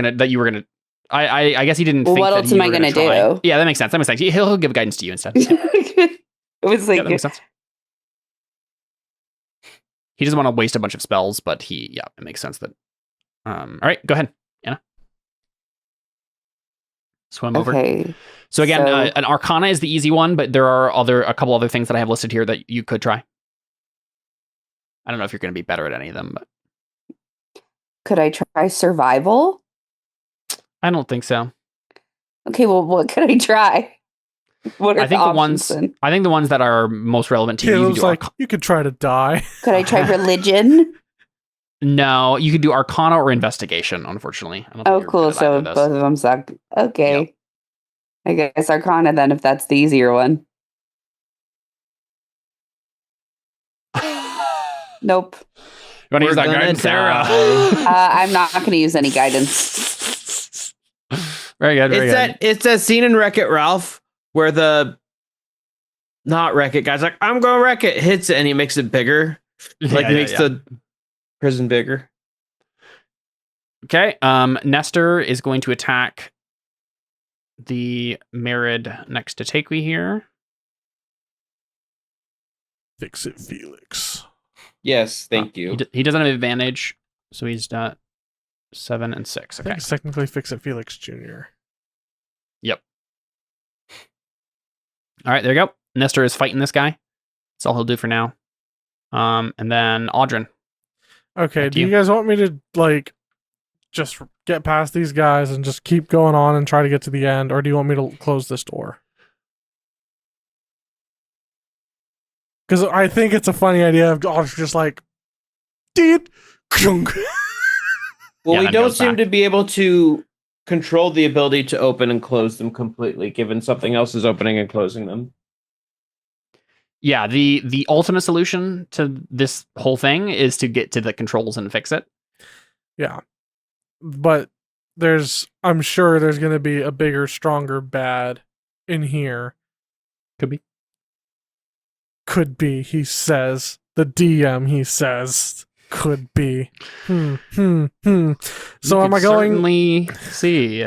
gonna. I guess he didn't. Think what else am I gonna do? Yeah, that makes sense. He'll give guidance to you instead. Yeah. It was like, that makes sense. He doesn't want to waste a bunch of spells, but it makes sense that. All right, go ahead, Anna. Swim over. So again, an Arcana is the easy one, but there are a couple other things that I have listed here that you could try. I don't know if you're going to be better at any of them, but could I try survival? I don't think so. Okay, well, what could I try? What are the options? I think the ones that are most relevant to you. You could try to die. Could I try religion? No, you could do Arcana or Investigation, unfortunately. Oh, cool. So both of them suck. Okay. Yep. I guess Arcana then, if that's the easier one. Nope. You want to use that guidance, Sarah? I'm not going to use any guidance. Very good. It's that scene in Wreck-It Ralph where not Wreck-It guy's like, I'm going to wreck it, hits it, and he makes it bigger. Makes the prison bigger. Okay. Nestor is going to attack the Merid next to Takewee here. Fix it, Felix. Yes, thank you. He doesn't have advantage, so he's got 7 and 6. Okay. I think it's technically Fix It Felix Jr. Yep. All right, there you go. Nestor is fighting this guy. That's all he'll do for now. And then Audrin. Okay, do you guys want me to just get past these guys and just keep going on and try to get to the end, or do you want me to close this door? Because I think it's a funny idea of just like, dude. Well, Yeah, we then don't goes seem back. to be able to control the ability to open and close them completely, given something else is opening and closing them. Yeah, the ultimate solution to this whole thing is to get to the controls and fix it. Yeah. But I'm sure there's going to be a bigger, stronger bad in here. Could be. Could be, he says. The DM, he says. Could be. So am I going? Certainly see.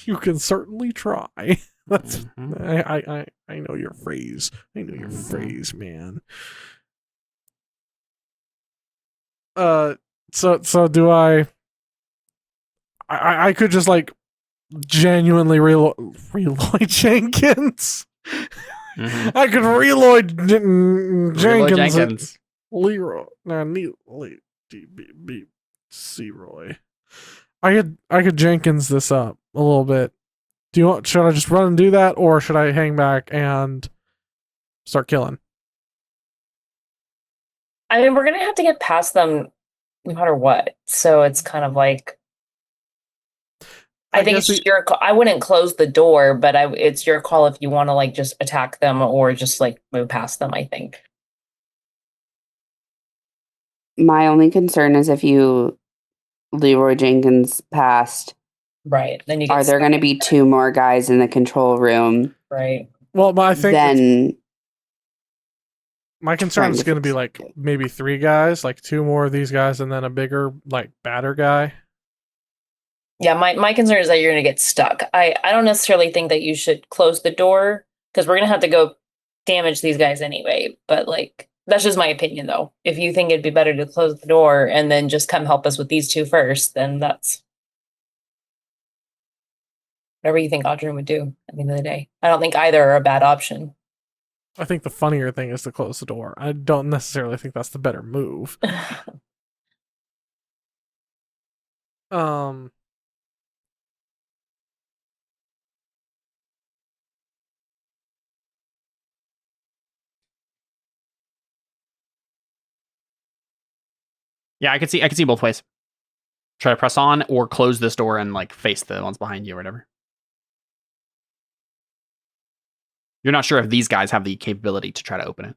You can certainly try. That's Mhm. I know your phrase. I know your phrase, man. So do I could just like genuinely reload Jenkins. Mhm. I could reload Reload Jenkins. Jenkins. Leroy. Roy. I could Jenkins this up a little bit. Should I just run and do that, or should I hang back and start killing? I mean, we're gonna have to get past them no matter what. So it's kind of like I think guess it's your call. I wouldn't close the door, but it's your call if you want to like just attack them or just like move past them, I think. My only concern is if you Leroy Jenkins past, Right. Then you get are there going to be 2 more guys in the control room? right. Well, but I think Then my concern trying is to going to be fix like it. maybe 3 guys, like 2 more of these guys, and then a bigger, like badder guy. Yeah, my concern is that you're gonna get stuck. I don't necessarily think that you should close the door because we're gonna have to go damage these guys anyway. But like that's just my opinion though. If you think it'd be better to close the door and then just come help us with these 2 first, then that's whatever you think Audrey would do at the end of the day. I don't think either are a bad option. I think the funnier thing is to close the door. I don't necessarily think that's the better move. Yeah, I could see both ways. Try to press on or close this door and like face the ones behind you or whatever. You're not sure if these guys have the capability to try to open it.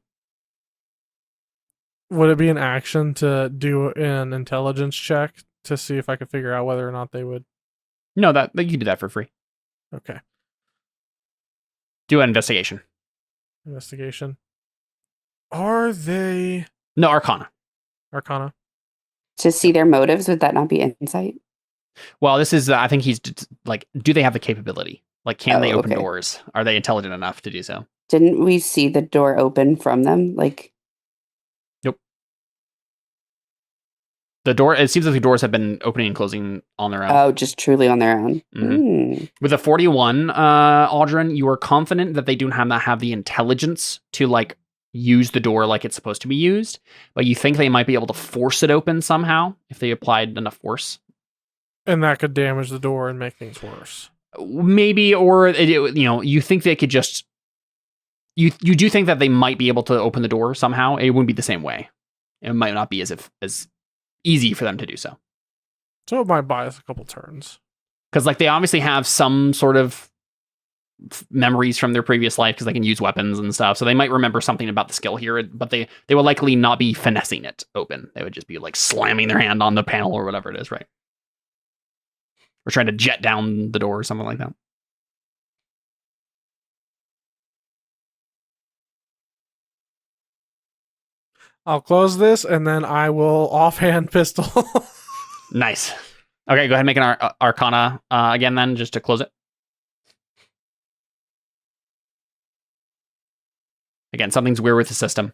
Would it be an action to do an intelligence check to see if I could figure out whether or not they would? No, that you can do that for free. Okay. Do an investigation. Investigation. Are they No, Arcana. Arcana? To see their motives, would that not be insight? Well, this is I think he's like, do they have the capability? Like, can they open okay. doors? Are they intelligent enough to do so? Didn't we see the door open from them? Like, nope. The door. It seems like the doors have been opening and closing on their own. Oh, just truly on their own. Mm-hmm. With a 41, Aldrin, you are confident that they do not have the intelligence to like use the door like it's supposed to be used, but you think they might be able to force it open somehow if they applied enough force. And that could damage the door and make things worse. Maybe, or you think they could just. You do think that they might be able to open the door somehow. It wouldn't be the same way. It might not be as easy for them to do so. So it might buy us a couple turns. Because like they obviously have some sort of memories from their previous life because they can use weapons and stuff. So they might remember something about the skill here, but they will likely not be finessing it open. They would just be like slamming their hand on the panel or whatever it is, right? Or trying to jet down the door or something like that. I'll close this and then I will offhand pistol. Nice. Okay, go ahead and make an Arcana again then, just to close it. Again, something's weird with the system.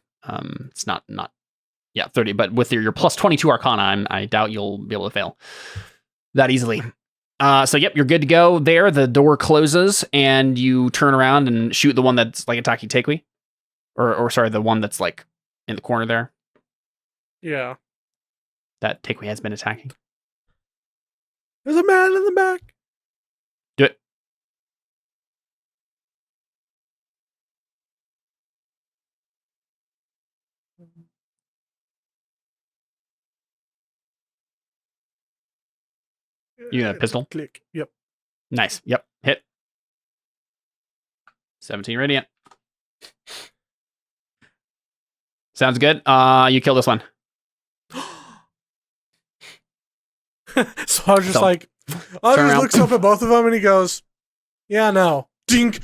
It's not 30, but with your plus 22 Arcana, I doubt you'll be able to fail that easily. So yep, you're good to go there. The door closes and you turn around and shoot the one that's like attacking Takui. Or sorry, the one that's like in the corner there. Yeah. That Takui has been attacking. There's a man in the back. Do it. You got a pistol? Click. Yep. Nice. Yep. Hit. 17 radiant. Sounds good. You kill this one. So I was just like, Audrey looks up at both of them and he goes, yeah, no. Dink,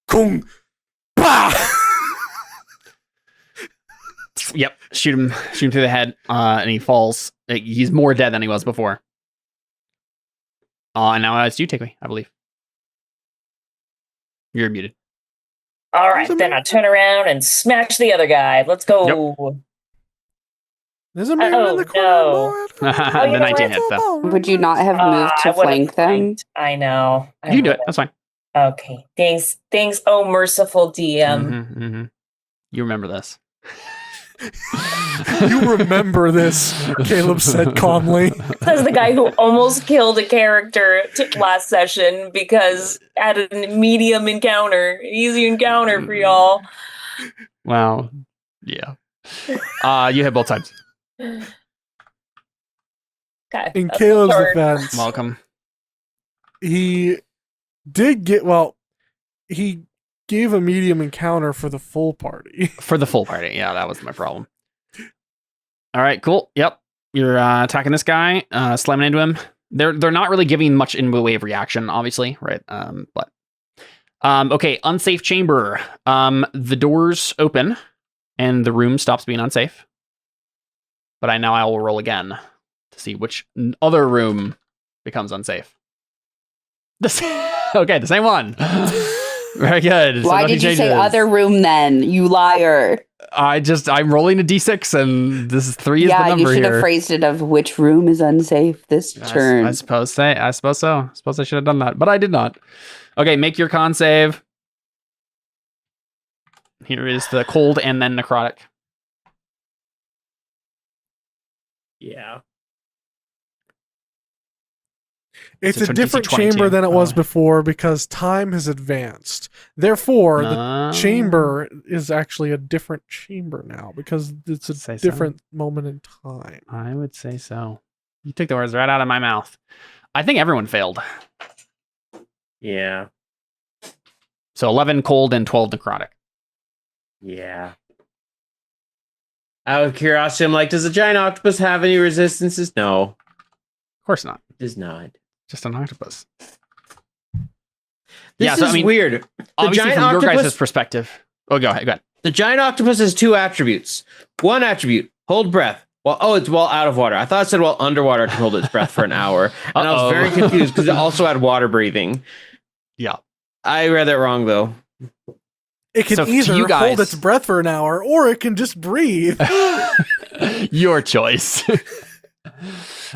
kong, bah! Yep. Shoot him through the head, and he falls. He's more dead than he was before. And now it's you, take me, I believe. You're muted. All right, then I turn around and smash the other guy. Let's go. Yep. There's a man in the corner. No. The 19 hits, though. Would you not have moved to flank them? I know. You can do it. That's fine. Okay. Thanks. Oh, merciful DM. You remember this. You remember this, Caleb said calmly. Says the guy who almost killed a character last session because at a medium encounter, easy encounter for y'all. Wow. Yeah. You hit both sides. Okay. In Caleb's defense, Welcome. He gave a medium encounter for the full party. For the full party. Yeah, that was my problem. All right, cool. Yep. You're attacking this guy, slamming into him. They're not really giving much in the way of reaction, obviously, right? Okay, unsafe chamber. The doors open and the room stops being unsafe. But I will roll again to see which other room becomes unsafe. The same one. Very good. Why did you say other room then, you liar? I'm rolling a d6 and this is 3 is the number here. Yeah, you should have phrased it of which room is unsafe this turn. I suppose so. I suppose I should have done that, but I did not. Okay, make your con save. Here is the cold and then necrotic. Yeah. It's a different chamber than it was before because time has advanced. Therefore, the chamber is actually a different chamber now because it's a different moment in time. I would say so. You took the words right out of my mouth. I think everyone failed. Yeah. So 11 cold and 12 necrotic. Yeah. Out of curiosity, I'm like, does the giant octopus have any resistances? No. Of course not. It does not. Just an octopus. This is weird. Obviously, from your guys' perspective. Oh, go ahead. The giant octopus has 2 attributes. One attribute, hold breath. It's while out of water. I thought it said while underwater it can hold its breath for an hour. And I was very confused because it also had water breathing. Yeah. I read that wrong, though. It can either hold its breath for an hour or it can just breathe. Your choice.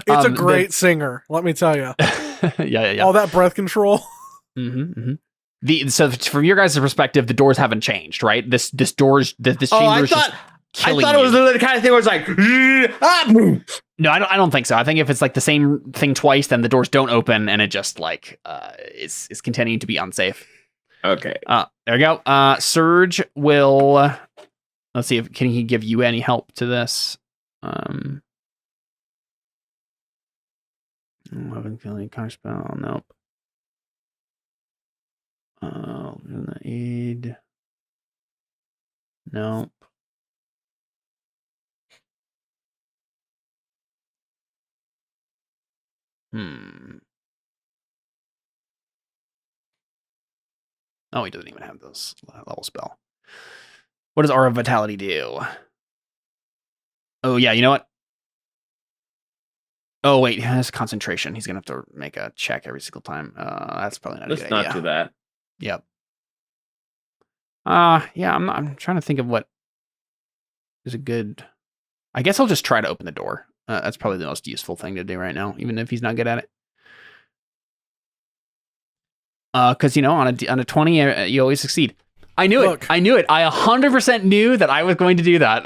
It's a great singer, let me tell you. Yeah. All that breath control. So from your guys' perspective, the doors haven't changed, right? This chamber is just killing you. I thought it was the kind of thing where it's like, No, I don't think so. I think if it's like the same thing twice, then the doors don't open and it just like is continuing to be unsafe. Okay. There we go. Surge will. Let's see can he give you any help to this? 11 killing counterspell. Nope. Aid. Nope. Oh, he doesn't even have those level spell. What does Aura of Vitality do? Oh, yeah, you know what? Oh, wait, he has concentration. He's going to have to make a check every single time. That's probably not a good idea. Let's not do that. Yep. Yeah, I'm trying to think of what is a good... I guess I'll just try to open the door. That's probably the most useful thing to do right now, even if he's not good at it. Because, on a 20, you always succeed. I knew it. I 100% knew that I was going to do that.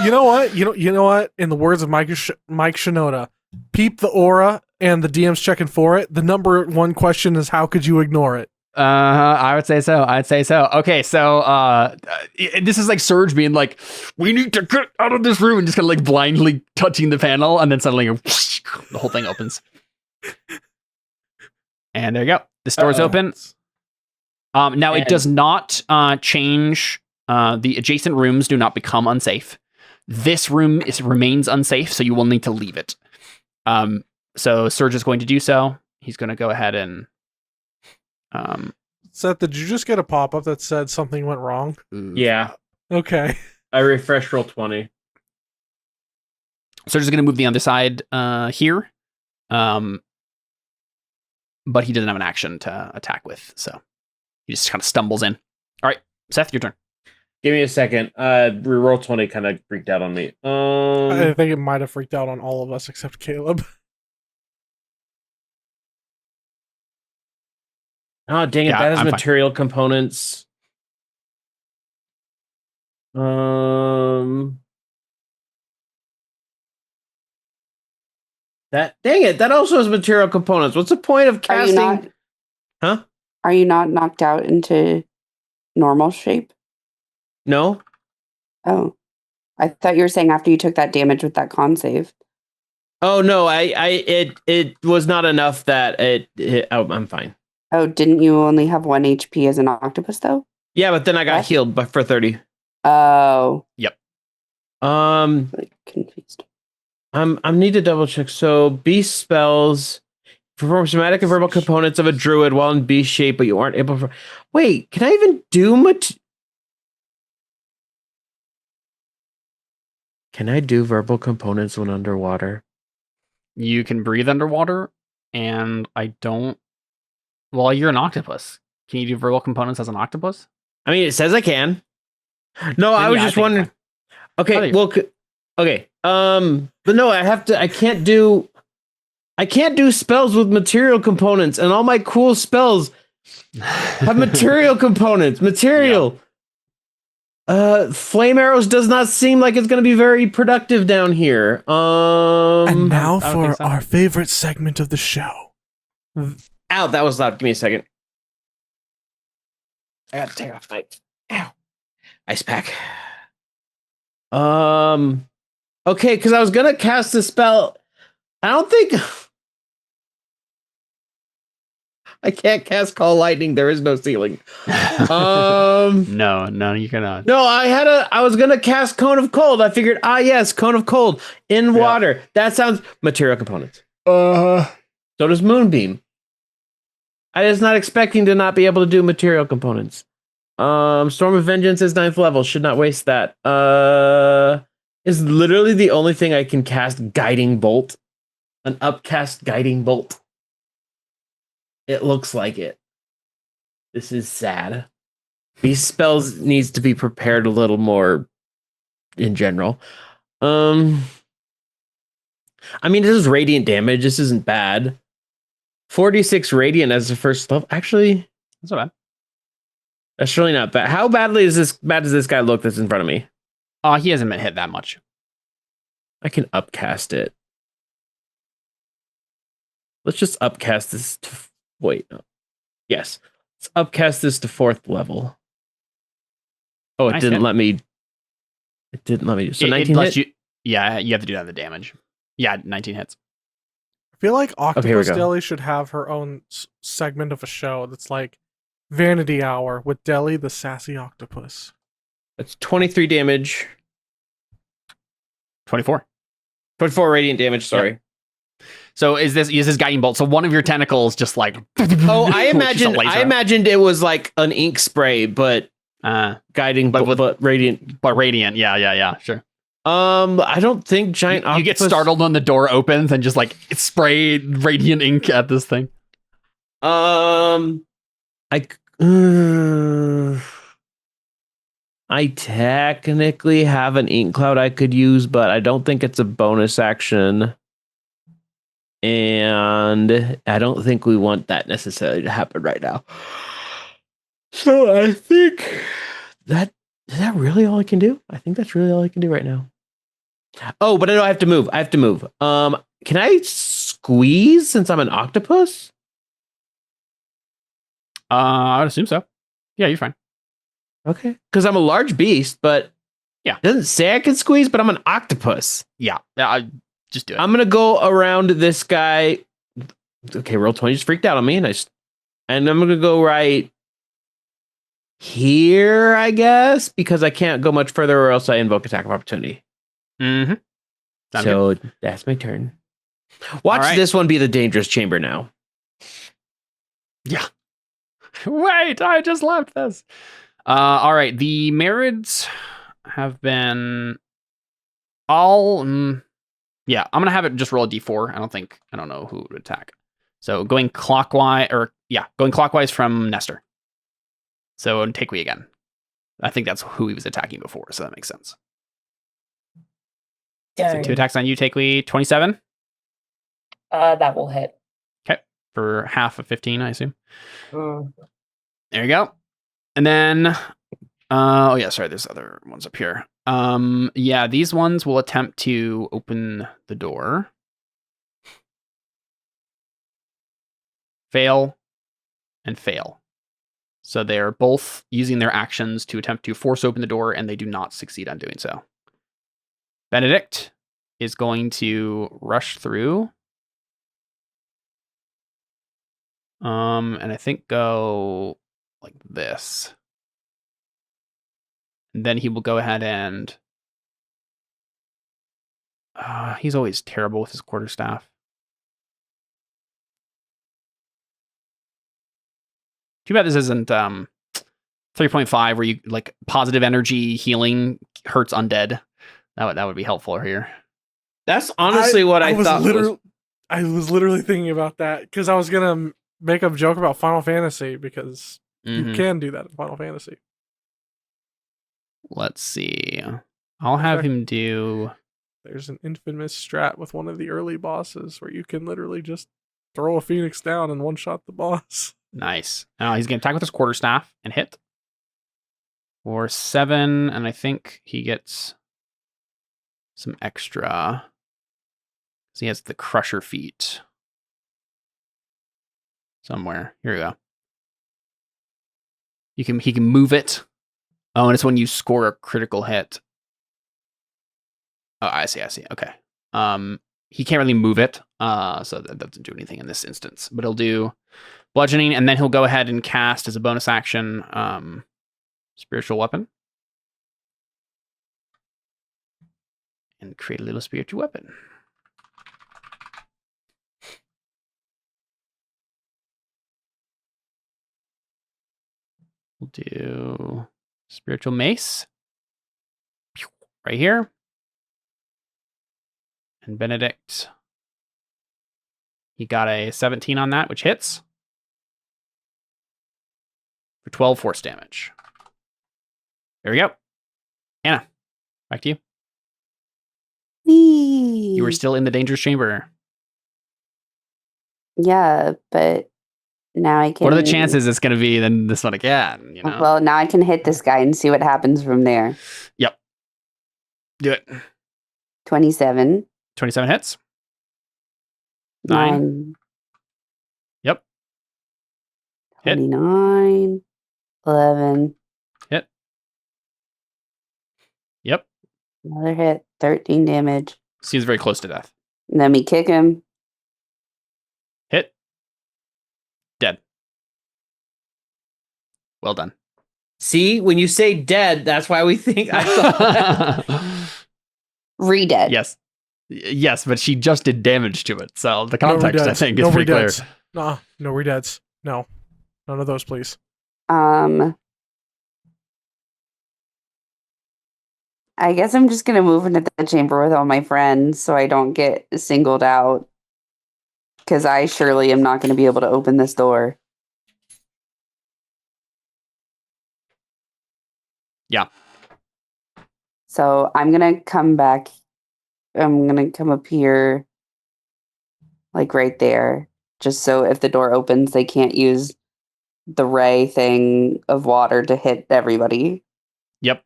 You know what? You know what? In the words of Mike Shinoda, peep the aura and the DM's checking for it. The number one question is, how could you ignore it? I would say so. I'd say so. Okay, so this is like Surge being like, we need to get out of this room, and just kind of like blindly touching the panel, and then suddenly the whole thing opens. And there you go. The store is open. Now, it does not change. The adjacent rooms do not become unsafe. This room remains unsafe, so you will need to leave it. So Serge is going to do so. He's going to go ahead and... Seth, did you just get a pop-up that said something went wrong? Yeah. Okay. I refreshed roll 20. Serge is going to move the other side here. But he doesn't have an action to attack with, so he just kind of stumbles in. All right, Seth, your turn. Give me a second. Roll 20 kind of freaked out on me. I think it might have freaked out on all of us except Caleb. Oh, dang it. That has material components. Dang it. That also has material components. What's the point of casting? Are you not knocked out into normal shape? No. Oh. I thought you were saying after you took that damage with that con save. Oh no, it was not enough that I'm fine. Oh, didn't you only have 1 HP as an octopus, though? Yeah, but then I got healed for 30. Oh. Yep. Confused. I need to double check. So beast spells perform somatic and verbal components of a druid while in beast shape, but you aren't able to... Wait, can I even do Can I do verbal components when underwater? You can breathe underwater, and I don't... Well, you're an octopus. Can you do verbal components as an octopus? I mean, it says I can. No, I was just wondering. Okay, well, okay. But no, I can't do spells with material components, and all my cool spells have material components. Material. Yeah. Flame arrows does not seem like it's going to be very productive down here. And now for our favorite segment of the show. Ow, that was loud. Give me a second. I gotta take off my ice pack. Okay, because I was gonna cast the spell. I don't think I can't cast Call Lightning. There is no ceiling. No, you cannot. No, I was gonna cast Cone of Cold. I figured, yes, Cone of Cold in water. That sounds material components. So does Moonbeam. I was not expecting to not be able to do material components. Storm of Vengeance is 9th level. Should not waste that. Is literally the only thing I can cast Guiding Bolt. An upcast Guiding Bolt. It looks like it. This is sad. These spells needs to be prepared a little more in general. I mean, this is radiant damage. This isn't bad. 46 radiant as the first level. Actually, that's not bad. That's really not bad. How bad does this guy look that's in front of me? He hasn't been hit that much. I can upcast it. Let's just upcast this to... Wait. No. Yes. Let's upcast this to 4th level. Oh, it didn't let me... It didn't let me... So 19 hits? Yeah, you have to do that in the damage. Yeah, 19 hits. I feel like Octopus Deli should have her own segment of a show that's like Vanity Hour with Deli the Sassy Octopus. That's 23 damage. 24 radiant damage, sorry. Yep. So is this guiding bolt? So one of your tentacles just like... Oh, I imagined it was like an ink spray, but guiding, but radiant. But radiant, yeah, sure. I don't think giant octopus... You get startled when the door opens and just like spray radiant ink at this thing. I technically have an ink cloud I could use, but I don't think it's a bonus action. And I don't think we want that necessarily to happen right now. So I think is that really all I can do? I think that's really all I can do right now. Oh, but I know I have to move. Can I squeeze since I'm an octopus? I would assume so. Yeah, you're fine. Okay. Because I'm a large beast, but yeah, it doesn't say I can squeeze, but I'm an octopus. Yeah, I just do it. I'm going to go around this guy. Okay, roll 20 just freaked out on me, and I just And I'm going to go right here, I guess, because I can't go much further or else I invoke attack of opportunity. Mm-hmm. So that's my turn. Watch this one be the dangerous chamber now. Yeah. Wait, I just left this. All right. The Marids have been all... yeah, I'm going to have it just roll a d4. I don't know who would attack. So going clockwise from Nestor. So take we again. I think that's who he was attacking before, so that makes sense. So 2 attacks on you, take we 27. That will hit. Okay, for half of 15, I assume. There you go. And then, there's other ones up here. Yeah, these ones will attempt to open the door. Fail and fail. So they are both using their actions to attempt to force open the door, and they do not succeed on doing so. Benedict is going to rush through. And I think go like this. And then he will go ahead and... he's always terrible with his quarterstaff. Too bad this isn't 3.5 where you like positive energy healing hurts undead. That would be helpful here. That's honestly what I thought. I was literally thinking about that because I was gonna make a joke about Final Fantasy because you can do that in Final Fantasy. Let's see. I'll have him do... There's an infamous strat with one of the early bosses where you can literally just throw a phoenix down and one-shot the boss. Nice. Now he's going to attack with his quarterstaff and hit. For 7, and I think he gets some extra. So he has the crusher feat. Somewhere. Here we go. He can move it. Oh, and it's when you score a critical hit. Oh, I see. Okay. He can't really move it, so that doesn't do anything in this instance. But he'll do bludgeoning, and then he'll go ahead and cast as a bonus action, spiritual weapon, and create a little spiritual weapon. We'll do spiritual mace right here. And Benedict, he got a 17 on that, which hits for 12 force damage. There we go. Anna, back to you. Whee! You were still in the dangerous chamber. Yeah, but now I can... What are the chances it's going to be then this one again? You know? Well, now I can hit this guy and see what happens from there. Yep. Do it. 27. 27 hits. 9. Yep. Hit. 29. 11. Hit. Yep. Another hit. 13 damage. Seems very close to death. Let me kick him. Hit. Dead. Well done. See, when you say dead, that's why we think I thought that. Re-dead. Yes, but she just did damage to it. So the context, I think, is pretty clear. No re-deads. No. None of those, please. I guess I'm just going to move into the chamber with all my friends so I don't get singled out. Because I surely am not going to be able to open this door. Yeah. So I'm going to come back. I'm going to come up here, like right there. Just so if the door opens, they can't use the ray thing of water to hit everybody. Yep.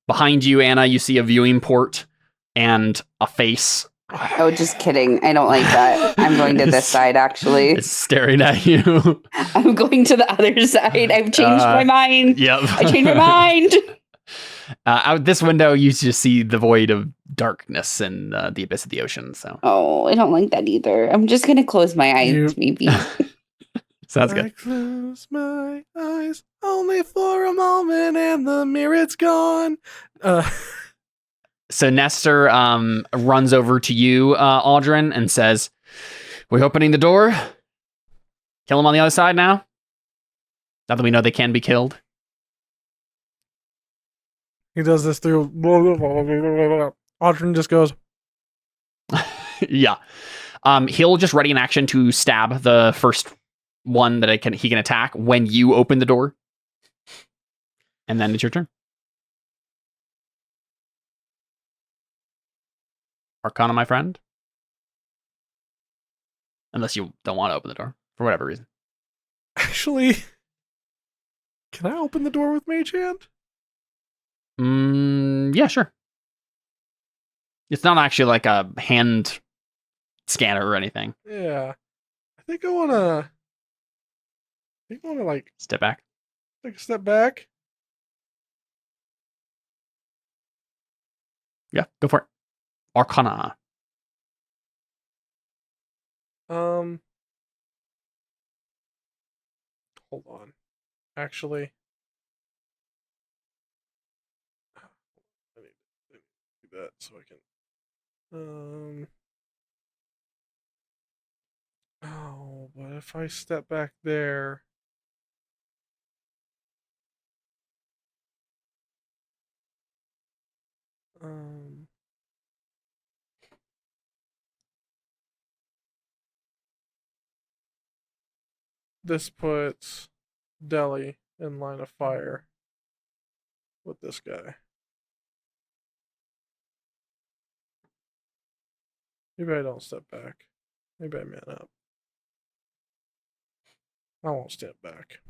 Behind you, Anna, you see a viewing port and a face. Oh, just kidding. I don't like that. I'm going to this side, actually. It's staring at you. I'm going to the other side. I've changed my mind. Yep. I changed my mind. Out this window, you just see the void of darkness and the abyss of the ocean. So. Oh, I don't like that either. I'm just going to close my eyes, maybe. Sounds I good. close my eyes only for a moment and the mirror's gone. So Nestor runs over to you, Aldrin, and says, "We're opening the door. Kill him on the other side now. Now that we know they can be killed." He does this through. Audrey just goes, Yeah. He'll just ready an action to stab the first one that he can attack when you open the door. And then it's your turn. Arcana, my friend. Unless you don't want to open the door for whatever reason. actually, can I open the door with Mage Hand? Yeah, sure. It's not actually like a hand scanner or anything. Yeah. I think I wanna like Step back. take a step back. Yeah, go for it. Arcana. Hold on. Actually, I need to do that so I can. Oh, but if I step back there. This puts Delhi in line of fire with this guy. Maybe I don't step back. Maybe I man up. I won't step back.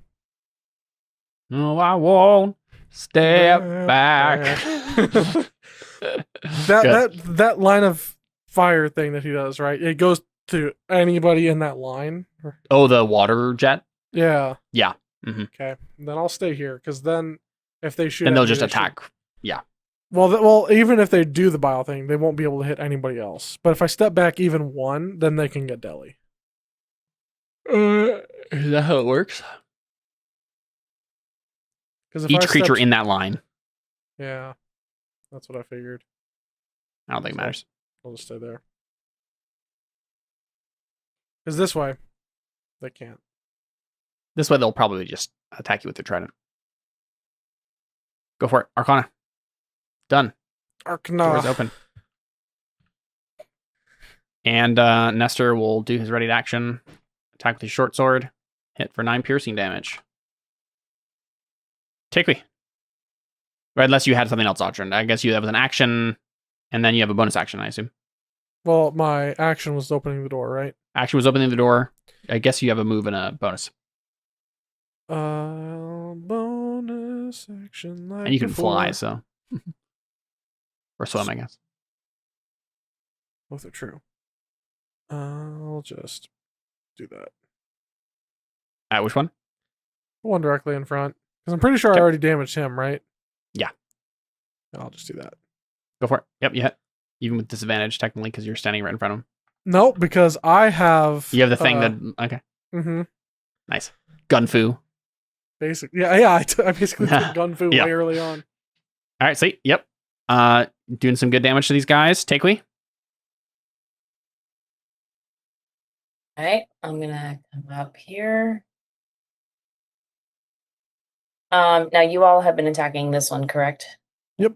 No, I won't step back. that line of fire thing that he does, right? It goes to anybody in that line. Oh, the water jet? Yeah. Yeah. Mm-hmm. Okay. Then I'll stay here because then if they shoot, Then at they'll me, just they attack. should- Yeah. Well, even if they do the bile thing, they won't be able to hit anybody else. But if I step back even one, then they can get Delhi. Is that how it works? Because Each creature in that line. Yeah, that's what I figured. I don't think it matters. I'll just stay there. Because this way, they can't. This way, they'll probably just attack you with their trident. Go for it. Arcana. Done. Arcana. Door's open. And Nestor will do his ready to action. Attack with his short sword. Hit for 9 piercing damage. Take me. Or unless you had something else, Audrin. I guess you have an action, and then you have a bonus action, I assume. Well, my action was opening the door, right? Action was opening the door. I guess you have a move and a bonus. Bonus action like And you can before. fly, so. Or swim, I guess. Both are true. I'll just do that. Which one? One directly in front. Because I'm pretty sure I already damaged him, right? Yeah. I'll just do that. Go for it. Yep, you hit. Even with disadvantage, technically, because you're standing right in front of him. No, because I have... You have the thing that... Okay. Mm-hmm. Nice. Gunfu. Basically, yeah, I basically took Gunfu Yeah. way early on. All right, see? Yep. Doing some good damage to these guys. Take we. All right, I'm gonna come up here. Now you all have been attacking this one, correct? Yep.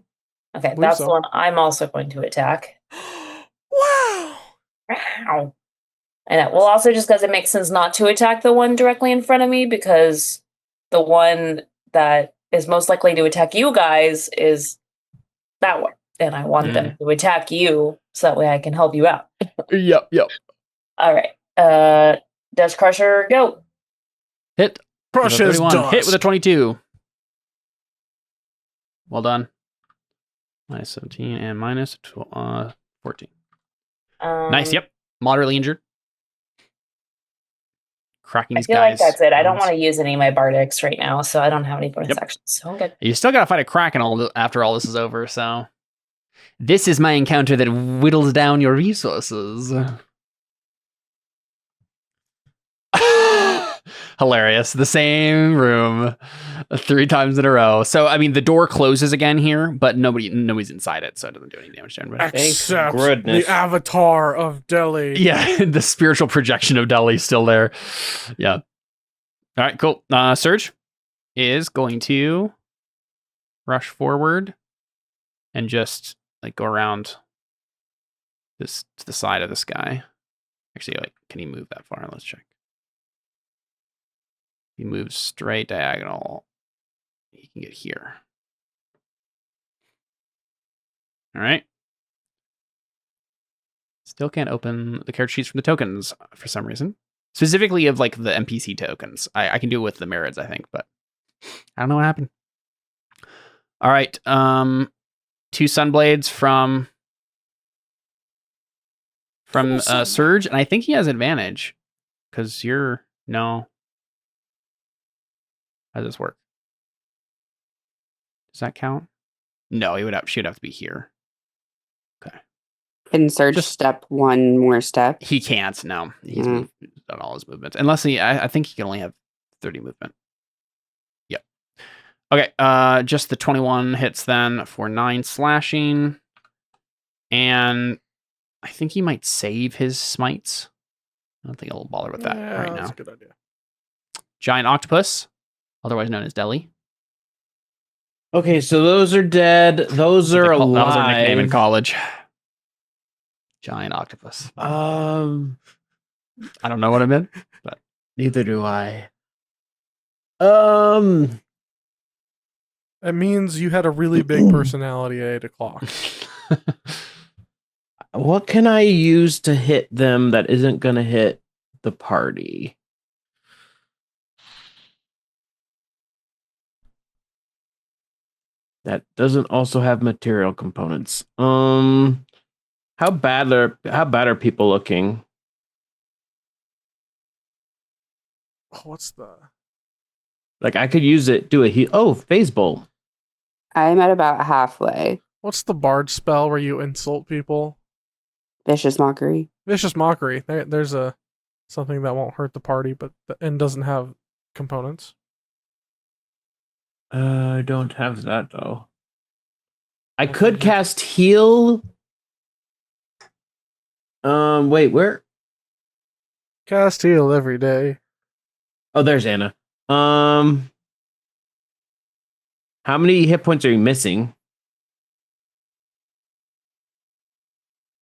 Okay, Believe that's so. the one I'm also going to attack. Wow! Ow. And well, also just because it makes sense not to attack the one directly in front of me, because the one that is most likely to attack you guys is that one. And I want them to attack you so that way I can help you out. Yep. All right. Dust Crusher, go. Hit. Crush With a his 31. dust. Hit with a 22. Well done. Minus 17 and minus 14. Nice, yep. Moderately injured. Cracking I these feel guys. like that's it. I don't want to use any of my bardics right now, so I don't have any bonus actions. So I'm good. You still gotta fight a Kraken after all this is over, so... This is my encounter that whittles down your resources. Hilarious. The same room 3 times in a row. So, I mean, the door closes again here, but nobody's inside it, so it doesn't do any damage to anybody. Except goodness. the avatar of Delhi. Yeah, the spiritual projection of Delhi's still there. Yeah. All right, cool. Surge is going to rush forward and just like go around this to the side of this guy. Actually, like, can he move that far? Let's check. He moves straight diagonal. He can get here. All right. Still can't open the character sheets from the tokens for some reason. Specifically of like the NPC tokens. I can do it with the Myriads, I think, but I don't know what happened. All right. 2 Sunblades from Surge, and I think he has advantage because you're no. How does this work? Does that count? No, she would have to be here. Okay. Can Surge step 1 more step? He can't. No, he's done all his movements. Unless I think he can only have 30 movement. Yep. Okay. Just the 21 hits then for 9 slashing, and I think he might save his smites. I don't think he'll bother with that right now. That's a good idea. Giant octopus, otherwise known as Delhi. Okay, so those are dead. Those are alive. That was our nickname in college. Giant octopus. I don't know what I meant, but neither do I. It means you had a really big personality at 8 o'clock. What can I use to hit them that isn't going to hit the party? That doesn't also have material components. How bad are people looking? What's the... Like, I could use it, do a heal. Oh, phase bolt. I'm at about halfway. What's the bard spell where you insult people? Vicious Mockery. Vicious Mockery. There's something that won't hurt the party, and doesn't have components. I don't have that though. I could cast heal. Wait, where? Cast heal every day. Oh, there's Anna. How many hit points are you missing?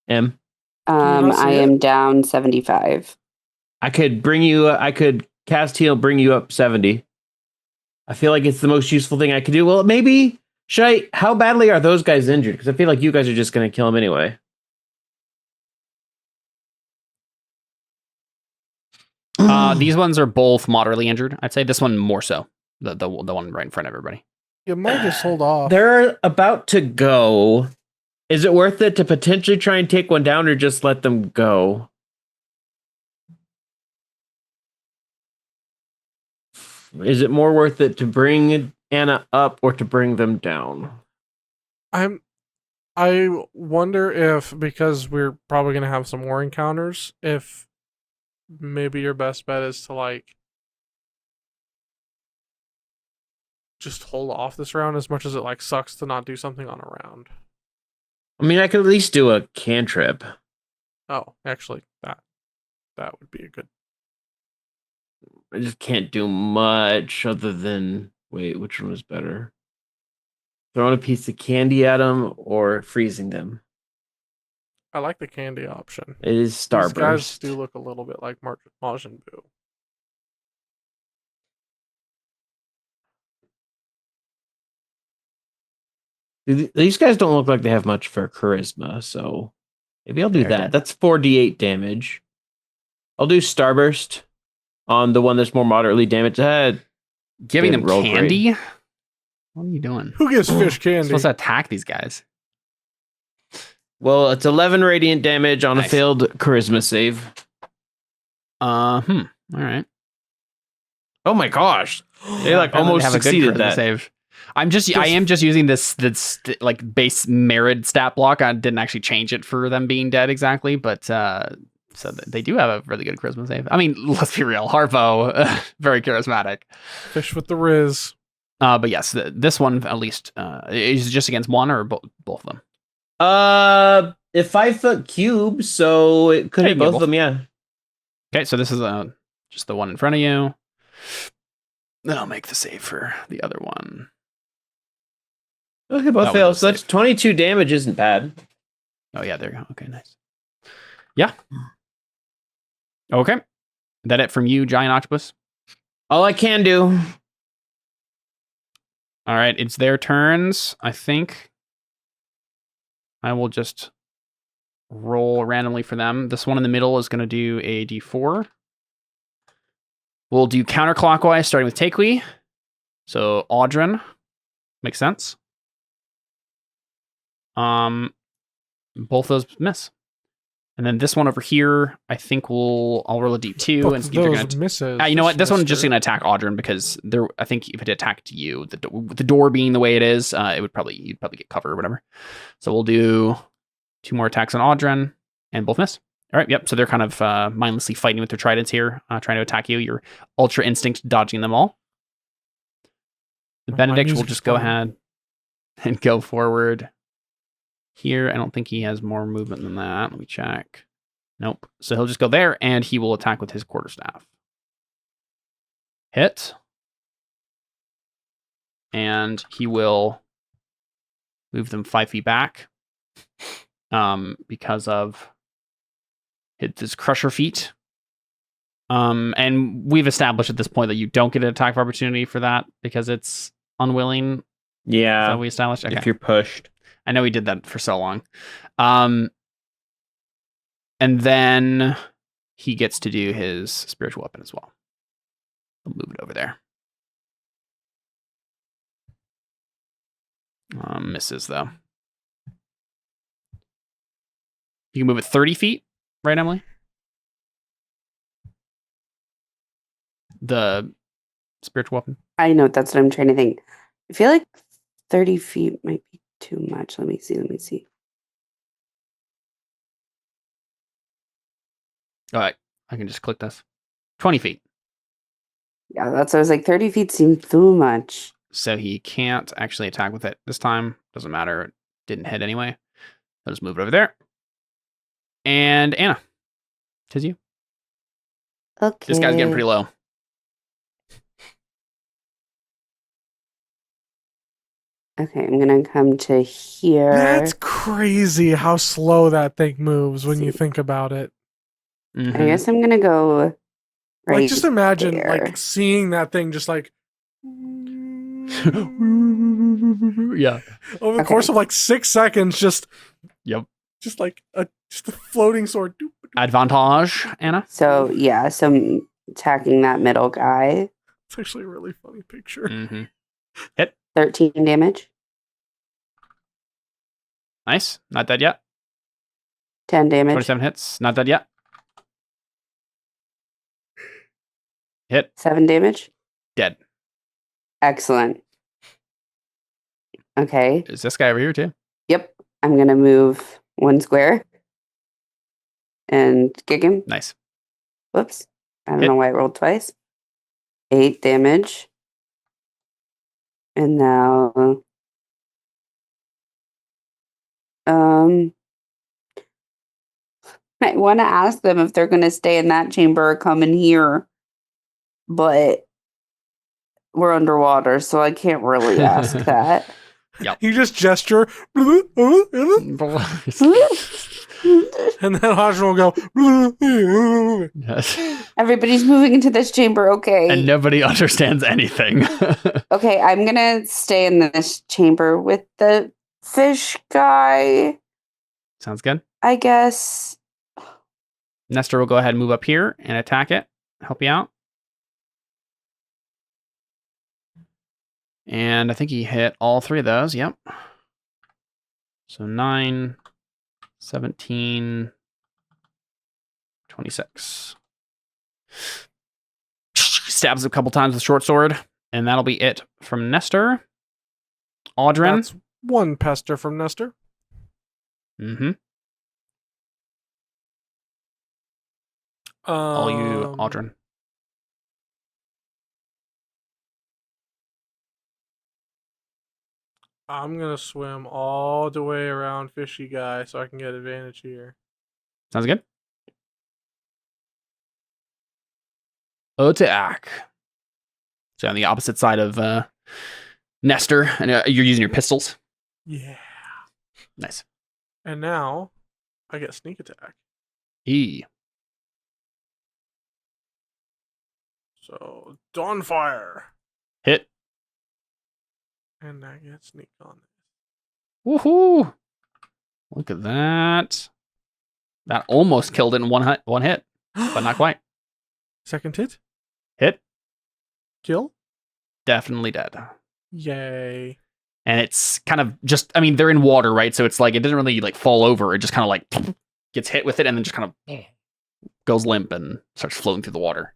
I am down 75. I could cast heal, bring you up 70. I feel like it's the most useful thing I could do. Well, maybe, how badly are those guys injured? Because I feel like you guys are just going to kill them anyway. These ones are both moderately injured. I'd say this one more so. The one right in front of everybody. You might just hold off. They're about to go. Is it worth it to potentially try and take one down or just let them go? Is it more worth it to bring Anna up or to bring them down? I wonder if, because we're probably going to have some more encounters, if maybe your best bet is to like just hold off this round, as much as it like sucks to not do something on a round. I mean, I could at least do a cantrip. Oh, actually, that would be a good. I just can't do much other than... Wait, which one was better? Throwing a piece of candy at them or freezing them? I like the candy option. It is Starburst. These guys do look a little bit like Majin Buu. These guys don't look like they have much for charisma, so maybe I'll do that. That's 4d8 damage. I'll do Starburst on the one that's more moderately damaged. Giving them candy? Great. What are you doing? Who gives fish candy? You're supposed to attack these guys. Well, it's 11 radiant damage on a failed charisma save. All right. Oh my gosh. They like almost succeeded that save. I am just using this like base merit stat block. I didn't actually change it for them being dead exactly, but So they do have a really good charisma save. I mean, let's be real. Harpo, very charismatic. Fish with the Riz. But yes, this one at least is just against one or both of them. A 5-foot cube, so it could hit both of them. Yeah. Okay, so this is just the one in front of you. Then I'll make the save for the other one. Okay, both fail. So that's 22 damage. Isn't bad. Oh yeah, there you go. Okay, nice. Yeah. Okay. Is that it from you, Giant Octopus? All I can do. All right, it's their turns. I think I will just roll randomly for them. This one in the middle is going to do a d4. We'll do counterclockwise, starting with Takely. So Audrin. Makes sense. Both those miss. And then this one over here, I think I'll roll a d2 and see if they're going to misses. you know what? This one's just going to attack Audrin because I think if it attacked you, the door being the way it is, you'd probably get cover or whatever. So we'll do 2 more attacks on Audrin and both miss. All right, yep. So they're kind of mindlessly fighting with their tridents here, trying to attack you. Your Ultra Instinct dodging them all. The Benedict will just go ahead and go forward. Here, I don't think he has more movement than that. Let me check. Nope. So he'll just go there, and he will attack with his quarterstaff. Hit. And he will move them 5 feet back because of his crusher feat. And we've established at this point that you don't get an attack of opportunity for that because it's unwilling. Yeah. So we established. Okay. If you're pushed. I know we did that for so long. And then he gets to do his spiritual weapon as well. I'll move it over there. Misses, though. You can move it 30 feet, right, Emily? The spiritual weapon? I know, that's what I'm trying to think. I feel like 30 feet might be too much. Let me see. All right, I can just click this. 20 feet. Yeah, that's what I was like. 30 feet seemed too much. So he can't actually attack with it this time. Doesn't matter. It didn't hit anyway. I'll just move it over there. And Anna, 'tis you. Okay. This guy's getting pretty low. Okay, I'm gonna come to here. That's crazy how slow that thing moves when you think about it. Mm-hmm. I guess I'm gonna go right. Like, just imagine there. like seeing that thing just like Yeah. over the course of like 6 seconds, just like just a floating sword. Advantage, Anna. So yeah, so I'm attacking that middle guy. It's actually a really funny picture. Mm-hmm. Hit. 13 damage. Nice. Not dead yet. 10 damage. 27 hits. Not dead yet. Hit. 7 damage. Dead. Excellent. Okay. Is this guy over here too? Yep. I'm gonna move 1 square and kick him. Nice. Whoops. I don't know why I rolled twice. 8 damage. And now I want to ask them if they're going to stay in that chamber or come in here, but we're underwater, so I can't really ask that. Yep. You just gesture, and then Hodgson will go. Yes. Everybody's moving into this chamber, okay? And nobody understands anything. Okay, I'm gonna stay in this chamber with the fish guy, Sounds good. I guess. Nestor will go ahead and move up here and attack it. Help you out. And I think he hit all 3 of those. Yep. So 9, 17, 26. Stabs a couple times with short sword. And that'll be it from Nestor. Audrin. That's 1 pester from Nestor. Mm-hmm. All you, Audrin. I'm gonna swim all the way around Fishy Guy so I can get advantage here. Sounds good. Attack. So on the opposite side of Nestor, and you're using your pistols. Yeah. Nice. And now I get sneak attack. E. So Dawnfire. Hit. And I get sneak on it. Woohoo! Look at that. That almost killed it in one hit, but not quite. Second hit. Hit. Kill. Definitely dead. Yay. And it's kind of just, I mean, they're in water, right? So it's like, it doesn't really like fall over. It just kind of like gets hit with it and then just kind of goes limp and starts floating through the water.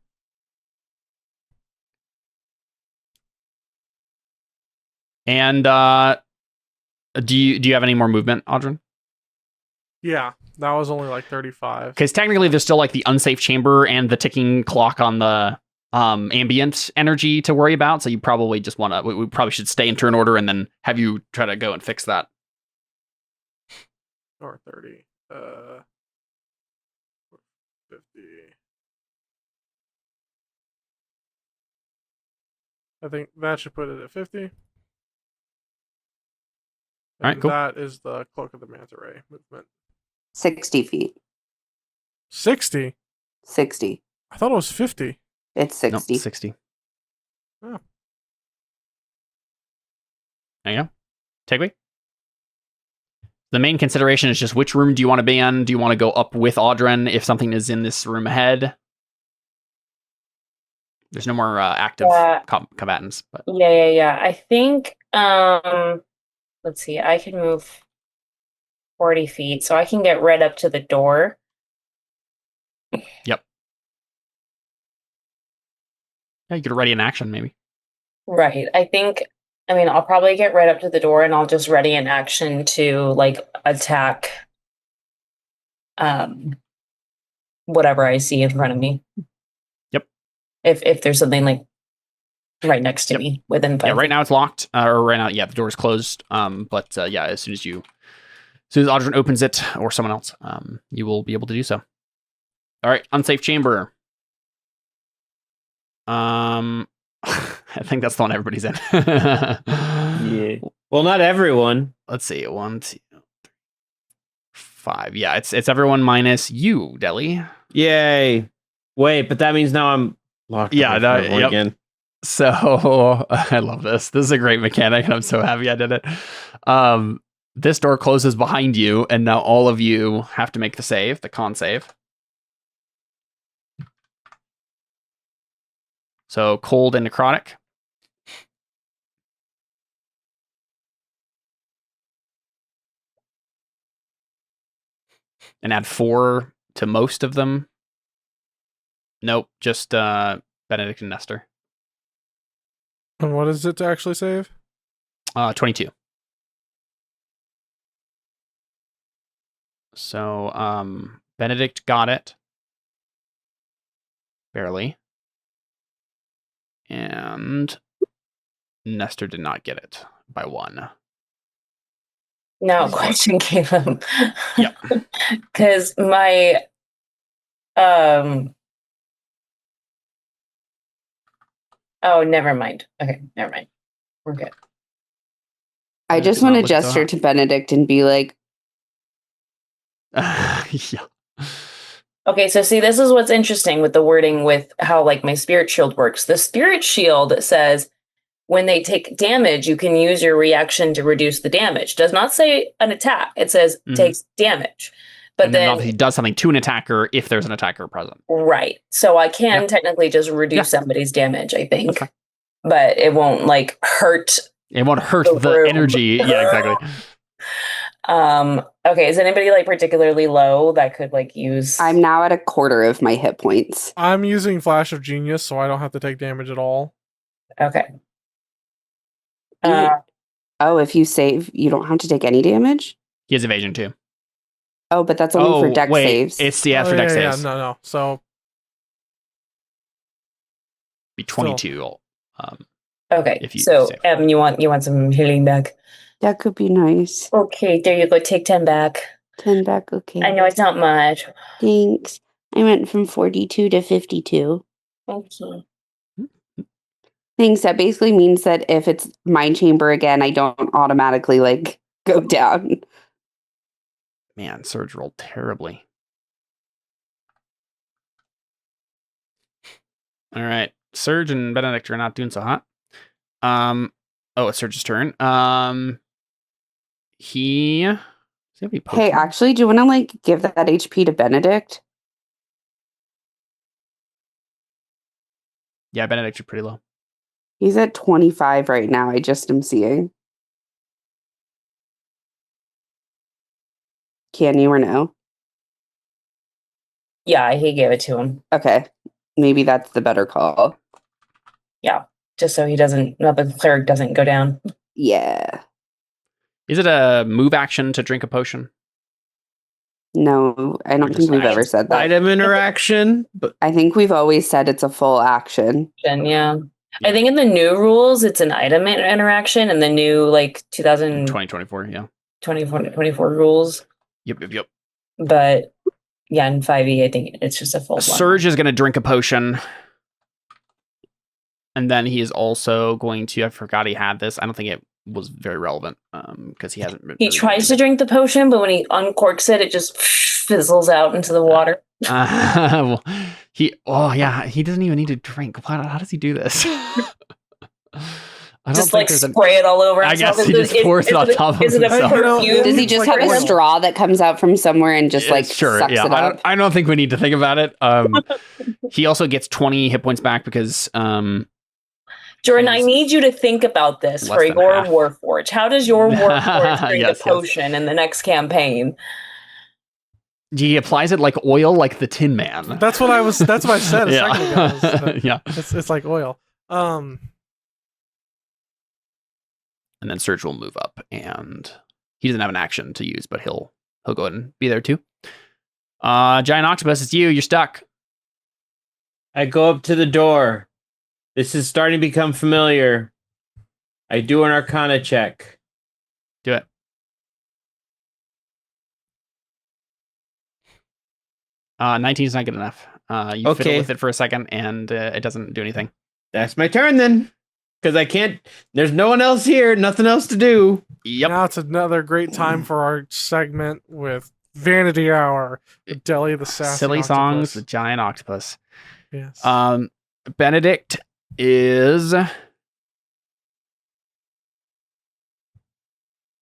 And do you have any more movement, Audrin? Yeah, that was only like 35. Because technically there's still like the unsafe chamber and the ticking clock on the ambient energy to worry about. So you probably just want to, we probably should stay in turn order and then have you try to go and fix that. Or 30. 50. I think that should put it at 50. All right, cool. That is the Cloak of the Manta Ray movement. 60 feet. 60? 60. I thought it was 50. It's 60. Nope, 60. Oh. There you go. Take me. The main consideration is just which room do you want to be in? Do you want to go up with Audrin if something is in this room ahead? There's no more active combatants. But Yeah. I think, let's see, I can move 40 feet, so I can get right up to the door. Yep. Yeah, you could ready an action, maybe. Right. I'll probably get right up to the door and I'll just ready an action to like attack whatever I see in front of me. Yep. If there's something like right next to me within 5 Yeah, right now it's locked. Or right now, the door is closed. But as soon as Audrin opens it or someone else, you will be able to do so. All right, unsafe chamber. I think that's the one everybody's in. Yeah. Well, not everyone. Let's see. 1, 2, 3, 5. Yeah, it's everyone minus you, Deli. Yay. Wait, but that means now I'm locked. Yeah, again. So I love this. This is a great mechanic, and I'm so happy I did it. This door closes behind you, and now all of you have to make the con save. So cold and necrotic. And add 4 to most of them. Nope, just Benedict and Nestor. And what is it to actually save? 22. So Benedict got it. Barely. And Nestor did not get it by 1. Now, question, Caleb. Yep. Because my oh, never mind. Okay, never mind. We're good. I just want to gesture to Benedict and be like, yeah. Okay, so see, this is what's interesting with the wording with how like my spirit shield works. The spirit shield says when they take damage, you can use your reaction to reduce the damage. Does not say an attack. It says takes damage. But and then he does something to an attacker if there's an attacker present. Right. So I can technically just reduce somebody's damage, I think. But it won't like hurt. It won't hurt the energy. Yeah, exactly. Okay, is anybody like particularly low that could like use? I'm now at a quarter of my hit points. I'm using Flash of Genius, so I don't have to take damage at all. Okay. If you save, you don't have to take any damage? He has evasion too. Oh, but that's only for dex saves. It's for dex saves. Yeah, no. So Be 22. Okay, so you want some healing back? That could be nice. Okay, there you go. Take 10 back. 10 back, okay. I know it's not much. Thanks. I went from 42 to 52. Okay. Thanks. That basically means that if it's mind chamber again, I don't automatically like go down. Man, Surge rolled terribly. All right. Surge and Benedict are not doing so hot. It's Surge's turn. Hey, actually, do you want to like give that HP to Benedict? Yeah, Benedict, you're pretty low. He's at 25 right now. I just am seeing. Can you or no? Yeah, he gave it to him. Okay. Maybe that's the better call. Yeah. Just so the cleric doesn't go down. Yeah. Is it a move action to drink a potion? No, I don't think we've ever said that. Item interaction. But I think we've always said it's a full action. Yeah. I think in the new rules, it's an item interaction, and the new 2024, yeah. 2024 rules. Yep. But yeah, in 5e, I think it's just a full Surge is going to drink a potion. And then he is also going to, I forgot he had this. I don't think it was very relevant because he hasn't. He tries to drink the potion, but when he uncorks it, it just fizzles out into the water. He doesn't even need to drink. How does he do this? Just spray it all over. I guess he just pours it on top of himself. Does he just have a straw that comes out from somewhere and just sucks it up? I don't think we need to think about it. He also gets 20 hit points back because Jordan, I need you to think about this for your Warforged. How does your Warforged drink a potion in the next campaign? He applies it like oil, like the Tin Man. That's what I said a second ago. Yeah. It's like oil. And then Surge will move up, and he doesn't have an action to use, but he'll go ahead and be there too. Giant Octopus, it's you. You're stuck. I go up to the door. This is starting to become familiar. I do an Arcana check. Do it. Uh, 19 is not good enough. You fiddle with it for a second, and it doesn't do anything. That's my turn then. Because I can't... There's no one else here. Nothing else to do. Yep. Now it's another great time for our segment with Vanity Hour. With Deli the Sassy Silly Octopus. Songs, the Giant Octopus. Yes. Benedict is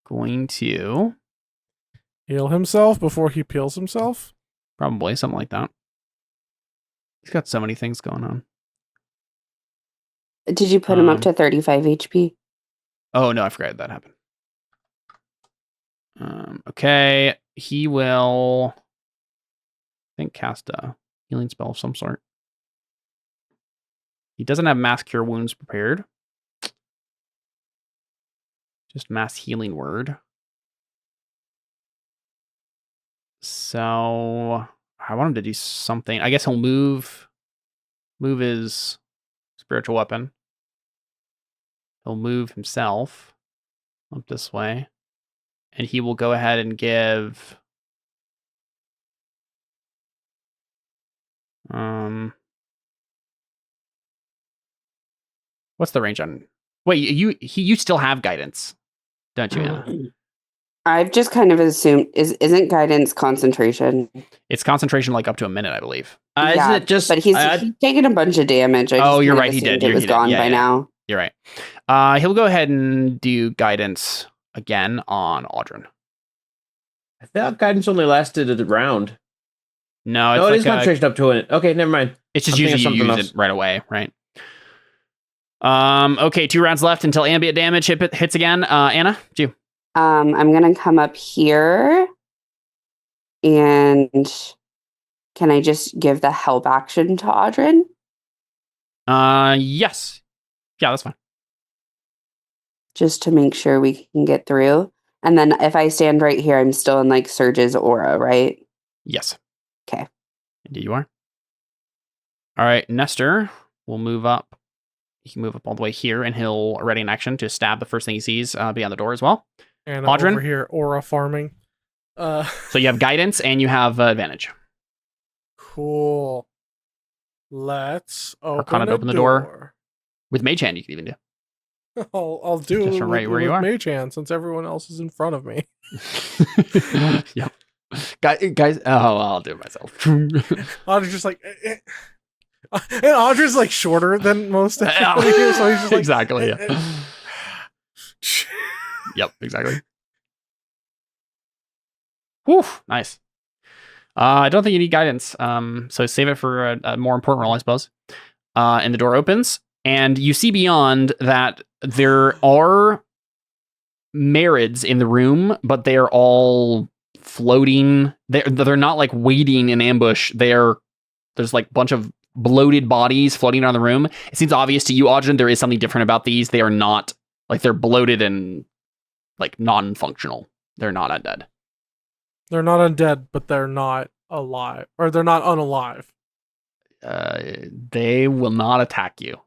going to heal himself before he peels himself? Probably, something like that. He's got so many things going on. Did you put him up to 35 HP? Oh, no, I forgot that happened. Okay, he will, I think, cast a healing spell of some sort. He doesn't have mass cure wounds prepared. Just mass healing word. So I want him to do something. I guess he'll move his spiritual weapon. He'll move himself up this way. And he will go ahead and give what's the range on? Wait, you still have guidance, don't you, Anna? I've just kind of assumed isn't guidance concentration? It's concentration like up to a minute, I believe. Isn't it just? But he's taken a bunch of damage. You're right. He did. It was gone by now. You're right. He'll go ahead and do guidance again on Audryn. I thought guidance only lasted a round. No, it is concentration up to it. Okay, never mind. It's just usually you use it right away, right? Okay, 2 rounds left until ambient damage hits again. Anna, it's you. I'm gonna come up here, and can I just give the help action to Audryn? Yes. Yeah, that's fine. Just to make sure we can get through. And then if I stand right here, I'm still in like Surge's aura, right? Yes. Okay. Indeed you are. All right, Nestor will move up he can move up all the way here, and he'll ready in action to stab the first thing he sees beyond the door as well. And Audrin? over here, aura farming. So you have guidance and you have advantage. Cool. Let's Arcana to open the door. With Mage Hand, you can even do. I'll do Just it from right with, where you with are. Mage Hand, since everyone else is in front of me. Yep. Guys, I'll do it myself. Audrey's just like, and Audrey's like shorter than most everybody here, so he's just like, exactly. Yeah. Yep. Exactly. Whew. Nice. I don't think you need guidance. So save it for a more important role, I suppose. And the door opens, and you see beyond that there are Marids in the room, but they are all floating. They're not like waiting in ambush. There's like a bunch of bloated bodies floating around the room. It seems obvious to you, Audrin, there is something different about these. They are not like they're bloated and like non-functional. They're not undead. They're not undead, but they're not alive, or they're not unalive. They will not attack you.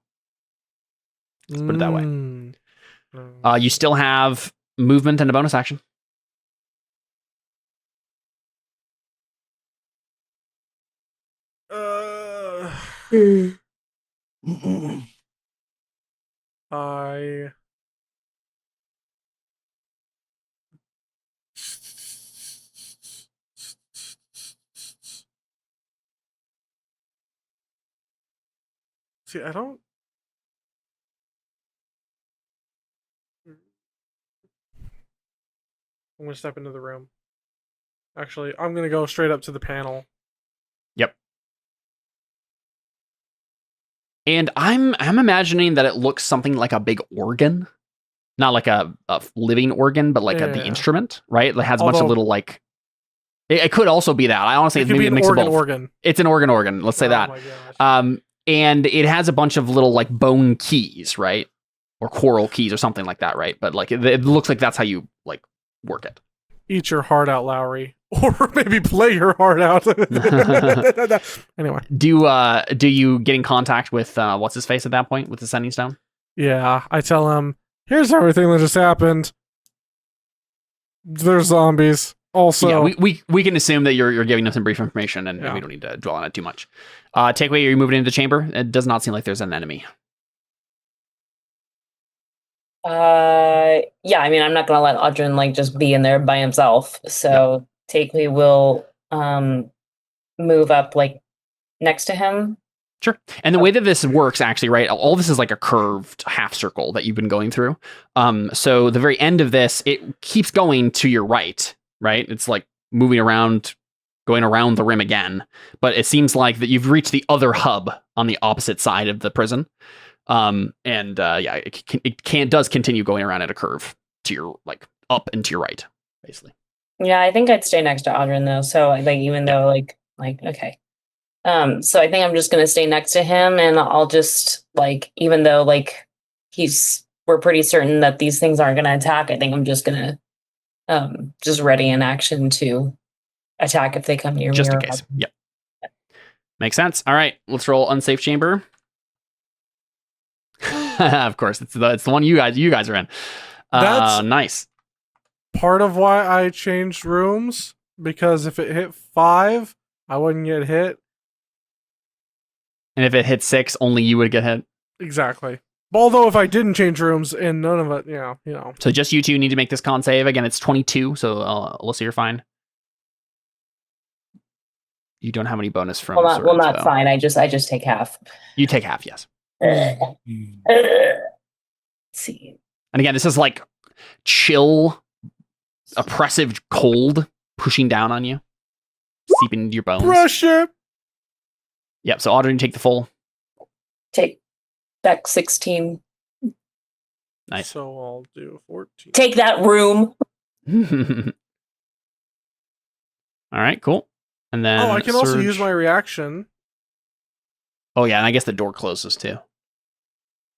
Let's put it that way. You still have movement and a bonus action. I see. I don't. I'm gonna step into the room. Actually, I'm gonna go straight up to the panel. Yep. And I'm imagining that it looks something like a big organ, not like a living organ, but like the instrument, right? It has a bunch of little like. It could also be that. I honestly it could maybe be a mix of both. organ. It's an organ. Let's say that. My gosh. And it has a bunch of little like bone keys, right? Or coral keys or something like that, right? But like it looks like that's how you like work it. Eat your heart out, Lowry. Or maybe play your heart out. Anyway. Do you get in contact with what's his face at that point with the sending stone? Yeah, I tell him, here's everything that just happened. There's zombies. Also, yeah, we can assume that you're giving us some brief information, and we don't need to dwell on it too much. Takeaway, you're moving into the chamber. It does not seem like there's an enemy. Yeah, I mean, I'm not gonna let Audrin like just be in there by himself. So Takeway will move up like next to him. Sure. And the way that this works, actually, right? All this is like a curved half circle that you've been going through. So the very end of this, it keeps going to your right, right? It's like moving around, going around the rim again. But it seems like that you've reached the other hub on the opposite side of the prison. It does continue going around at a curve to your like up and to your right, basically. Yeah, I think I'd stay next to Audrin though. So like even though like okay. So I think I'm just gonna stay next to him, and I'll just like, even though like we're pretty certain that these things aren't gonna attack, I think I'm just gonna just ready in action to attack if they come near me. Just in case. Yep. Makes sense. All right, let's roll unsafe chamber. Of course, it's the one you guys are in. That's nice. Part of why I changed rooms, because if it hit 5, I wouldn't get hit. And if it hit 6, only you would get hit. Exactly. Although if I didn't change rooms and none of it, you know. So just you two need to make this con save. Again, it's 22, so Alyssa, you're fine. You don't have any bonus from swords, not though. fine. I just take half. You take half, yes. Let's see. And again, this is like chill, oppressive cold pushing down on you, seeping into your bones. Pressure. Yep. So Audrey, you take the full. Take back 16. Nice. So I'll do 14. Take that room. All right. Cool. And then I can also use my reaction. Oh yeah, and I guess the door closes too.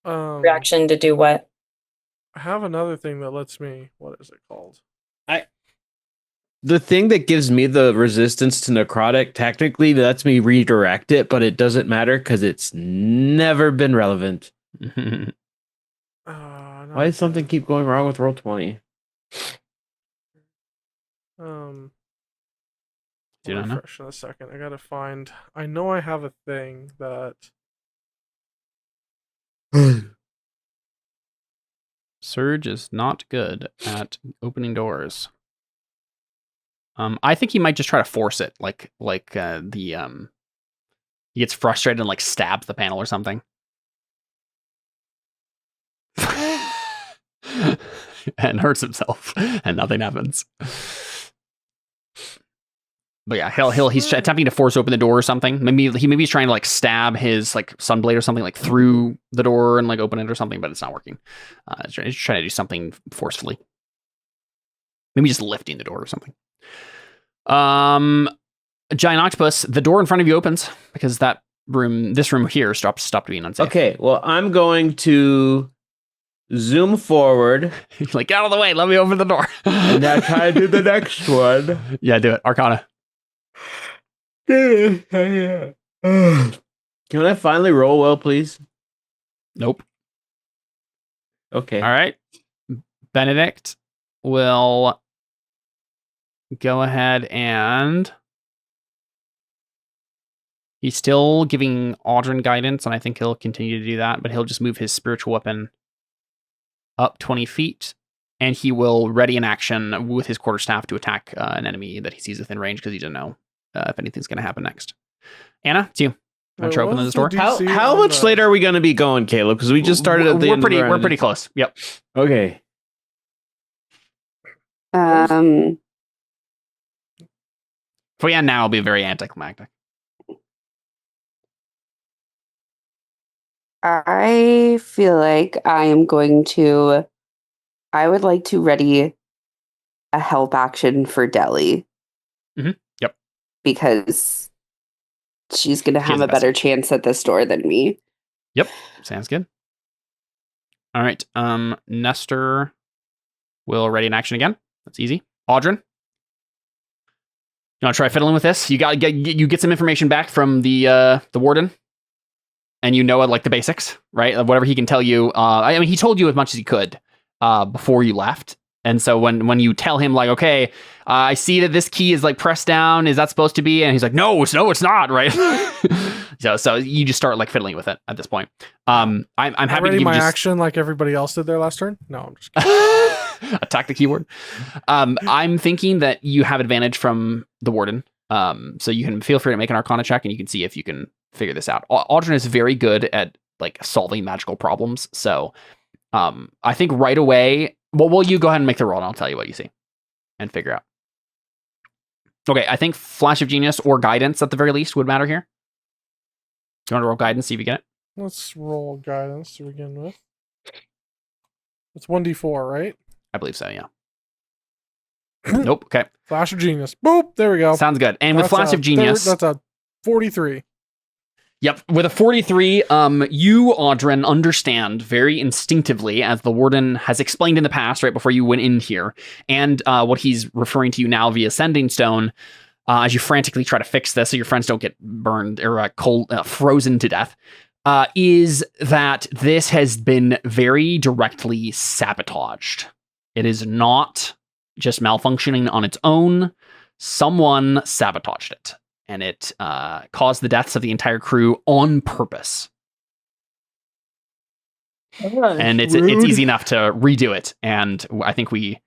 Reaction to do what? I have another thing that lets me. What is it called? The thing that gives me the resistance to necrotic technically lets me redirect it, but it doesn't matter because it's never been relevant. Why does something keep going wrong with Roll20? Do you not know? Refresh in a second. I gotta find. I know I have a thing that. Surge is not good at opening doors. I think he might just try to force it, he gets frustrated and like stabs the panel or something. And hurts himself, and nothing happens. But yeah, he's attempting to force open the door or something. Maybe he's trying to like stab his like sunblade or something like through the door and like open it or something, but it's not working. He's trying to do something forcefully. Maybe just lifting the door or something. A giant octopus. The door in front of you opens because this room here stopped being unsafe. Okay, well, I'm going to zoom forward. Like, get out of the way. Let me open the door. And now try to do the next one. Yeah, do it. Arcana. Can I finally roll well, please? Nope. Okay. All right. Benedict will go ahead and he's still giving Audryn guidance, and I think he'll continue to do that, but he'll just move his spiritual weapon up 20 feet, and he will ready an action with his quarterstaff to attack an enemy that he sees within range because he doesn't know if anything's going to happen next. Anna, it's you. Want to try opening this door? How much later are we going to be going, Caleb? Because we just started at the end. We're pretty close. Yep. Okay. If we end now, it'll be very anticlimactic. I feel like I would like to ready a help action for Deli. Mm-hmm. Yep. Because she's going to have a better chance at this door than me. Yep. Sounds good. All right. Nestor will ready an action again. That's easy. Audryn, you want to try fiddling with this? You get some information back from the warden, and you know like the basics, right? Whatever he can tell you. I mean, he told you as much as he could before you left, and so when you tell him like, okay, I see that this key is like pressed down. Is that supposed to be? And he's like, no, it's not, right? so you just start like fiddling with it at this point. I'm happy to give my action like everybody else did their last turn. No, I'm just kidding. Attack the keyword. I'm thinking that you have advantage from the warden. So you can feel free to make an Arcana check, and you can see if you can figure this out. Audryn is very good at like solving magical problems. So I think right away, well, you go ahead and make the roll, and I'll tell you what you see and figure out. Okay, I think Flash of Genius or Guidance at the very least would matter here. You want to roll Guidance, see if you get it? Let's roll Guidance to begin with. It's 1d4, right? I believe so, yeah. Nope, okay. Flash of Genius. Boop, there we go. Sounds good. And with Flash of Genius... That's a 43. Yep, with a 43, you, Audryn, understand very instinctively, as the warden has explained in the past, right before you went in here, and what he's referring to you now via Sending Stone, as you frantically try to fix this so your friends don't get burned or frozen to death, is that this has been very directly sabotaged. It is not just malfunctioning on its own. Someone sabotaged it, and it caused the deaths of the entire crew on purpose. And it's easy enough to redo it. And I think we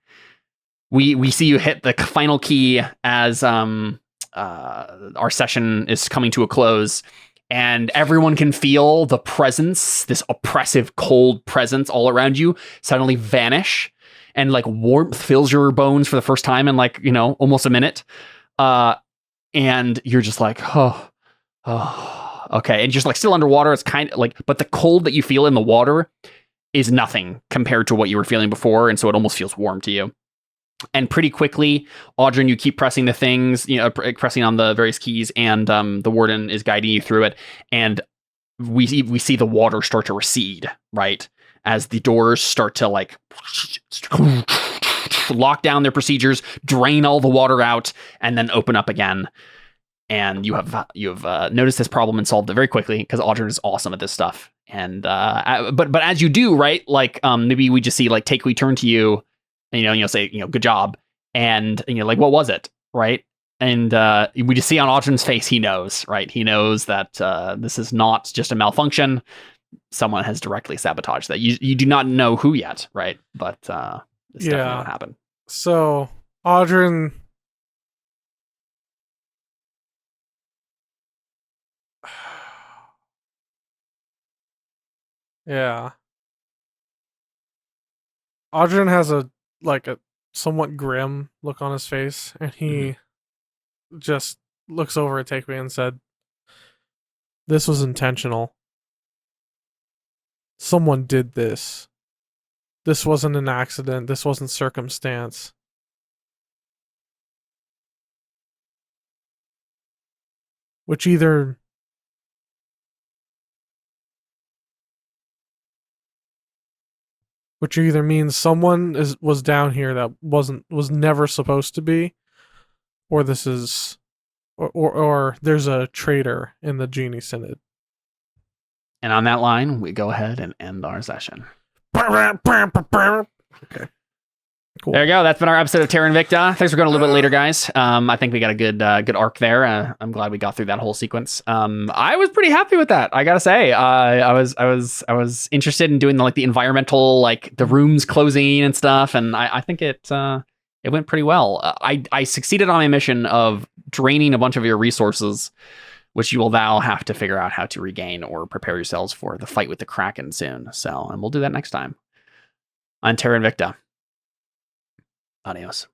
see you hit the final key as our session is coming to a close. And everyone can feel the presence, this oppressive, cold presence all around you suddenly vanish. And like warmth fills your bones for the first time in like, almost a minute. And you're just like, oh, okay. And just like still underwater. It's kind of like, but the cold that you feel in the water is nothing compared to what you were feeling before. And so it almost feels warm to you. And pretty quickly, Audryn, you keep pressing the things, pressing on the various keys, and the warden is guiding you through it. And we see the water start to recede, right? As the doors start to like lock down their procedures, drain all the water out, and then open up again. And you have noticed this problem and solved it very quickly because Audryn is awesome at this stuff. And but as you do, right, like maybe we just see like Takui turn to you, and you'll say, good job, and like, what was it, right? And we just see on Audryn's face, he knows, right? He knows that this is not just a malfunction. Someone has directly sabotaged that. You do not know who yet, right? But this definitely what happened. So Audryn, yeah, Audryn has a somewhat grim look on his face, and he just looks over at Takeway and said, "This was intentional. Someone did this. This wasn't an accident. This wasn't circumstance. Which either means someone was down here that was never supposed to be, or this is or there's a traitor in the Genie Synod." And on that line, we go ahead and end our session. Okay. Cool. There you go. That's been our episode of Terra Invicta. Thanks for going a little bit later, guys. I think we got a good arc there. I'm glad we got through that whole sequence. I was pretty happy with that. I gotta say, I was interested in doing the environmental, the rooms closing and stuff, and I think it went pretty well. I succeeded on my mission of draining a bunch of your resources, which you will now have to figure out how to regain or prepare yourselves for the fight with the Kraken soon. And we'll do that next time on Terra Invicta. Adios.